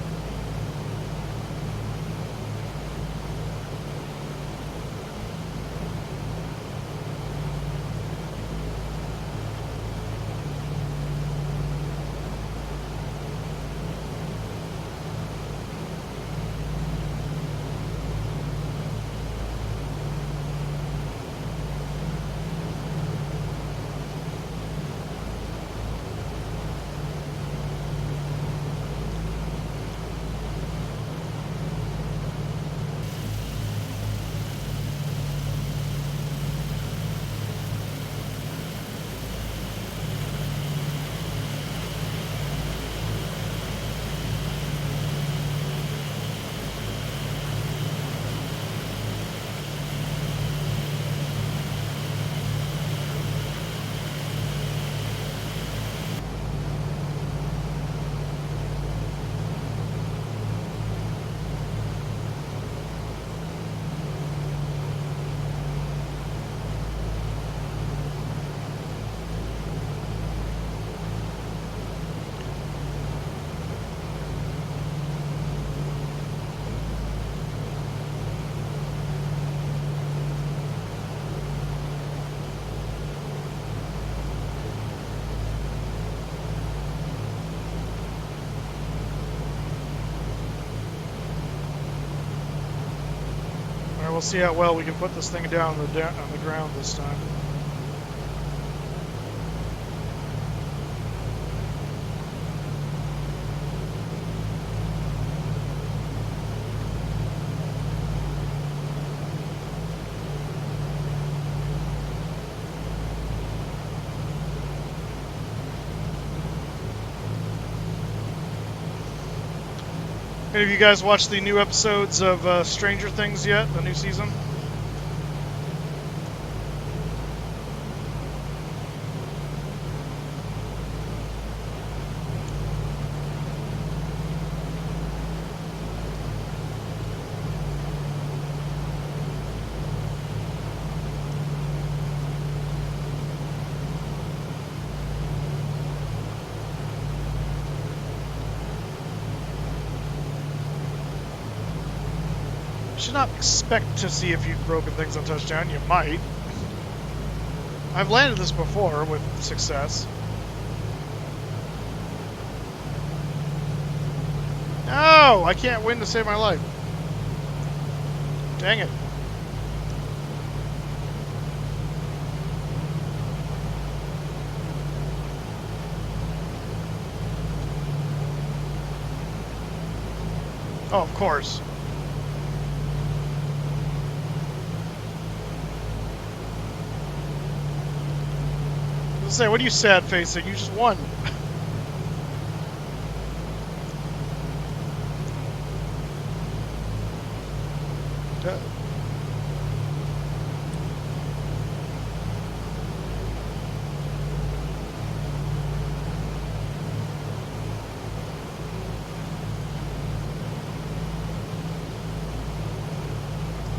we'll see how well we can put this thing down on the ground this time. Any of you guys watched the new episodes of Stranger Things yet? The new season? Should not expect to see a few broken things on touchdown. You might. I've landed this before with success. No! I can't win to save my life. Dang it. Oh, of course. Say, what are you sad facing? You just won.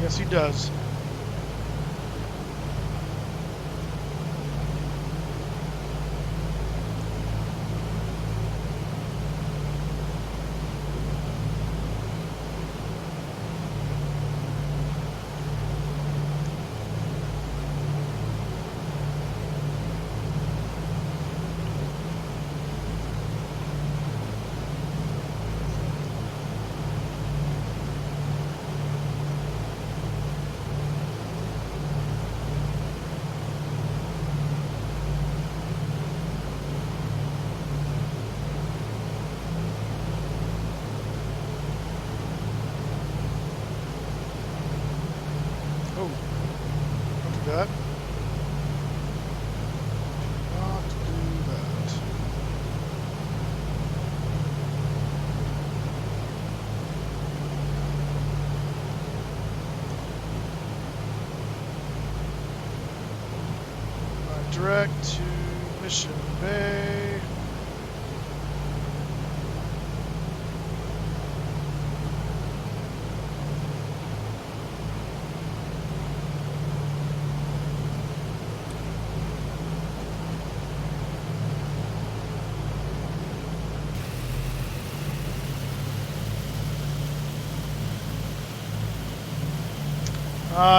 Yes, he does. That. Not do that. Direct to Mission Bay.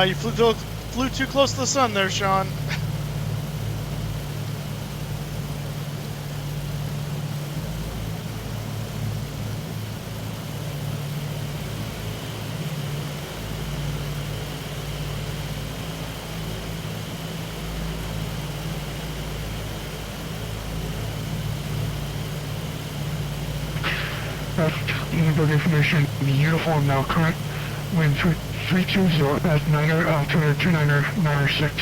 You flew too close to the sun there, Sean. Uniform information, the uniform now correct. Wind 320 at 2996.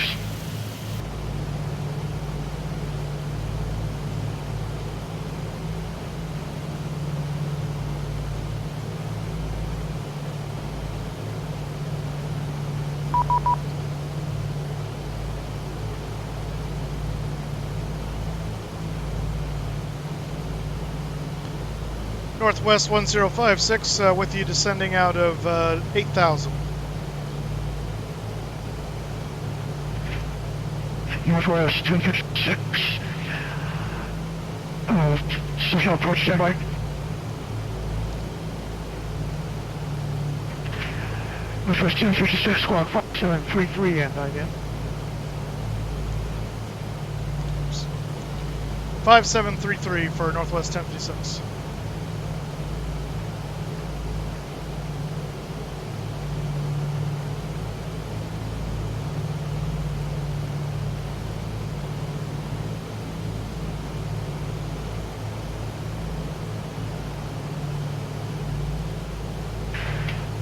Northwest 1056 with you descending out of 8,000. Northwest 1056. Social approach standby. Northwest 1056, squawk 5733 and IDM. 5733 for Northwest 1056.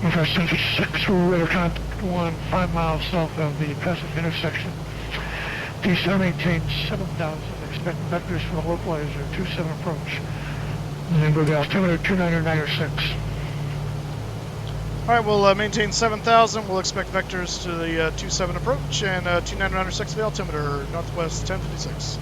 Northwest 1056 through radar contact 1, 5 miles south of the passive intersection. DC maintains 7,000. Expect vectors for the localizer 27 approach. Limbo altimeter 29906. Alright, we'll maintain 7,000. We'll expect vectors to the 27 approach and 29906 for the altimeter, northwest 1056.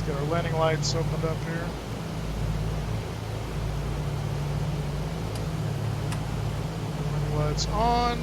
Get our landing lights opened up here. Landing lights on.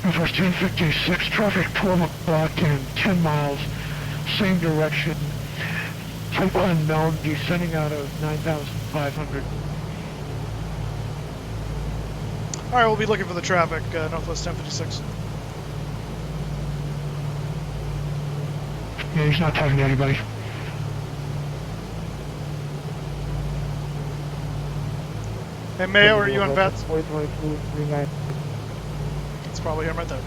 Northwest 1056, traffic 12 o'clock and 10 miles, same direction. Type unknown, descending out of 9,500. Alright, we'll be looking for the traffic, northwest 1056. Yeah, he's not talking to anybody. Hey Mayo, are you on bets? 402239. It's probably him right there.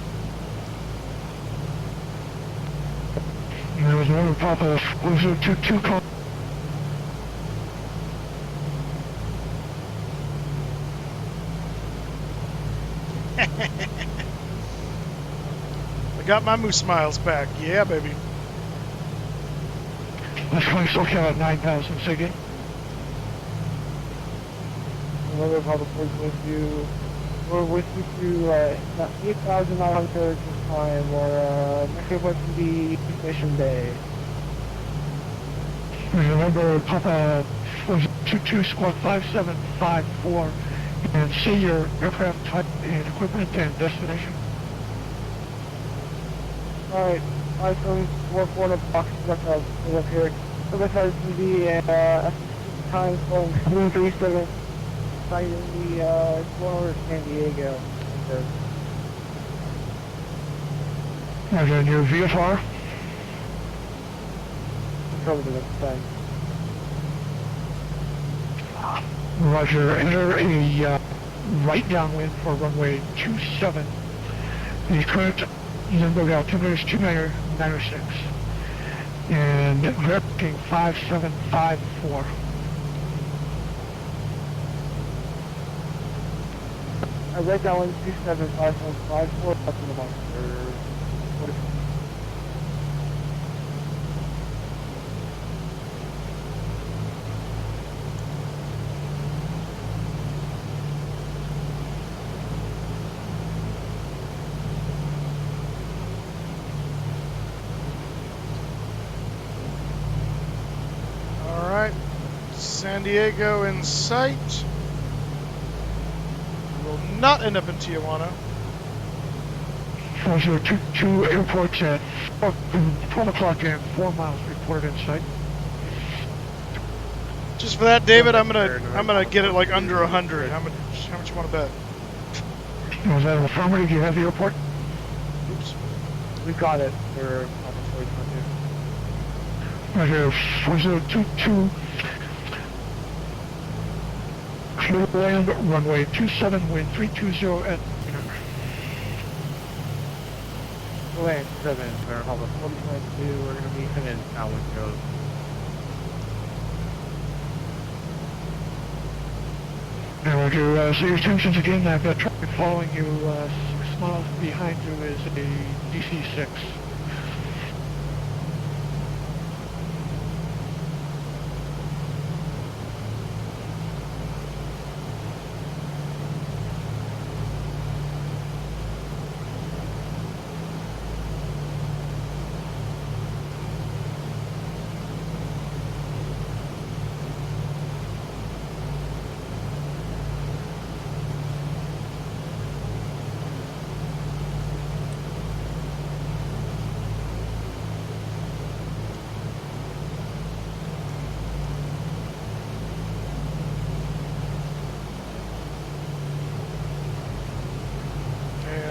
And there was another Papa 4022 call. I got my moose smiles back. Yeah, baby. Let's go SoCal at 9,000, say again. Another Papa 4022. We're with you to 8,900 this time, or next up would be Mission Bay. Remember Papa 22 Squad 5754, and see your aircraft type and equipment and destination. Alright, iPhone 4 box up here. So this has to be time from 337. Sighting the going over to San Diego. Roger, and your VFR? Control the next time. Roger, enter a right downwind for runway 27. The current Limbo altimeter is 29906. And vertical 5754. I read that one 27554 up in the box. Alright. San Diego in sight. Will not end up in Tijuana. Roger, two airports at 12 o'clock and 4 miles reported in sight. Just for that, David, I'm gonna get it like under 100. How much you want to bet? Was that an affirmative? Do you have the airport? Oops. We got it for Papa 4022. Roger, 4022. Clear land, runway 27, wind 320 at Land 7, or Papa 4022, we're going to be headed outward road. Now, Roger, so your attentions again, I've got traffic following you, 6 miles behind you is a DC-6.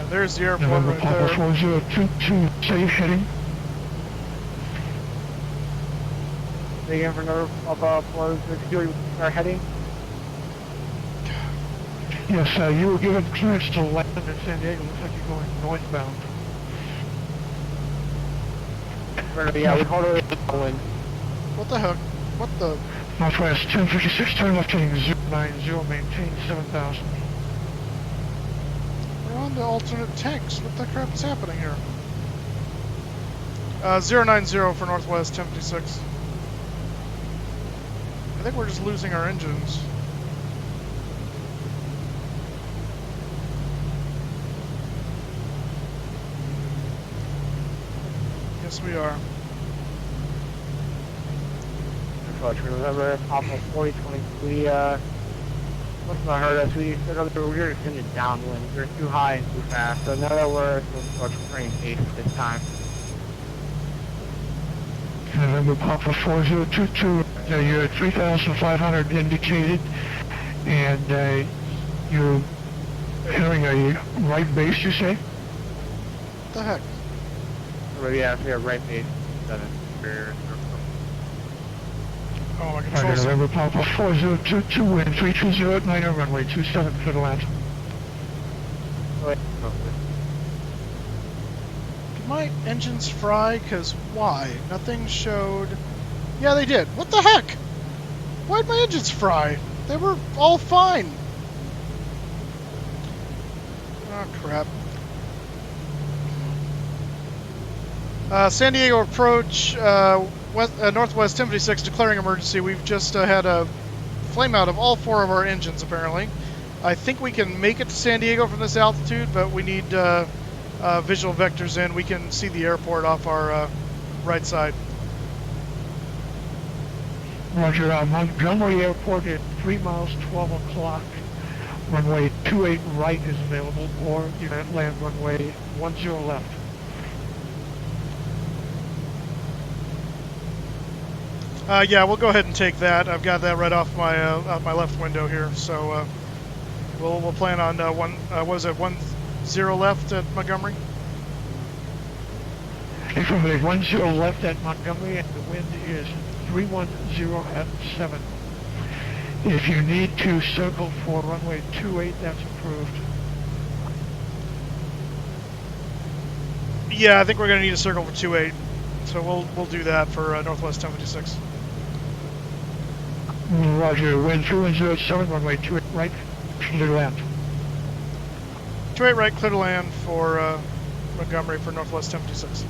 Yeah, there's the airport November right Papa there. 4022, safe heading. Again for November Papa 4022, are heading. Yes, you were given clearance to land in San Diego. Looks like you're going northbound. Yeah, we hold it wind. What the heck? What the? Northwest 1056, turn left heading 090, maintain 7000. We're on the alternate tanks. What the crap is happening here? 090 for Northwest 1056. I think we're just losing our engines. Yes, we are. Remember, Papa 4020. We must have heard us. We said we were just in the downwind. We were too high and too fast. So now that we're train pace this time. November Papa 4022, you're 3,500 indicated, and you're entering a right base, you say? What the heck? Yeah, we are right base. Oh, my Roger, controls. November Papa 4022, wind 320 at 90, runway 27 for the land. Did my engines fry? Because why? Nothing showed. Yeah, they did. What the heck? Why'd my engines fry? They were all fine. Oh, crap. San Diego approach, Northwest 1056 declaring emergency. We've just had a flame out of all 4 of our engines, apparently. I think we can make it to San Diego from this altitude, but we need visual vectors in. We can see the airport off our right side. Roger, Montgomery Airport at 3 miles, 12 o'clock. Runway 28 right is available, or you can land runway 10 left. Yeah, we'll go ahead and take that. I've got that right off my left window here, so we'll plan on what was it, 10 left at Montgomery? Affirmative, 10 left at Montgomery, and the wind is 310 at 7. If you need to circle for runway 28, that's approved. Yeah, I think we're going to need a circle for 28, so we'll do that for Northwest 1056. Roger, wind 310 at 7, runway 28 right, clear to land. 28 right, clear to land for Montgomery for Northwest 1056.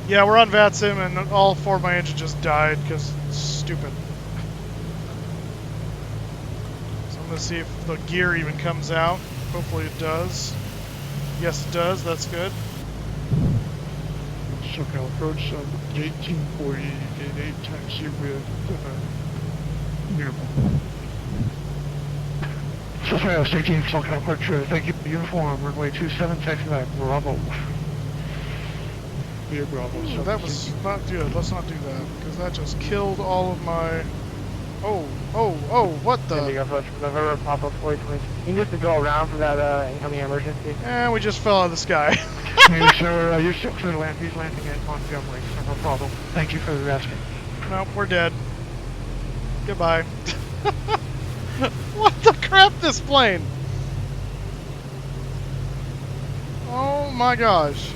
Yeah, we're on VATSIM, and all 4 of my engines just died because it's stupid. So I'm going to see if the gear even comes out. Hopefully it does. Yes, it does. That's good. SoCal approach 1840, gate 8, taxi with uniform. SoCal 18, SoCal approach, thank you, uniform, runway 27, taxi back, Bravo. Yeah, Bravo. Ooh, that was not good. Let's not do that, because that just killed all of my... Oh, what the... November Papa 4020. You need to go around for that incoming emergency. And we just fell out of the sky. Hey, sir, you're still clear to land. He's landing at Montgomery, so no problem. Thank you for the asking. Nope, we're dead. Goodbye. What the crap, this plane? Oh my gosh.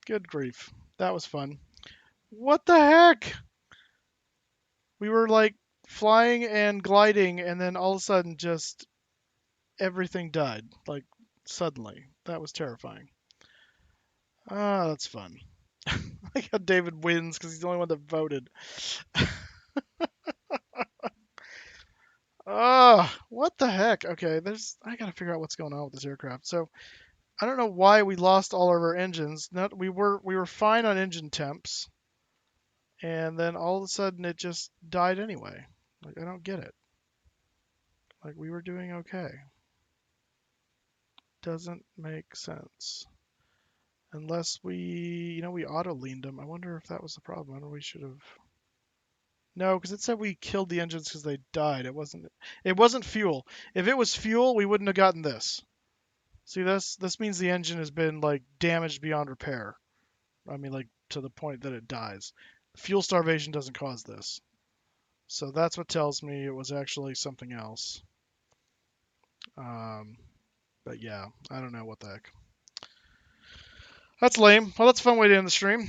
Good grief. That was fun. What the heck? We were like flying and gliding, and then all of a sudden just everything died. Like suddenly. That was terrifying. Ah, that's fun. I got David wins because he's the only one that voted. What the heck? Okay, I gotta figure out what's going on with this aircraft. So I don't know why we lost all of our engines. We were fine on engine temps, and then all of a sudden it just died anyway. Like I don't get it. Like we were doing okay. Doesn't make sense. Unless we auto leaned them. I wonder if that was the problem. I know we should have. No, because it said we killed the engines because they died. It wasn't fuel. If it was fuel, we wouldn't have gotten this. See this? This means the engine has been like damaged beyond repair. I mean, like to the point that it dies. Fuel starvation doesn't cause this. So that's what tells me it was actually something else. But yeah, I don't know what the heck. That's lame. Well, that's a fun way to end the stream.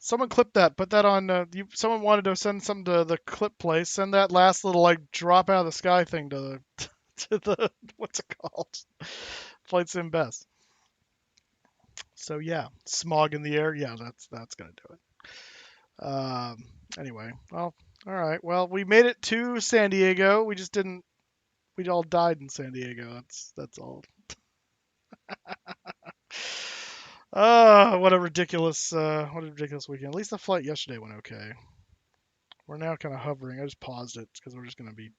Someone clip that. Put that on. Someone wanted to send something to the clip place. Send that last little like drop out of the sky thing to the to the what's it called? Flight Sim Best. So yeah, smog in the air. Yeah, that's gonna do it. Anyway, well, all right. Well, we made it to San Diego. We just didn't. We all died in San Diego. That's all. What a ridiculous weekend. At least the flight yesterday went okay. We're now kind of hovering. I just paused it because we're just gonna be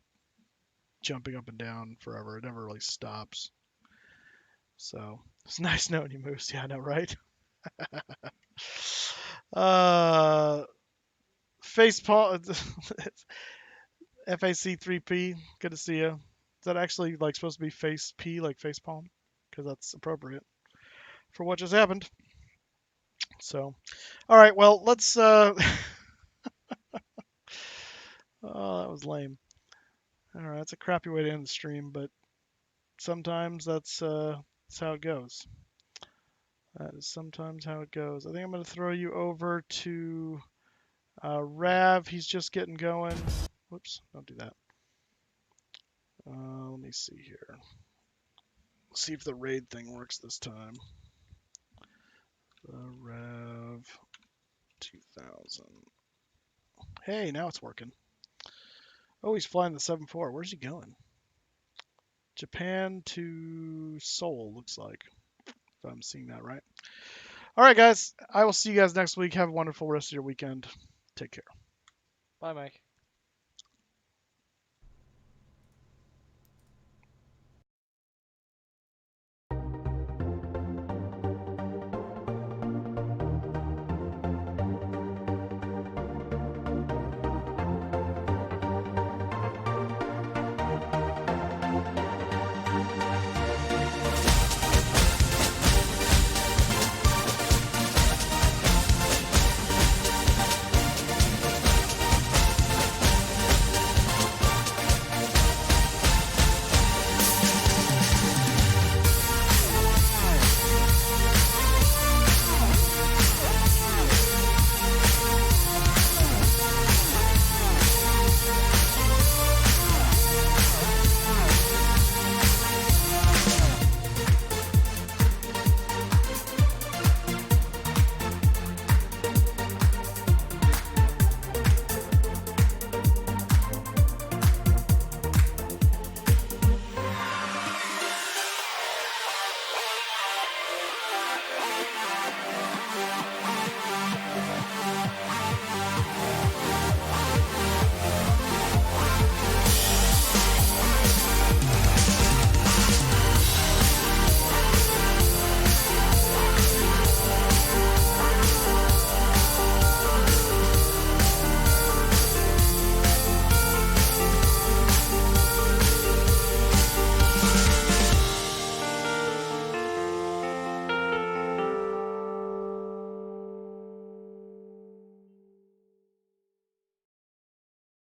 jumping up and down forever. It never really stops. So it's nice knowing you, Moose. Yeah, I know, right? Facepalm, FAC3P. Good to see you. Is that actually like supposed to be face P, like facepalm? Because that's appropriate for what just happened. So, all right. Well, let's. Oh, that was lame. All right, that's a crappy way to end the stream, but sometimes that's how it goes. That is sometimes how it goes. I think I'm going to throw you over to Rav. He's just getting going. Whoops, don't do that. Let me see here. See if the raid thing works this time. Rav 2000. Hey, now it's working. Oh, he's flying the 7-4. Where's he going? Japan to Seoul, looks like. If I'm seeing that right. All right, guys. I will see you guys next week. Have a wonderful rest of your weekend. Take care. Bye, Mike.